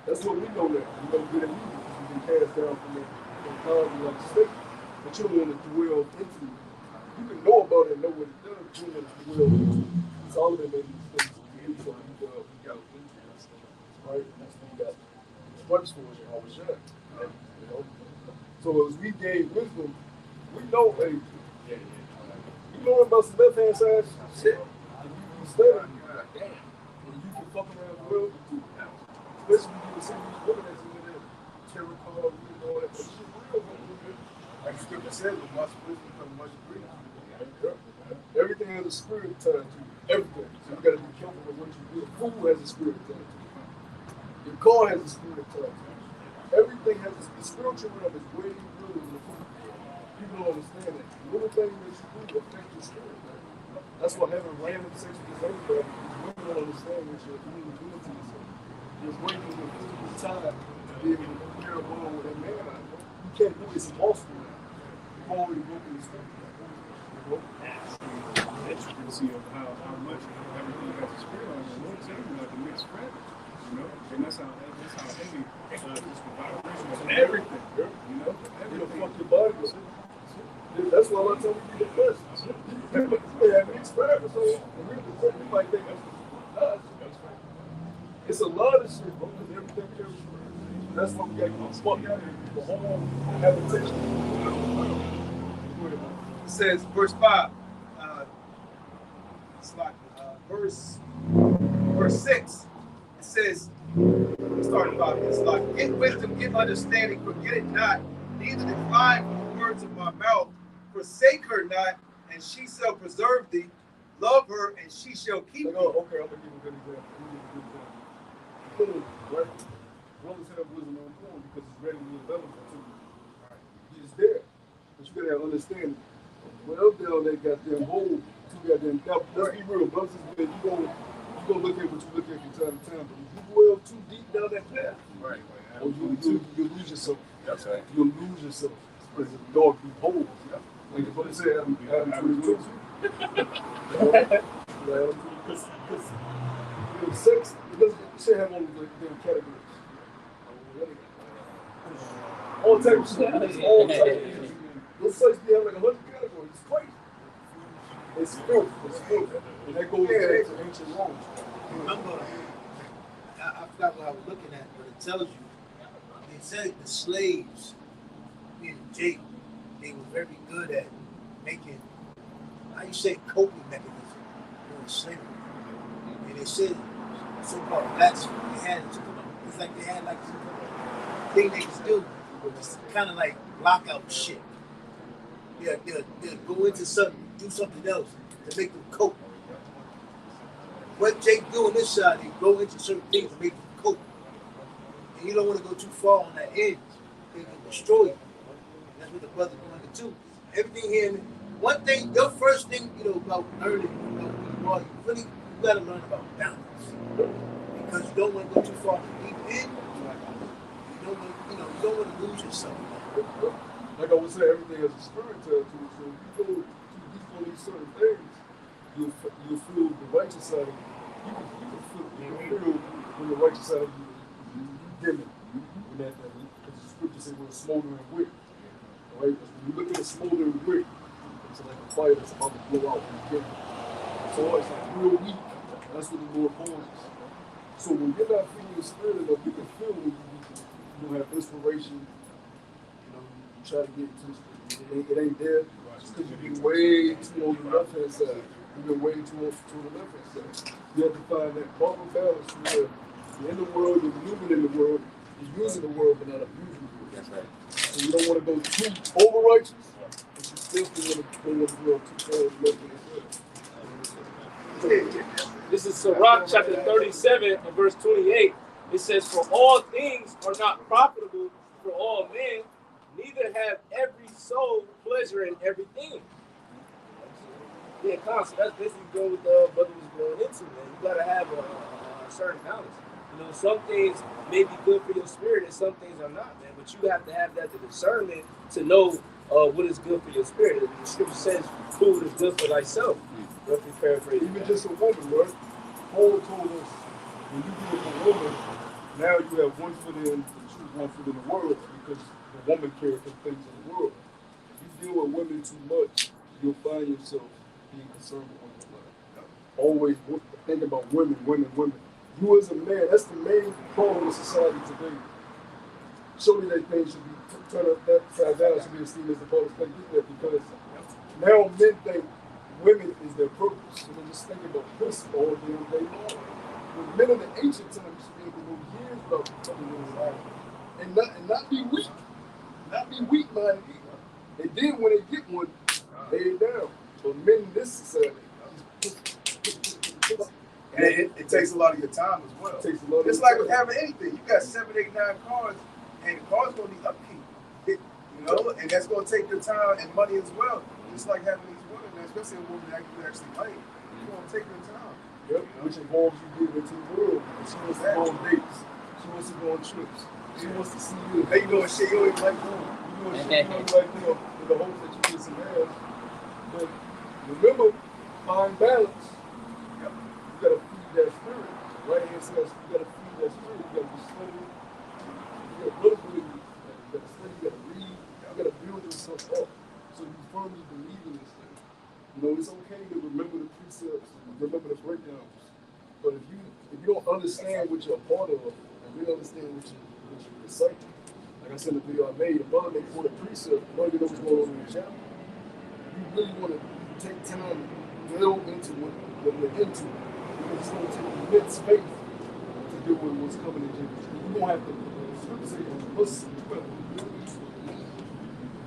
That's what we know now. We know good and evil because we've been cast down from God like a snake. But you don't want to dwell into it. You can know about it and know what it does, but you don't want to dwell into it. Solomon made these things so he got into it. Right? That's what he got punished for it. Always shut. You know? So as we gain wisdom, we know, hey, you know about some left hand side shit. You study. And you can fuck around the world. Especially when you see these women that's in there, tarot card, reading all that shit. Like the scripture says, with much wisdom comes much grief. Everything has a spirit tied to it. Everything. So you gotta be careful with what you do. Food has a spirit tied to it. Your car has a spirit tied to it. Everything has the spiritual realm is way bigger than the food. People don't understand that. Little things that you do affect your spirit. That's why having random sex with everybody, women don't understand what you're doing to yourself. There's way too much physical time to be able to carry along with that man. You can't do this impossible. You've already broken the spirit. Intricacy of how much everything has a spirit on it. Lord said like a mixed friend, you know, and that's how heavy just the vibration of everything, you know, It'll fuck your body up. That's why a lot of times we get depressed. We have mixed friends, so we might think it's a lot of shit, bro, because everything carries spirit. That's why we got to get fucked out of here. The whole habitation. It says, verse 5, it's like verse 6, it says, starting about this, like, get wisdom, get understanding, forget it not, neither decline from the words of my mouth, forsake her not, and she shall preserve thee, love her, and she shall keep thee. Okay, I'm going to give a good example. Right? Brothers have wisdom on porn because it's readily available to you. Right. It's there. But you got to have understanding. When up there, they goddamn hold too goddamn. Let's be real, brothers. You go look at what you look at from time to time, but if you dwell too deep down that path, right, or you lose yourself. That's right. You'll lose yourself because the dog be holes. Yeah. Like the brother said, Adam 22. Because sex, it doesn't. You should have only the categories. All types of shit. All types of shit. Those sites be having like 100 categories. It's crazy. It's filth. It's filth. And that goes back to ancient Rome. I forgot what I was looking at, but it tells you, they said the slaves in jail, they were very good at making, how you say, coping mechanism during slavery. And they said, so-called blasphemy, they had, it's like they had like some thing they could still, it's kind of like lockout shit. They'll go into something, do something else to make them cope. What Jake do on this side, they go into certain things to make them cope. And you don't want to go too far on that edge. They can destroy you. That's what the brother doing it too. Everything here, one thing, your first thing, about learning, you really, you got to learn about balance. Because you don't want to go too far deep in. You don't want to lose yourself. Like I would say, everything has a spirit to it. So if you go too deep on these certain things, you'll feel the righteous side of you. You can feel when the righteous side of you is dimming. Because the scripture says we're a smoldering wick. Right? When you look at a smoldering wick, it's like a fire that's about to blow out and dim. So it's like real weak. That's what the Lord calls us. So when you're not feeling your spirit enough, you can feel when you have inspiration. You try to get into it ain't there. Just because you've been way too on the left hand side. You've been way too on the left hand side. You have to find that proper balance where you're in the world, you're maneuvering in the world, you're using the world but not abusing the world. That's right. So you don't want to go too over righteous, but you still want to go the world too far left hand side. This is Sirach chapter 37 and verse 28. It says, for all things are not profitable for all men, neither have every soul pleasure in everything. Yeah, constant. That's basically going with brother was going into, man. You gotta have a certain balance. You know, some things may be good for your spirit, and some things are not, man. But you have to have that the discernment to know what is good for your spirit. The scripture says, "Food is good for thyself." Roughly paraphrasing. Even just a woman, right? Paul told us when you deal with a woman, now you have one foot in the truth, one foot in the world, because the woman cares for things in the world. If you deal with women too much, you'll find yourself being concerned with women. Always think about women. You as a man, that's the main problem in society today. Surely that thing should be turned upside down, should be esteemed as the father's thing, because now men think women is their purpose. And they just think about pussy all day long. When men in the ancient times used to be able to know years about becoming women's life. And not be weak. Not be weak-minded either. And then when they get one, lay it down. But men in this society, and it takes a lot of your time as well. It's like with having anything. You got 7, 8, 9 cars, and the car's gonna need upkeep. You know, and that's gonna take your time and money as well. Just like having these women, especially a woman that you actually like, it's gonna take your time. Yep, which involves you getting into the world. She wants to go on dates. She wants to go on trips. She wants to see you. They doing shit you ain't like doing. You doing shit you ain't like doing in the hopes that you get some ass. But remember, find balance. You gotta feed that spirit. Right here says you gotta feed that spirit. You gotta be studying. You gotta look for it. You gotta study. You gotta read. You gotta build yourself up so you firmly believe in this thing. You know, it's okay to remember the precepts, remember the breakdowns. But if you don't understand what you're a part of, and really understand what you're reciting, like I said in the video I made, a brother may quote a precept, you know what's going on in the channel. You really want to take time to delve into what we're into, because it's going to take immense faith to deal with what's coming in Jesus. You don't have to say, listen,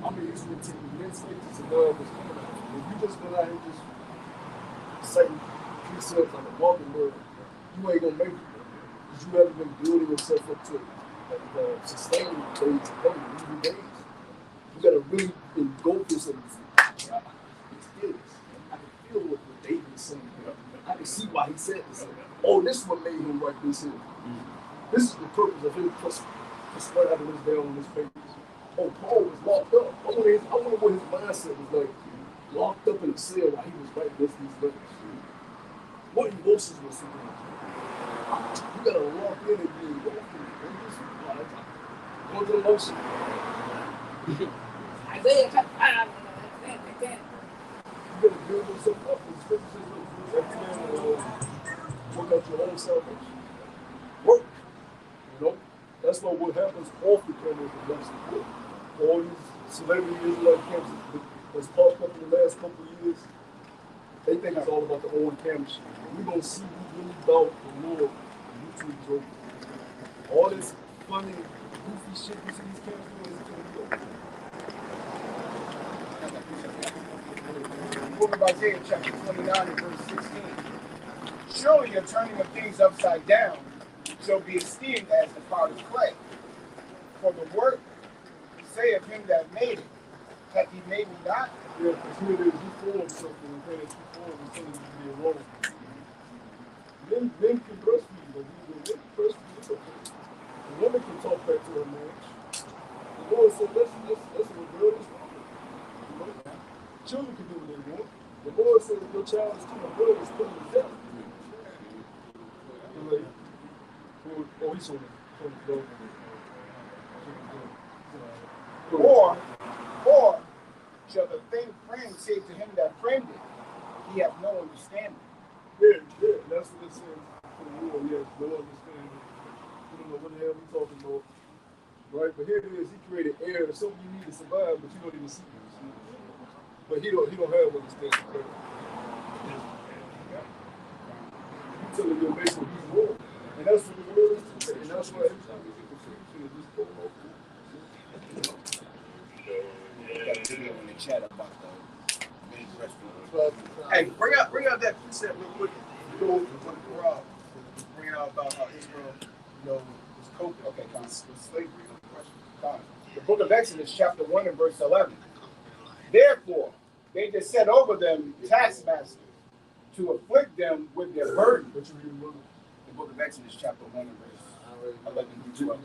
I mean, it's going to take immense faith to survive what's coming out. If you just go out here just citing precepts on the walking word, you ain't gonna make it. Because you haven't been building yourself up to sustain days to come, even days. You gotta really engulf yourself. I can feel this. I can feel what David is saying. I can see why he said this. Oh, this is what made him write this here. This is the purpose of him prescribing this down on his papers. Oh, Paul was locked up. I wonder what his mindset was like. Locked up in a cell while he was writing these letters. What emotions was he in? You gotta lock in and be engulfed in this. Go to the motion. Isaiah, You gotta build yourself up. The scripture says, every man will work out your own salvation. Work. You know? That's why what happens off the camera is the best work. All these celebrity Israelite camps that's popped up in the last couple of years, they think it's all about the old camera shit. We're going to see who's really about the Lord when YouTube's over. All this funny, goofy shit you see these camps doing is going to The book of Isaiah, chapter 29, and verse 16. Surely the turning of things upside down shall be esteemed as the potter's clay. For the work, saith him that made it, hath he made me not? Yeah, because here it is, you form something, and then you form something to be alone. Men can breastfeed, but when women breastfeed, it's okay. A woman can talk back to her man. The Lord said, that's what girl is for. You know? Children can do what they want. The Lord said, if your child is too good, it's put him to death. Like, oh, he's on the dog. Or shall the thing framed say to him that framed it, he hath no understanding. Yeah, that's what it says for the Lord. Yes, no understanding. You don't know what the hell we're talking about. Right? But here it is, he created air, it's something you need to survive, but you don't even see it. But he don't have understanding. Right? You telling your mason he's wrong. And that's what the world is today. And that's why every time we get confusion, it just goes off. Got a video in the chat about the men's restroom. Hey, bring out that precept real quick. Go to the Quran. Bring it out about how Israel, was coping. Okay, with slavery. The book of Exodus, chapter 1 and verse 11. Therefore, they just set over them taskmasters to afflict them with their burden. What you read in The book of Exodus, chapter 1 and verse 11 through 12.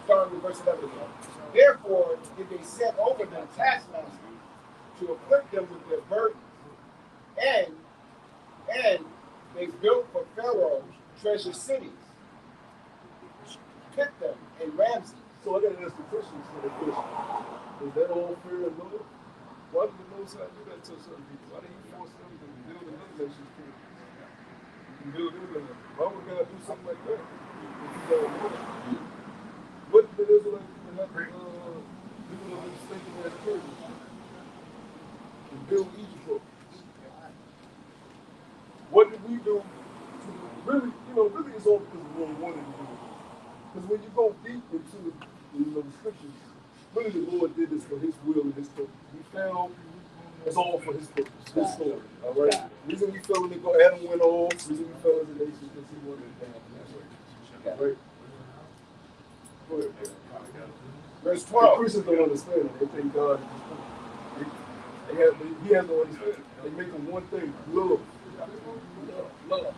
Starting with verse 11 again. Therefore, did they set over them taskmasters to afflict them with their burdens, and they built for Pharaoh treasure cities, pit them in Ramses. So I got to ask the Christians for the question. Is that all fair and good? Why did the Most High do that to certain people? Why did he force them to build another nation's kingdom? You can build them. Why would God do something like that? If he don't want it? What did the Israelites even have to do with them thinking as kings? To build Egypt up? What did we do to really, really it's all because of what we wanted to do. Because when you go deep into the scriptures, really the Lord did this for his will and his purpose. We found it's all for his purpose, his story. All right? The reason we fell in the garden, Adam went off, the reason we fell as a nation because he wanted it down. That's right. Go ahead, man. Verse The 12. Christians don't understand it. They think God is just he has no understanding. They make him one thing, love. Love.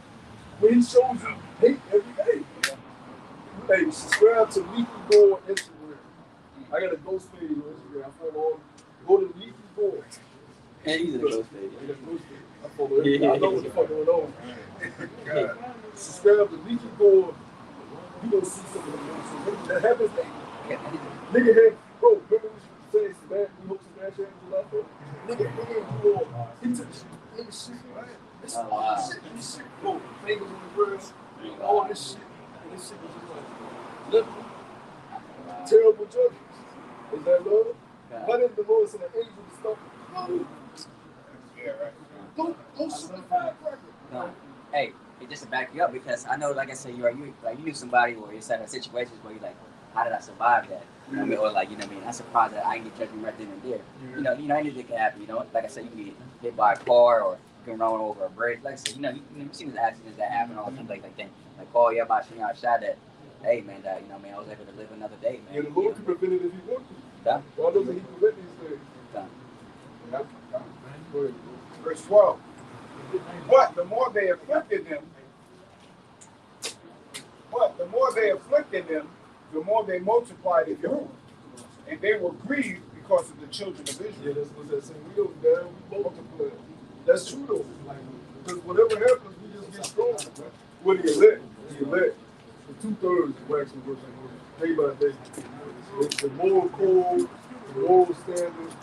When he shows you hate every day. Hey, subscribe to Leafy Gore on Instagram. I got a ghost page on Instagram. I follow go to Leafy Gore. And he's a ghost page. I got a ghost page. I follow everything. I know what the fuck going on. Subscribe to Leafy Gore. You gonna see some of the ghosts. That happens. Nigga had, bro, remember we say we hope Sebastian in July 4th? Nigga, you all, he took nigga shit, right? This shit, bro, fingers on the ground, all this shit, and this shit was just like, liberal, terrible judgments. Is that love? Why didn't the Lord send an angel to stop it? Yeah, right. Don't shoot the firecracker. No. Hey, just to back you up, because I know, like I said, you knew somebody or you're in situations where you're like, how did I survive that? You know what I mean? Or like, you know what I mean? I'm surprised that I didn't get judgment right then and there. You know, anything can happen, you know? Like I said, you can get hit by a car or you can run over a bridge. Like I said, you've seen these accidents that happen all the time, like that. Like, oh, yeah, about shooting out shot that, hey, man, that, you know what I mean? I was able to live another day, man. Yeah, the Lord can prevent it if he wants to. Yeah. Why doesn't he prevent these things? Yeah. Go ahead. Verse 12. But the more they afflicted them, the more they multiplied in Jerusalem. And they were grieved because of the children of Israel. Yeah, that's what that saying. We go down, we multiply. That's true though. Like, because whatever happens, we just get strong. What do you let? The 2/3 wax and work day by day. It's the moral code, the moral standards,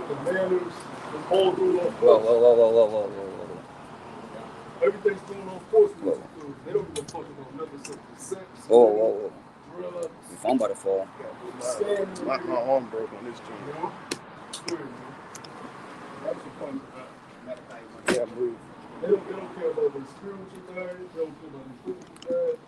the manners, it's all going on course. Whoa. Everything's going on course with the 2/3. They don't give a fuck about nothing except the sex. Whoa. Drugs. The phone about to fall. My arm broke on this joint. That's the point. Yeah, move. They don't care about the spiritual things, they don't care about the physical things.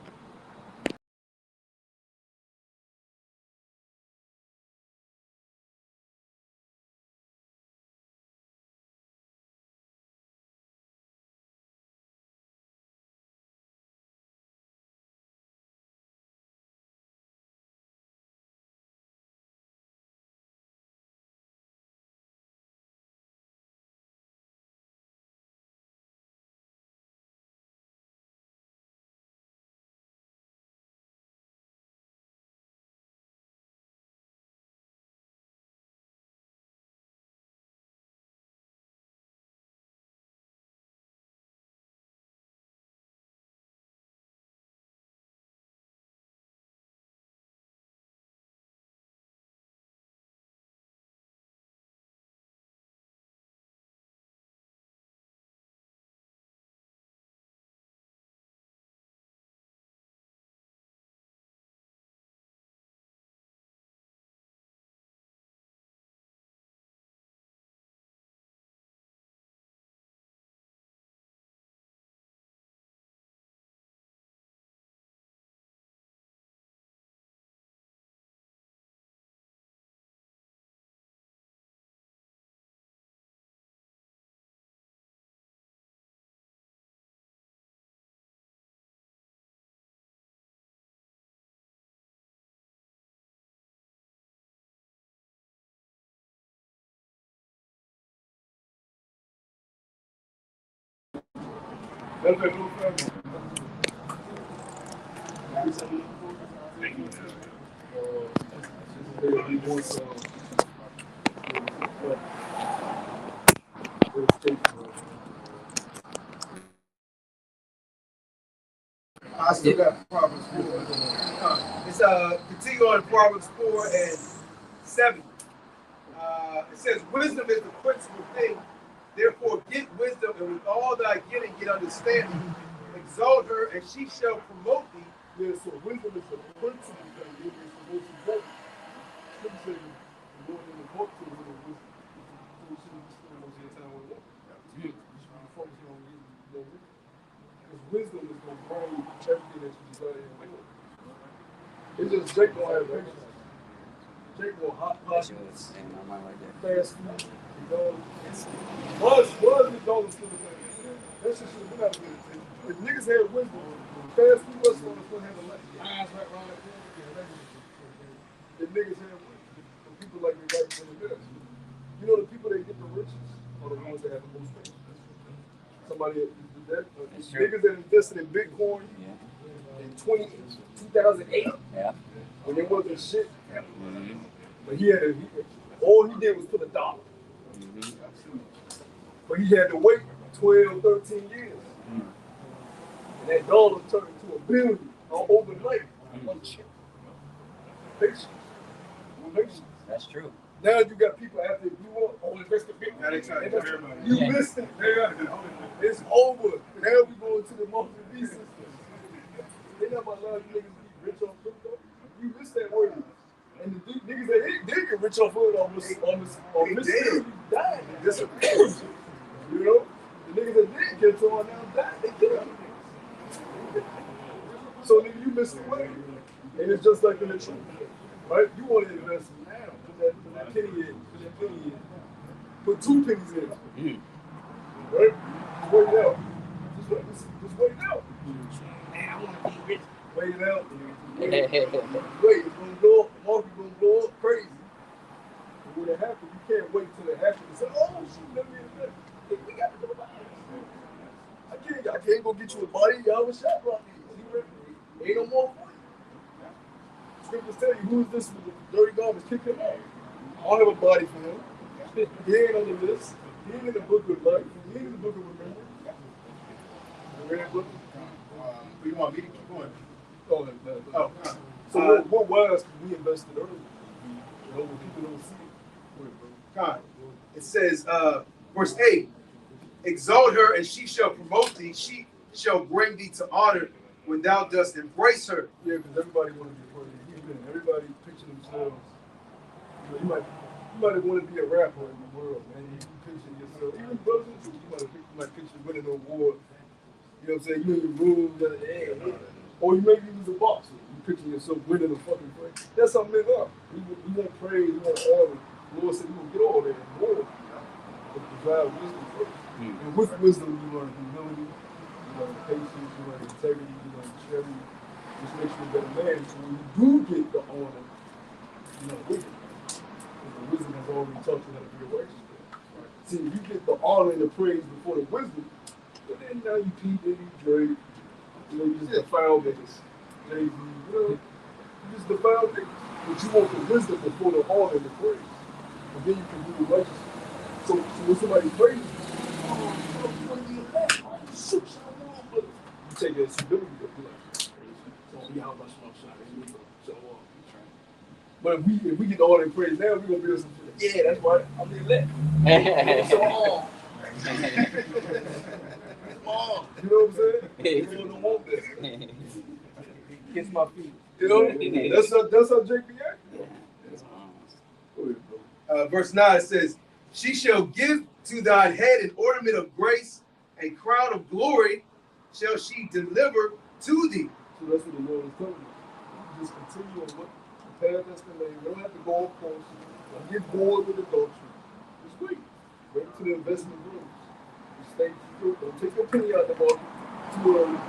That's a little family. I still got Proverbs 4. It's continue on Proverbs 4 and 7. It says, wisdom is the principal thing. Therefore, get wisdom, and with all thy getting, get understanding. Exalt her, and she shall promote thee. Yeah, so wisdom is the principle that is the most important. Scripture says the Lord in the book to the wisdom. So we shouldn't spend most of your time with it. You should be focusing on getting wisdom. Because wisdom is going to bring everything that you desire in the Lord. It's just Jake going to have patience. Jake will hot pot, fast food. You know, was McDonald's still a thing? That shit should have been out of there. If niggas had wisdom, fast food restaurants would have lines right around that corner. If niggas had wisdom, the people like me right from the best. You know, the people that get the richest are the ones that have the most faith. Somebody niggas that invested in Bitcoin in 2008 when it wasn't shit. But all he did was put $1. But he had to wait 12, 13 years. And that dollar turned into $1 billion overnight. Patience. That's true. Now you got people after you want all invest in Bitcoin. Now they try to tell everybody. You missed it. It's over. Now we going to the multi-B system. They never allow you niggas to be rich on crypto. You missed that word. And the niggas that did get rich off of it on this died. Disappeared. You know? The niggas that did get on now died. They killed them. So nigga, you missed the way. And it's just like in the truth. Right? You want to invest now. Put that penny in. Put 2 pennies in. Right? Just wait it out. Just wait it out. Man, I want to be rich. Wait it out. Wait, it's gonna blow up. The market gonna blow up crazy. And when it happens, you can't wait till it happens and say, "Oh shoot, let me invest." Hey, we got to go buy it. I can't go get you a body. Y'all was shot right here. Ain't no more for you. Scriptures tell you who is this with the dirty garments? Kick him out. I don't have a body for him. He ain't on the list. He ain't in the book of life. He ain't in the book of remembrance. You read that book? You want me to keep going? So what wise can we invest in early? You know, when people don't see it. God. It says, verse 8, exalt her, and she shall promote thee. She shall bring thee to honor when thou dost embrace her. Yeah, because everybody want to be part of it. Even everybody picture themselves. You know, you might want to be a rapper in the world, man. You picture yourself. Even brothers and sisters, you might picture winning an award. You know what I'm saying? You in your room, or you maybe was a boxer. You picture yourself winning a fucking fight. That's how men are. We want praise, we want honor. The Lord said we will get all that and more. But desire wisdom first. And with wisdom, you learn humility, you learn patience, you learn integrity, you learn charity. Which makes you a better man. So when you do get the honor, you know, wisdom. Because the wisdom has already taught you how to be a righteous man. See, if you get the honor and the praise before the wisdom, but then now you P. Diddy, Drake, you know, you just defile niggas. Jay-Z, you know, you just defile niggas. But you want the wisdom before the honor and the praise. And then you can do the righteousness. So when somebody prays you, you want to be a man. Oh, shoot, but you take that stability to be like, so we out by small shot. But if we get the honor and praise now, we're going to be some shit. Yeah, that's why I'm the elect. So on. You know what I'm saying? You don't want that. Kiss my feet. You know, that's how Jake be acting. Verse 9 says, she shall give to thine head an ornament of grace, a crown of glory shall she deliver to thee. So that's what the Lord is telling you. You just continue on what the path that's been laid. You don't have to go off course. Don't get bored with adultery. Just wait. Wait to the investment rooms. Stay true. Don't take your penny out the market too early.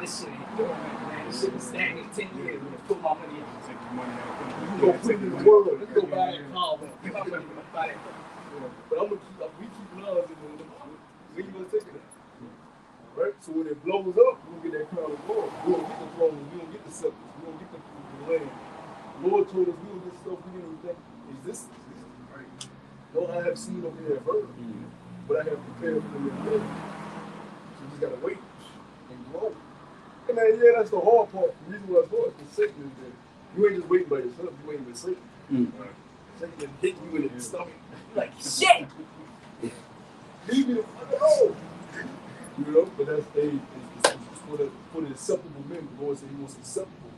This shit ain't doing man. This shit is stagnant 10 years. I'm gonna put my money in. Take your money out. You go put it in the world. Let's go buy that car. Give my money to buy that car. But I'm gonna keep, we keep laws in the market. Where you gonna take it at? So when it blows up, you don't get that crown of glory. We don't get the throne, we don't get the scepters, we don't get the land. The Lord told us we don't get stuff we didn't even think existed. Right? No, I have seen over here, heard, but I have prepared for them in the day. So you just gotta wait and grow. And then, yeah, that's the hard part. The reason why it's hard is Satan is that you ain't just waiting by yourself, you waiting with Satan. Satan hit you in the stomach. Like, shit! Leave me the fuck alone. You know, but that's it's for the acceptable men. The Lord said he wants acceptable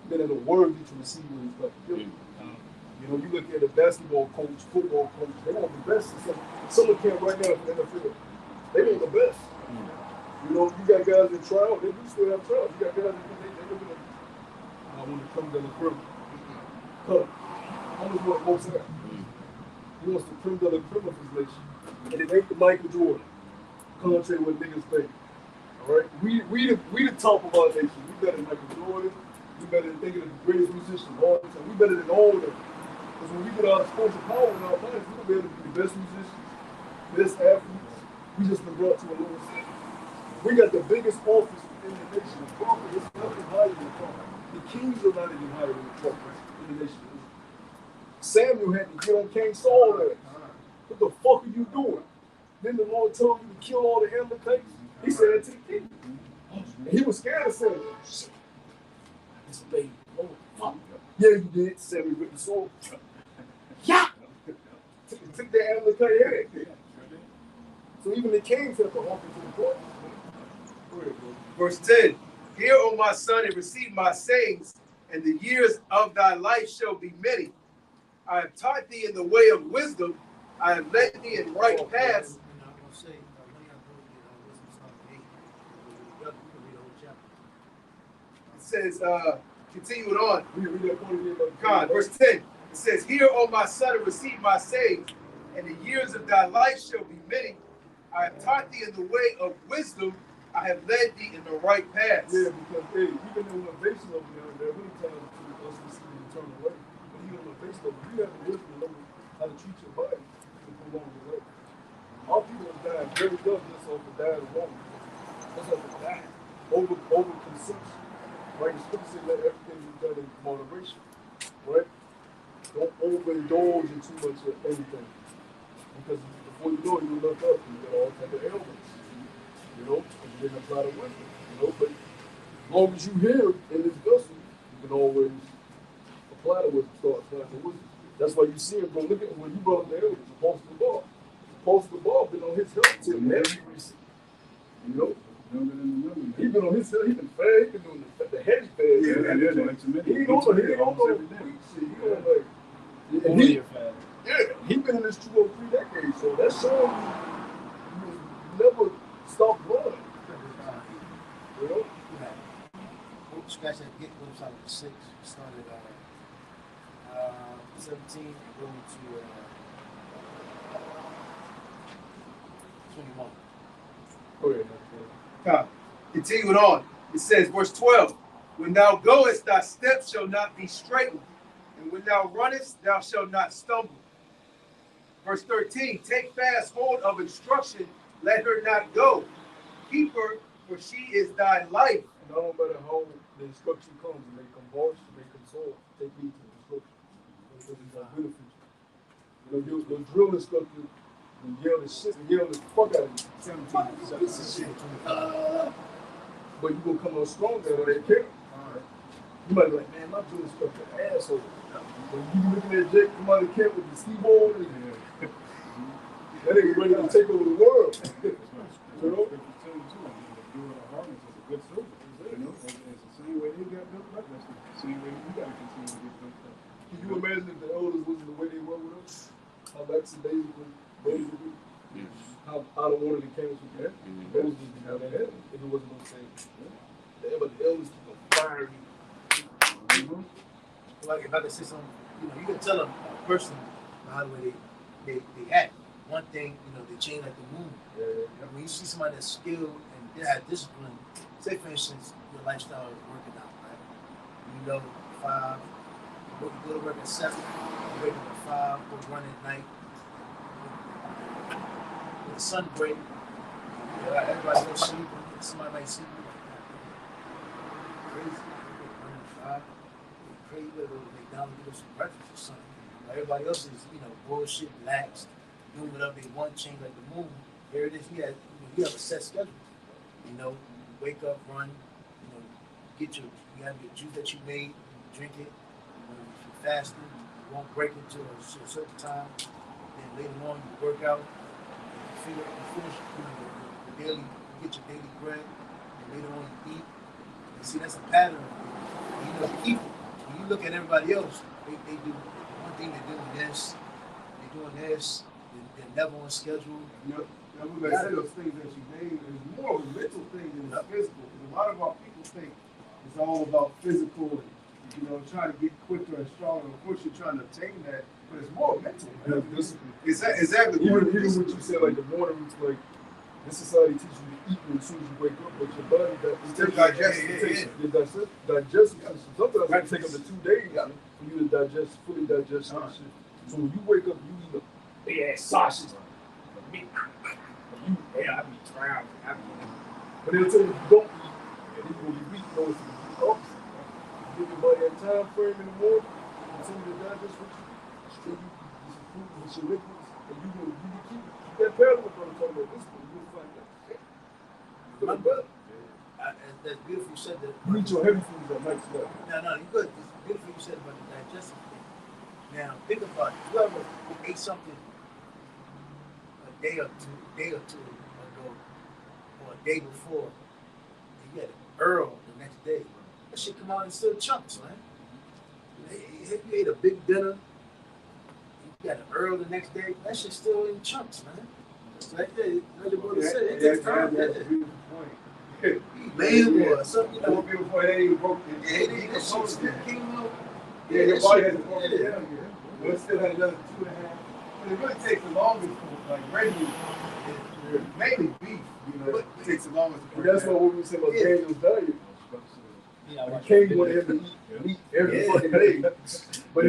men that are worthy to receive what he's about to do. You know, you look at a basketball coach, football coach, they want the best. Someone can't right now for the NFL. They want the best. You know, you got guys in trial, they do still have trials. You got guys that they live in a, I want to come down the crib. Cut. How much more most have? He wants to creme de la creme of his nation. And it ain't the Michael Jordan. Contrary what niggas think. Alright? We the top of our nation. We better than Michael Jordan. We better than thinking of the greatest musicians of all time. We better than all of them. Because when we get our spiritual power in our minds, we're gonna be able to be the best musicians, best athletes. We just been brought to a lower state. We got the biggest office in the nation. The prophet is nothing higher than the prophet. The kings are not even higher than the prophet in the nation. Samuel had to get on King Saul there. What the fuck are you doing? Then the Lord told you to kill all the Amalekites. He said that to the king. And he was scared of Samuel. Shit. This baby. Oh, fuck. Yeah, you did. Samuel with the sword. Yeah. Took the Amalekite head. So even the kings have to offer to the court. Verse 10. Hear, O my son, and receive my sayings, and the years of thy life shall be many. I have taught thee in the way of wisdom. I have led thee in right paths. It says, continuing on. God, verse 10. It says, hear, O my son, and receive my sayings, and the years of thy life shall be many. I have taught thee in the way of wisdom. I have led thee in the right paths. Yeah, because hey, even in innovation over there are many times to us to see the eternal way. But even in the face of it, you have the wisdom to know how to treat your body to prolong your life. Our people have died very young just off the diet alone. That's off the diet. Over consumption. Right? The scripture says let everything be done in moderation. Right? Don't overindulge in too much of anything. Because before you know it, you look up and you get all type of ailments. You know, and you didn't apply the wisdom. You know, but as long as you hear in this vessel, you can always apply the wisdom, start applying the wisdom. That's why you see him, bro. Look at when you brought up the elders, Apostle Bar. Apostle Bar been on his health tip every receipt. You know? He been on his health, he been fed, he been doing the heavy fed. Yeah, he ain't on no weak shit. He on like, and he been in this 2 or 3 decades, so that's showing you never stop running. You know? Scratch that get goes out of 6. Started 17 and going to 21. Go ahead, God. Continuing on. It says, verse 12. When thou goest, thy steps shall not be straightened, and when thou runnest, thou shalt not stumble. Verse 13. Take fast hold of instruction, let her not go. Keep her, for she is thy life. No matter how the instruction comes, it may come harsh, it may come soft, take heed to the instruction. Because it's going to benefit you. You know, your drill instructor will yell the fuck out of you. 17. But you're going to come on strong there when they care. You might be like, man, my drill instructor an asshole. When you looking at Jake come out of camp with the ski ball, that nigga ready to take over the world. You know? Good service, you know, it's the same way they got built up. That's the same way we got to continue to get built up. Can you imagine if the elders wasn't the way they were with us? How lackadaisical those would be? How out of order the camps would be? Those would be how they had if it wasn't those things. But the elders keep on firing you. Like if I could say something, you know, you can tell a person how the way they act. One thing, you know, they change like the moon. Yeah. When you see somebody that's skilled and they have discipline, say for instance, your lifestyle is working out, right? You know, 5, you go to work at 7, you wake up at 5, go run at night. When the sun break, everybody goes sleep. somebody might see you like crazy. Crazy little McDonald's, get them some breakfast or something. Everybody else is, bullshit, relaxed, doing whatever they want, change like the moon. Here it is. You have a set schedule. You wake up, run. You have your juice that you made, drink it. If you're fasting, you won't break it until a certain time. Then later on, you work out. You finish, you get your daily bread. And later on, you eat. You see, that's a pattern. People. When you look at everybody else, they do one thing. They're doing this. They're doing this. They're never on schedule. Now, we may say those things that you named is more of a mental thing than it's physical. Because a lot of our people think it's all about physical and, trying to get quicker and stronger. Of course, you're trying to obtain that, but it's more mental. Exactly. Even what you said, like the morning, like this society teaches you to eat as soon as you wake up, but your body digestion. Sometimes it takes up to 2 days for you to fully digest that shit. So when you wake up, you eat a big ass sausage. I be trying. But then tell you you don't eat, and then when you eat, it's the opposite. Give your body a time frame in the morning, continue to digest what you distribute some food and some liquids, and you keep that parallel from talking about this one, you'll find that. Feel better. That's beautiful you said that. You eat your heavy foods at night tonight. No, you good. It's beautiful you said about the digestive thing. Now, think about it. You ever ate something a day or two ago, or a day before, and you had an Earl the next day? That shit come out in still chunks, man. If you ate a big dinner, you got an Earl the next day, that shit's still in chunks, man. So like your brother said, it takes time. That's a beautiful point. Lamb or something, Before they even broke it. that shit still came out. Your body hasn't broken it down yet. But it still had another 2.5. But it really takes the longest for like regular, mainly beef, it takes the longest to break That's down. what we said about Daniel's diet. King wanted him to eat meat every fucking day. But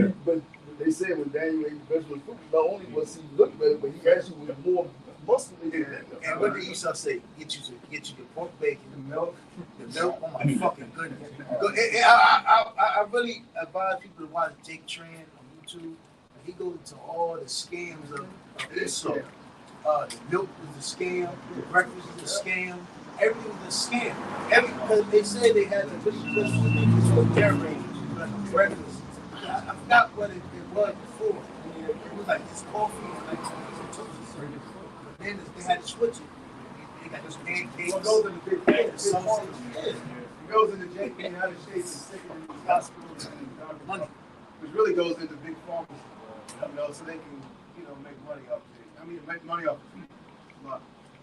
they said when Daniel ate vegetable food, not only was he look better, but he actually was more muscly than that. And what did Esau say? Get you your pork bacon, the milk. Oh my fucking goodness! I really advise people to watch Jake Tran on YouTube. He goes into all the scams of Esau. The milk is a scam. The breakfast is a scam. Everything is a scam. Because they say they had the breakfast. I forgot what it was before. It was like this coffee and like but then they had to switch it. They got those pancakes. Well, those are the big things. Sausage. It goes into the United States and sticking in these hospitals and money. Which really goes into big pharmacies, so they can, make money off of it. I mean, make money off of people. But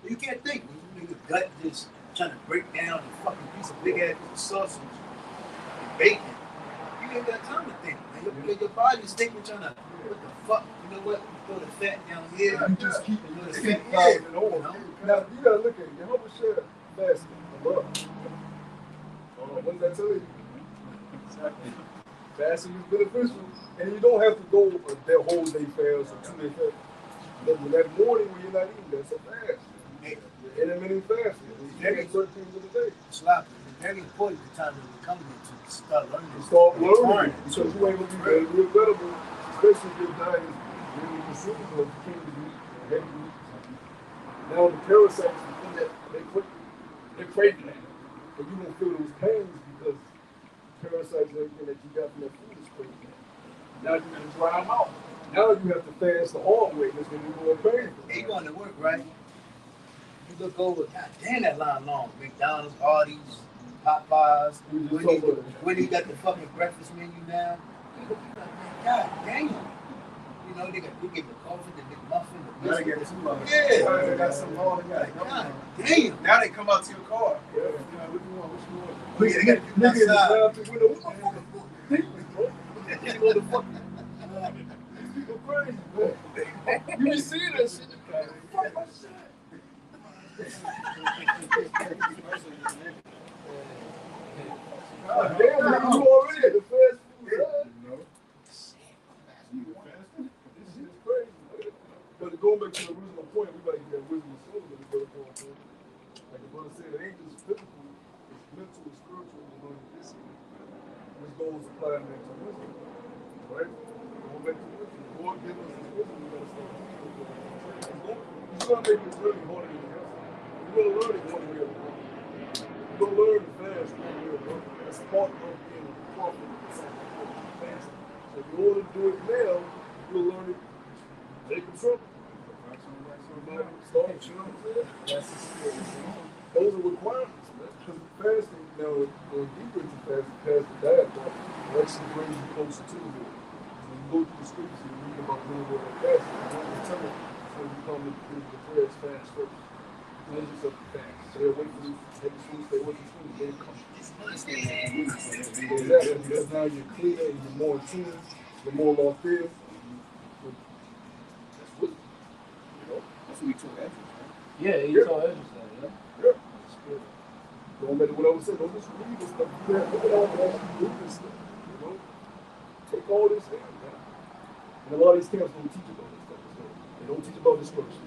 you can't think when you gut just trying to break down a fucking piece of big ass piece of sausage and bacon. You ain't got time to think, man. Your body's thinking, trying to, what the fuck? You know what? Throw the fat down here. You just keep the it fat and over. Now you gotta look at it. Jehovah Shah fasting above. What did I tell you? Fasting is beneficial, and you don't have to go that whole day fast or 2 day fast. But that morning when you're not eating, that's a fast. Intermittent fasting. Very certain things of the day. Slap. It's very important the time that we're coming into to start learning. Start learning because you ain't gonna be real available, especially if your diet is really consistent of canned meat, heavy meat. Now the parasites, the thing that they're craving that, but you won't feel those pains because parasites and everything that you got from that food is craving. Now you're gonna dry them out. Now you have to fast the hard way. That's gonna be more painful. Hey, you going to work, right? You look over, God damn, that line long. McDonald's, Arby's, Popeyes. When he got the fucking breakfast menu now, you look like, God damn. They get the coffee, the McMuffin, the now they biscuit. got too long. Yeah. They got some long. God damn. Now they come out to your car. Yeah. What you want? Look, they got to Nigga in the outside. drive-thru window, what the fuck? These people crazy, man. You be seeing that shit. Fuck my shit. God damn, nigga, you already at the fast food side. This shit is crazy. But going back to the original point, we like that wisdom of soul that we go to. Like the brother said, it ain't just physical, it's mental, it's spiritual, it's going to this, which goes applying into wisdom. Right? Going back to wisdom. The Lord gives us his wisdom, we gotta start teaching it. He's gonna make it really harder than the rest. You're gonna learn it one way or the other. You're gonna learn to fast one way or the other. That's part of being a prophet and disciple, fasting. So if you want to do it now, you'll learn it. Take control. Start, you know what I'm saying? That's the spirit. Those are requirements, man. Because fasting, now, going deeper into fasting, past the diet, it actually brings you closer to the Lord. When you go through the scriptures and you read about the Lord and fasting, you don't tell it before you come to the prayers fast first. Cleanse yourself to fast. Stay away from heavy food, stay away from food, then come. Exactly, because now you're cleaner and you're more in tune, you're more locked in. That's wisdom. You know? That's what we told Ezra, right? Yeah, he told Ezra that, yeah. Yeah. Don't matter what I was saying, don't just read this stuff. You have to look at all the do this stuff. You know? Take all this in, man. And a lot of these camps don't teach about this stuff. So they don't teach about destruction.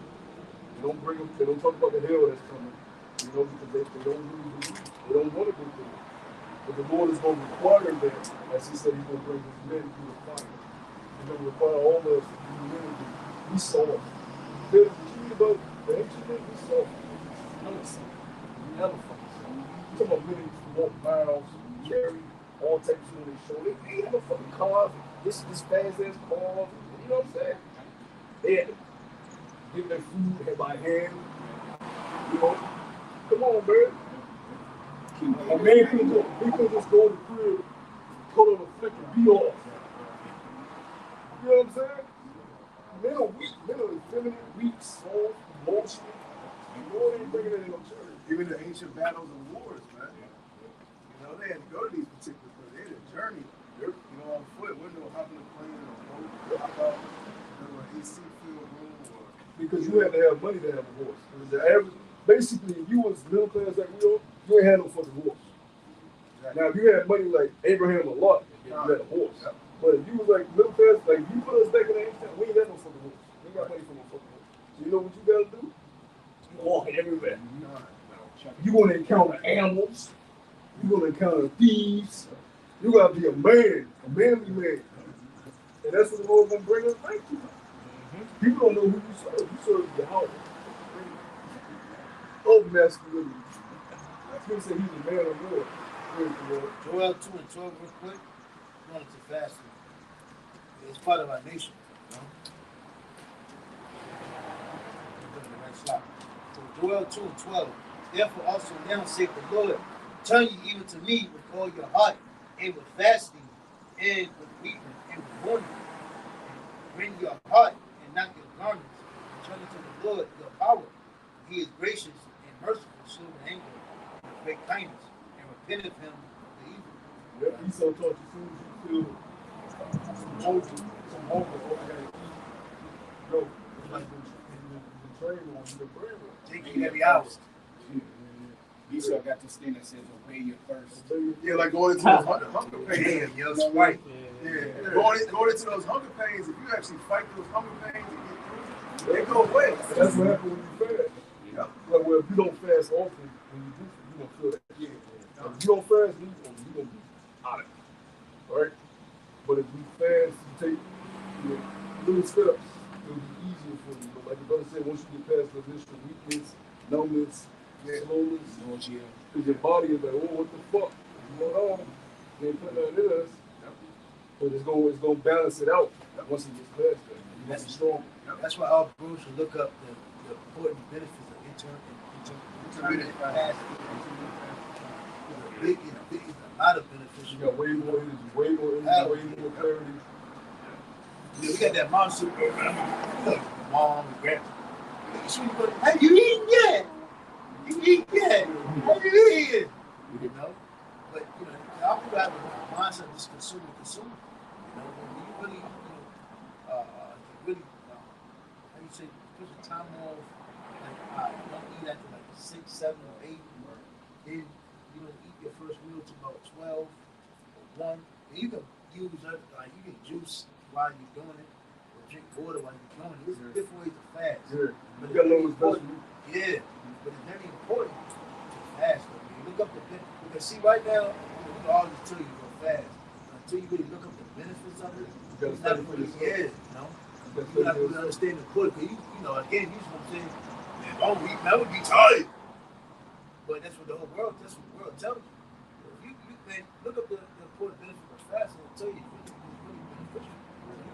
They don't bring them, they don't talk about the hell that's coming. You know, because they don't really believe. They don't want to go through it. But the Lord is going to require that, as he said, he's going to bring his men through the fire. He's going to require all of us to be willing to be soft. Because the key about the ancient men, be soft. Elephants. You're talking about men who walk miles, carry all types of on their shoulder. They have a fucking car. This fast ass car. You know what I'm saying? They had to give their food by hand. You know? Come on, man. A man can just go in the crib, put on a flick and be off. You know what I'm saying? Men are weak. Men are effeminate, weak, soft, emotional. The Lord ain't bringing it in no church. Even the ancient battles and wars, man. You know, they had to go to these particular places. They had a journey, you know, on foot. Wasn't no hopping a plane or a boat. I thought there were AC filled room or. Because you had to have money to have a horse. Because the average, basically, if you was middle class like we are, you ain't had no fucking horse. Now, if you had money like Abraham a lot, you had a horse. But if you was like middle class, like you put us back in the ancient time, we ain't had no fucking horse. We ain't got money for no fucking horse. So you know what you gotta do? You walk everywhere. You're going to encounter animals. You're going to encounter thieves. You got to be a man, a manly man. And that's what the Lord's going to bring us back to. People don't know who you serve. You serve Yahweh. Oh, masculinity. People say he's a man of war. Joel 2 and 12 real quick. I wanted to fast. It's part of our nation. You know? Go to the next slide. So Joel 2 and 12. Therefore also now saith the Lord, turn ye even to me with all your heart, and with fasting, and with weeping, and with mourning. And bring your heart and not your garments, and turn to the Lord your power. He is gracious and merciful, slow to anger, and of great kindness, and repent of him the evil. Yeah, Esau taught you soon as you feel some hunger, go. It's like the train on the brain. Taking every hour. Esau got this thing that says, obey your thirst. Yeah, like going into those hunger pains. Yeah, that's right. Yeah. Going into those hunger pains, if you actually fight those hunger pains and get through, they go away. That's what happens when you fast. Yeah. Like, well, if you don't fast often, when you do, you're going to feel that. Yeah. If you don't fast, you're going to be out of it. All right? But if you fast, you take little steps, it'll be easier for you. But like the brother said, once you get past the initial weakness, numbness, slowness, because your body is like, oh, what the fuck? You know, they ain't putting nothing in us. But it's going to balance it out once it gets past that. You must be strong. That's why our bros should look up the important benefits of intermittent fasting. It's a lot of benefits. You got way more energy, way more clarity. Yeah, we got that mom super. Mom and grandma. Have you eaten yet? You eat yet? Have you eaten? You know? But, you know, our people have a mindset of just consuming. You know, when you really, how do you say, put your time off, like, don't eat after like 6, 7, or 8, then you don't eat your first meal till about 12 or 1. And you can use that, like, you can juice while you're doing it, or drink water while you're doing it. There's different ways to fast. Yeah. But You got to know what's best for you. Yeah, but it's very important right now, all just tell you go fast. Until you really look up the benefits of it, it's not really you know. You have to understand the quality. You know, again, you know what I'm saying? Man, I would be tired. But that's what the world tells you. If you man, look up the important benefits of fasting and tell you it's really beneficial.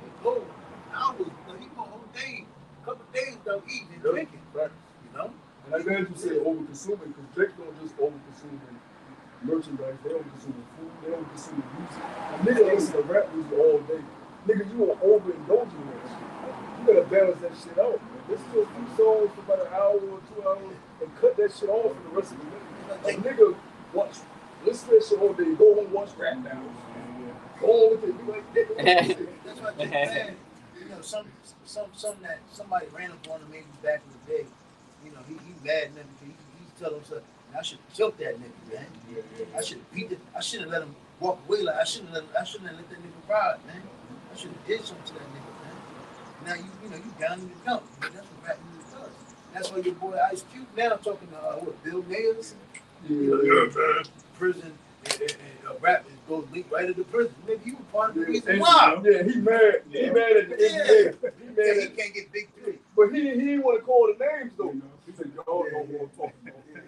You go hours, you go a whole day, a couple of days without eating and drinking. Right. You know? And I'm glad you said over consuming, because Drake don't just over consuming merchandise, they don't consume food, they don't consume music. A nigga listen to rap music all day. Nigga, you are overindulging that shit. You gotta balance that shit out, man. Listen to a few songs for about an hour or 2 hours and cut that shit off for the rest of the night. A nigga listen to that shit all day, go home, watch rap now. Go on with it, be like, that's what they said. You know, some that somebody ran up on him maybe back in the day. You know, he mad and everything. He's telling himself, I should have killed that nigga, man. I should have beat it. I shouldn't have let him walk away. Like I shouldn't have let that nigga ride, man. I should have did something to that nigga, man. Now you know you down in the dump. Man. That's what rap music does. That's why your boy Ice Cube now talking to Bill Nails. man. Prison and rap goes linked right into prison. Maybe you were part of the reason why. Yeah, he mad. He mad at the NBA. He mad. He can't get big three. But he didn't want to call the names though. He said, y'all don't want to talk about that.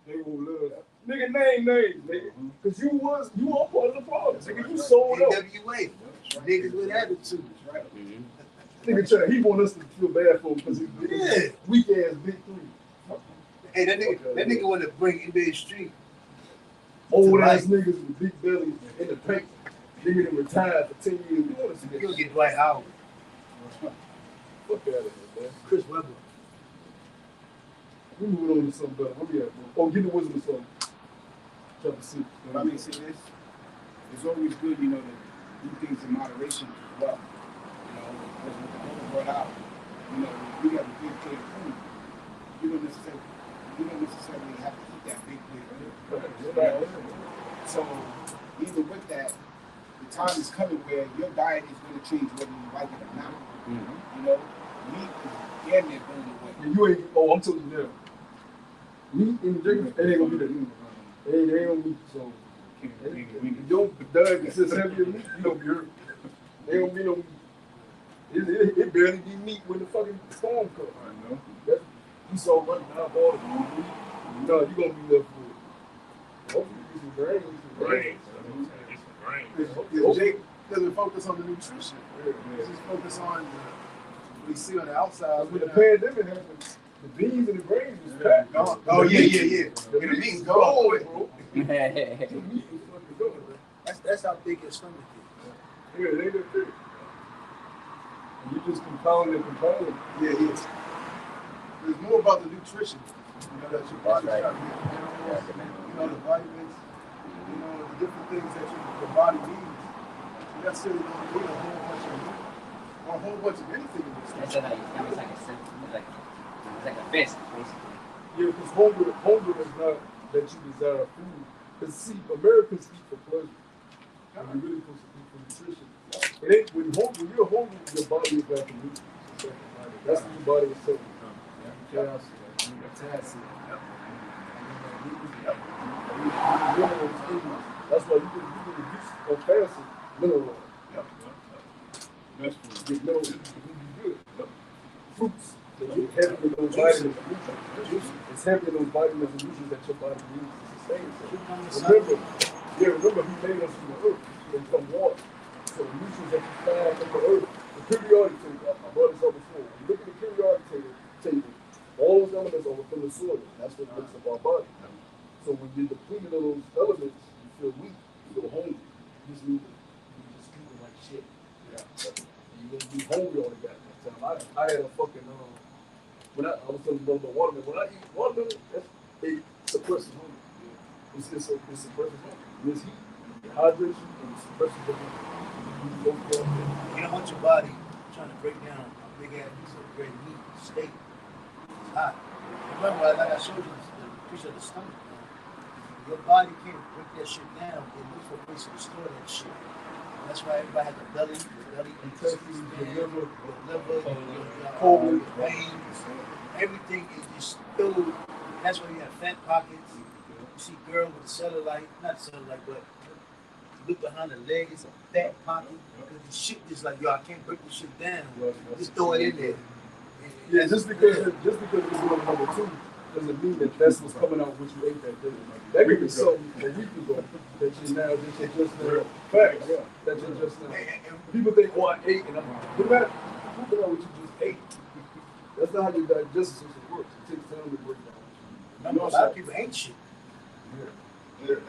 They won't love that. Nigga, name names, nigga. Because you are part of the problem. Nigga, you sold out. NWA. Niggas with attitude. Right. Nigga, he want us to feel bad for him because he's weak ass big three. Hey, that nigga want to bring NBA Street. Old ass niggas with big bellies in the paint. Nigga that retired for 10 years. You want to see that? You'll get Dwight Howard. Fuck out of here, man. Chris Webber. We moving on to something better. Where we at, bro? Oh, get the wisdom of something. Chapter 6. I mean, see this. It's always good, you know, to do things in moderation as well. You know, as what the whole brought out. You know, we got a big plate of food. You don't necessarily have to eat that big plate of food. You know? So even with that, the time is coming where your diet is going to change whether you like it or not. You know, meat is damn near going away. And you ain't. Oh, I'm telling you now. Meat and drinking, it ain't gonna be that. It ain't gonna be so. You don't die because it's heavier meat. You don't be hurt. There ain't gonna be no meat. It barely be meat when the fucking storm comes. I know. You saw running down all the meat. No, you gonna be left with. Hopefully, get some grains. If Jake doesn't focus on the nutrition, just focus on what you see on the outside. When the pandemic happened, the beans and the grains was packed. Oh yeah. The beans gone, bro. That's how big your stomach is. Yeah, they look big. And you just compound. Yeah. There's more about the nutrition. You know, that your body's trying to get minerals, you know, the vitamins, you know, the different things that your body needs. You necessarily don't need a whole bunch of meat or a whole bunch of anything in this It's like a fist, basically. Yeah, because hunger is not that you desire food. Because see, Americans eat for pleasure. And you're really supposed to eat for nutrition. It ain't when you're hungry, your body is like a nutrient. That's what your body is saying. That's why you can reduce or fast mineral. Get minerals to be good. Fruits. It's heavy in those vitamins and nutrients. It's heavy in those vitamins and nutrients that your body needs to sustain. So remember, he made us from the earth and from water. So the nutrients that you find from the earth, the periodic table, I brought this up before. You look at the periodic table, all those elements are within the soil. That's what makes up our body. So when you're depleted of those elements, you feel weak, you feel hungry. You just need to eat like shit. You're gonna be hungry all the goddamn time. I had a fucking when I was talking about watermelon. When I eat watermelon, it suppresses hunger. It suppresses hunger. It's heat, it hydrates you, and it suppresses the hunger. You don't want your body trying to break down a big ass piece of red meat, steak. It's hot. Remember, like I showed you the picture of the stomach. Your body can't break that shit down. It looks for a place to store that shit. And that's why everybody has the belly intestines, the liver, your colon, your veins. Everything is just filled. That's why you have fat pockets. see girl with the cellulite, not cellulite, but you look behind the leg, it's a fat pocket. Because the shit is like, yo, I can't break this shit down. Just throw it in there. Yeah, just because it's number 2 doesn't mean that that's what's coming out what you ate that day. That could be something a week ago that you now that you just now facts that you just now. People think, oh, I ate and I'm no matter what you just ate. That's not how your digestive system works. It takes time to break down. Remember, a lot of people ain't shit.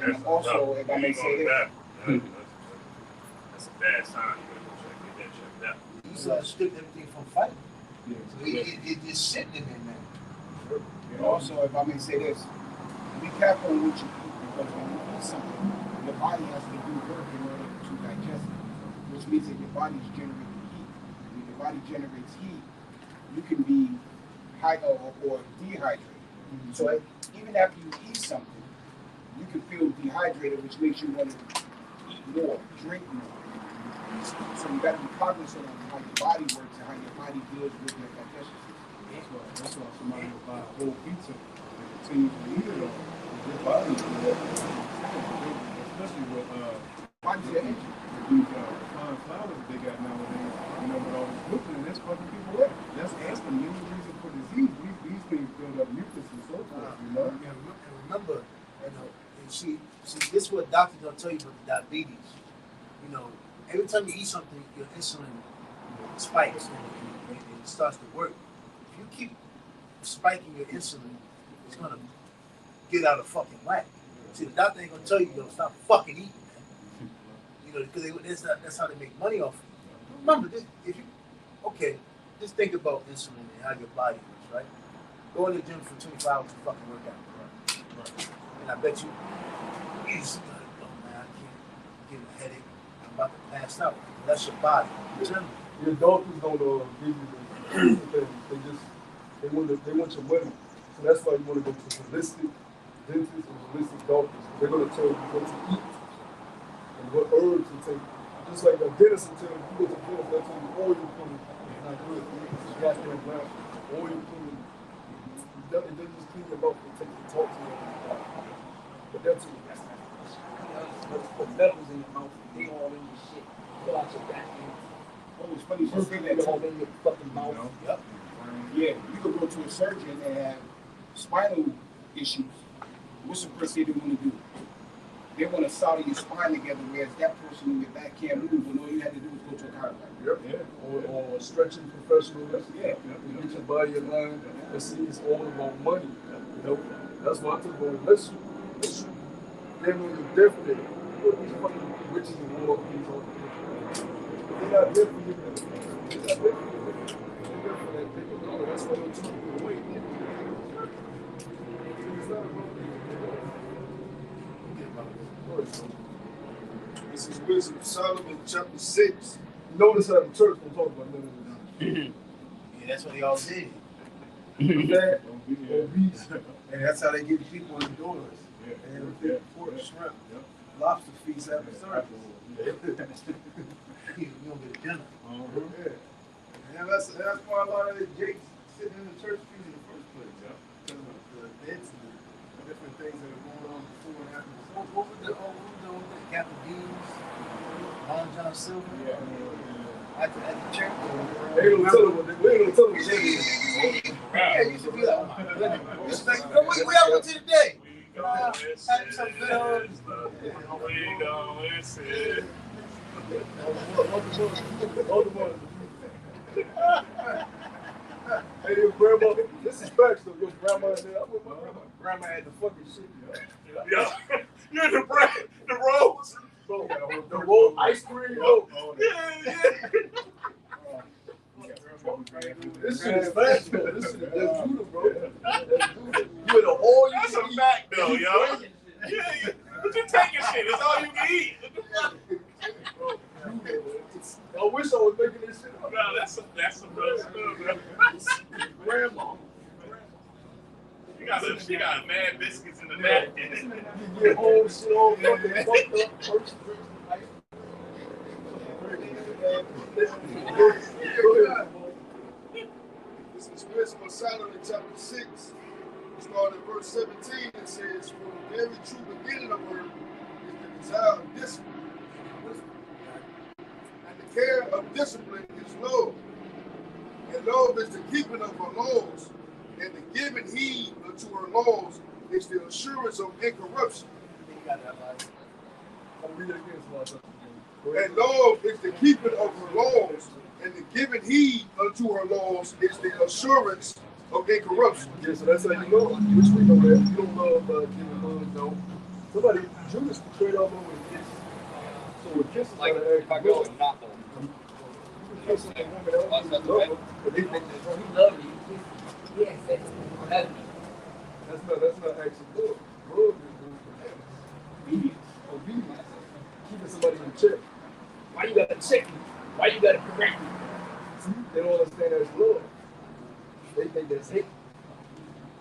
And also, if I may say this, that's a bad sign. You better go get that checked out. You saw stripped everything from fighting. Yeah. So it's just sitting in there now. and also, if I may say this, be careful on what you eat because when you eat something, your body has to do work in order to digest it, which means that your body's generating heat. When your body generates heat, you can be high or dehydrated. So even after you eat something, you can feel dehydrated, which makes you want to eat more, drink more. So you got to be cognizant of how your body works and how your body deals with your digestion system. That's why somebody will buy a whole pizza and continue to eat it all. Your body will especially with Body's energy. these fine flowers that they got nowadays, you know, with all this gluten, that's fucking people up. That's the main reason for disease. These things build up mucus and so forth, you know? And remember, you know, and see, this is what doctors don't tell you about the diabetes. You know, every time you eat something, your insulin spikes and it starts to work. If you keep spiking your insulin, it's gonna get out of fucking whack. See, the doctor ain't gonna tell you, yo, stop fucking eating, man. You know, because that's how they make money off of you. Remember, this, if you, okay, just think about insulin and how your body works, right? Go in the gym for 24 hours and fucking work out, right? And I bet you just like, oh man, I can't get a headache. I'm about to pass out. That's your body. Your doctors don't give you the they want your money. So that's why you want to go to holistic dentists and holistic doctors. They're going to tell you what to eat and what herbs to take. Just like a dentist will tell you, you go to the dentist, they'll tell you oil pulling is not good. It's goddamn brown. Oil pulling, it doesn't just clean your mouth, it takes the toxin out of your body. But that's what The metals in your mouth, they all in your shit. Pull out your bathroom. Oh, it's funny you should say that All too. in your fucking mouth. Yep. Yeah, you could go to a surgeon and have spinal issues. What's the first thing they want to do? They want to solder your spine together, whereas that person in your back can't move, and all you had to do was go to a chiropractor. yeah. Or stretching professional. Yeah. You get your body in line. And see, it's all about money. You know, that's why I took going. Let's damn near definitely. What these fucking witches and warlocks these all they're not there for you. They're not there for you. They're there for that paper dollar. That's why they're taking you away. It's not about This is Wisdom of Solomon, chapter 6. Notice how the church don't talk about none of this. Yeah, that's what they all did. That, obese. And that's how they get people indoors. And everything, pork, shrimp, lobster feast after service. You don't get a dinner. And that's why a lot of the jakes sitting in the church pews in the first place, because of the events and the different things that are going on before and after the service. What was the Captain Deans, Long John Silver? At the church. They don't tell them what they do. Yeah, you should be like, oh my goodness. It's like, what we up to today? Had some good. Hey, your grandma, this is facts though. Your grandma and I with my grandma had the fucking shit. Yeah, you're the rose. Bro, the roll ice cream. Oh, Yeah. this shit is facts though. This shit, that's Judah, bro. That's Judah. You in a hole, That's a fact, though, yo. Yeah, but you taking shit. It's all you can eat. I wish I was making this shit up. No, that's some real stuff, bro. Grandma. She got mad biscuits in the napkin. You get home, shit all fucking fucked up. First drink This is Wisdom of Solomon, chapter 6. Starting at verse 17, it says, "For the very true beginning of her is the desire of discipline. And the care of discipline is love. And love is the keeping of her laws. And the giving heed unto her laws is the assurance of incorruption." I'll read it again. And love is the keeping of her laws, and the giving heed unto her laws is the assurance of incorruption. Yeah, so that's how you know. Which we know that. You don't love giving love, no. Somebody, Judas betrayed all over with kisses. So with kisses, Like, if I go and not love. kissing a woman else, you love her, but they think He loved you. Yes, that's that's not actually love. Love is obedience. Obedience. Keeping somebody in check. why you gotta check me? Why you gotta correct me? They don't understand that's love. They think that's hate.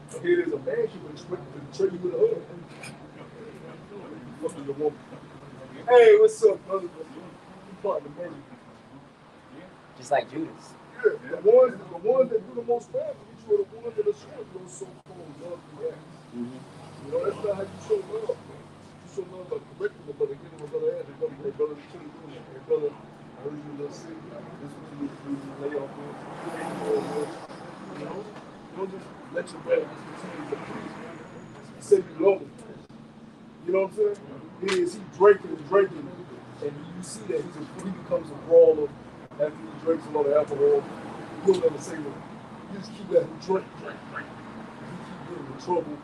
So here there's a man she would betray you with a hug. Fucking the woman. Hey, what's up, brother? You part of the menu. Just like Judas. Yeah, the ones that do the most bad for you are the ones that are showing those so-called love reacts. You know, that's not how you show love, man. You show love by correcting the brother, giving the brother ass, hey brother, what you doing? Hey brother, I heard you a little sick. This is what you need to do, lay off this. You know? You don't just let your brother just continue to preach. Say you love him. You know what I'm saying? He drinking, and you see that he becomes a brawler after he drinks a lot of alcohol. You don't ever say that. You just keep letting him drink. You keep getting in trouble. You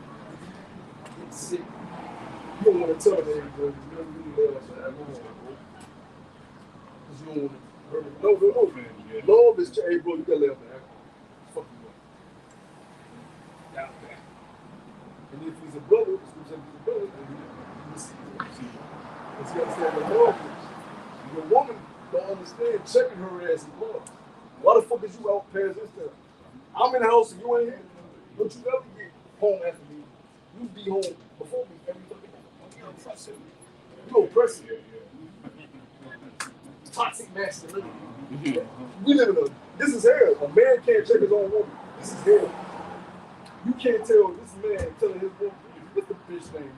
get sick. You don't want to tell him everything. You don't really let him say, alcohol, because you don't want to hurt him. No. Love is, hey bro, you gotta let him alcohol. Fuck you up. And if he's a brother, it's because he's a brother, and you see him. Because you understand the love is. Your woman don't understand checking her ass in love. Why the fuck is you out past this time? I'm in the house and you ain't here. Don't you ever get home after me. You be home before me every fucking day. You're oppressive. You're oppressive. Toxic masculinity. We live in this is hell. A man can't check his own woman. This is hell. You can't tell this man telling his woman, what's the bitch name?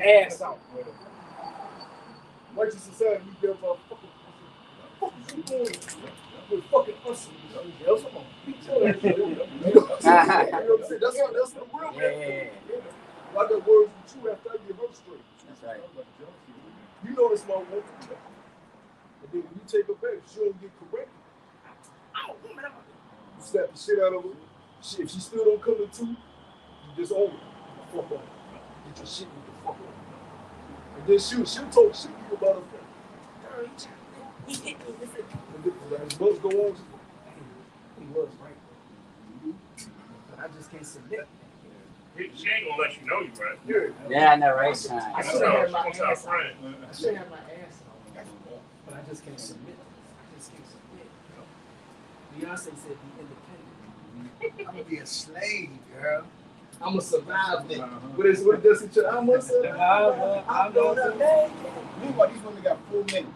ass out. Righteous society, you give a fucking with fucking us. You know what I'm saying? That's the real man. I got words with you after I get her straight. That's right. You know this my woman. And then when you take her back, she don't get corrected. You slap the shit out of her. If she still don't come to two, you just own it. Fuck her. Get your shit with the fuck up. And then she'll talk shit to you about her friend. And as months go on, He was right. But I just can't submit. She ain't gonna let you know you right. Yeah, I know, right? I That's should have had my how ass on. friend. I should have my ass on. But I just can't submit. I just can't submit. Beyonce said be independent. I'm gonna be a slave, girl. I'm gonna survive it. what does it? I'm gonna survive. I'm gonna make it. Meanwhile, these women got 4 men.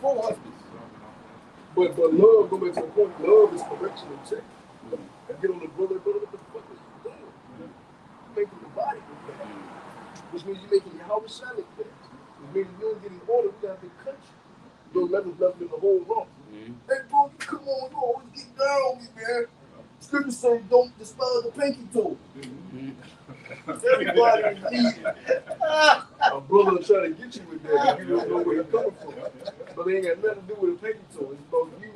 4 husbands. But love, go back to the point, love is correction and check. And get on the brother, what the fuck is you doing? You're making the body look bad. Which means you're making your house shine look bad. Which means you don't get in order, we got a big country. No levels left in the whole wrong. Hey bro, you come on, you always get down on me, man. Scripture say don't despise the pinky toe. Everybody is needed. A brother trying to get you with that, you don't know where you're coming from. But it ain't got nothing to do with a pinky toe. It's about you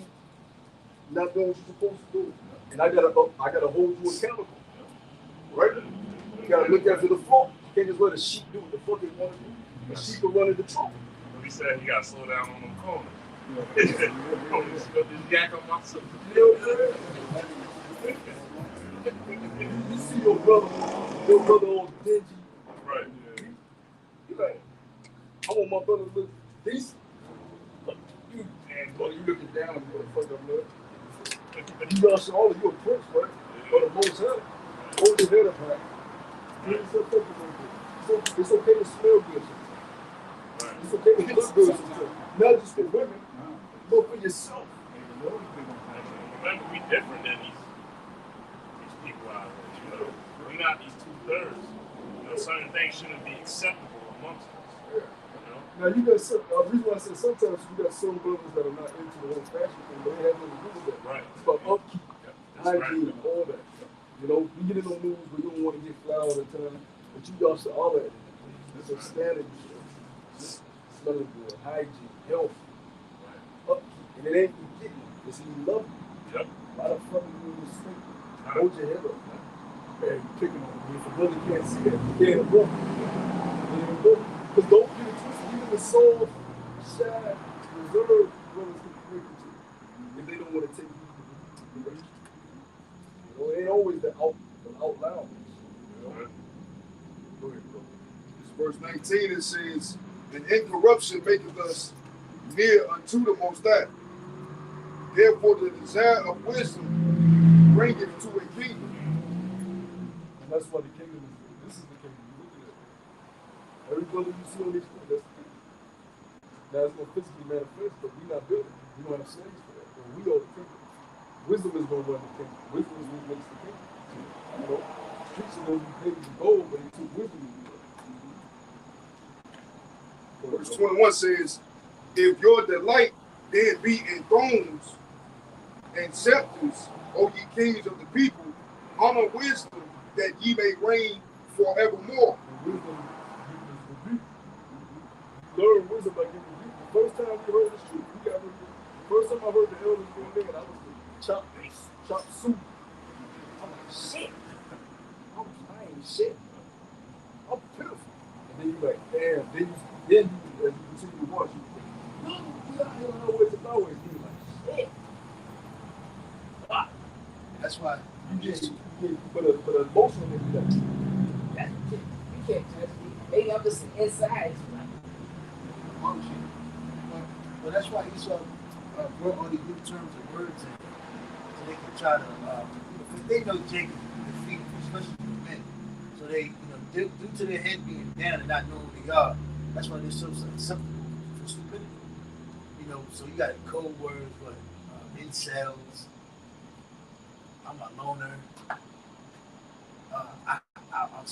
not doing what you're supposed to do. And I gotta hold you accountable. Right? You gotta look after the flock. You can't just let a sheep do what the fuck they want to do. A sheep will run into trouble. He said he got to slow down on them corners. Just yak on my sister. You know what I'm saying? You see your brother all dingy. Right. You like, I want my brother to look decent. You, boy, you looking down on me, motherfucker, man. You lost all of you a prince, right? Or the most hell. Hold your head up high. It's okay to smell good. It's okay to look good. Not just for women, but for yourself. Remember, we different than these we're not these 2/3. You know, certain things shouldn't be acceptable amongst us. You know? Now you got some. The reason why I said sometimes you got some brothers that are not into the whole fashion thing, but they have nothing to do with that. Right. It's about upkeep, That's hygiene, right. all that. You know, you get in those moves where you don't want to get fly all the time, but you got to all that. It's a standard. Smelling good, hygiene, health, upkeep, and it ain't you getting it. It's you love it. Yep. A lot of fucking when you sleep, hold your head up, man. Man, you picking on me. If a brother can't see that, you can't look. Because don't get it twisted. Even the soul, shy, reserved brothers can break it to you if they don't want to take you. You know, it ain't always the out loud. You know? Go ahead, bro. This verse 19, it says, and incorruption maketh us near unto the Most High. Therefore, the desire of wisdom bringeth to a kingdom. And that's why the kingdom is there. This is the kingdom. Look at it. Every brother you see on this screen, that's the kingdom. Now it's going to physically manifest, but we're not building it. We don't have slaves for that. But we are the kingdom. Wisdom is going to run the kingdom. Wisdom is what makes the kingdom. You know, streets are going to be paved with gold, but it took wisdom to do that. Verse 21 says, if your delight then be in thrones and scepters, O ye kings of the people, honor wisdom that ye may reign forevermore. And wisdom is rebuke. Learn wisdom by getting rebuked. The first time we heard this truth, we got rebuked. The first time I heard the elders go in, I was like, chop soup. I'm like, shit. I ain't shit. I'm pitiful. And then you like, damn. Then you as you continue to watch, you think, no, we out here on our way to nowhere. You like, shit. Wow. That's why But emotionally, you like, You can't touch me. Maybe I'm just inside. function. But that's why Esau brought all these new terms and words in, so they can try to, because they know Jacob defeated, especially the men. So they, due to their head being down and not knowing who they are, that's why they're so susceptible for stupidity. So you got code words, but incels. I'm a loner. I'm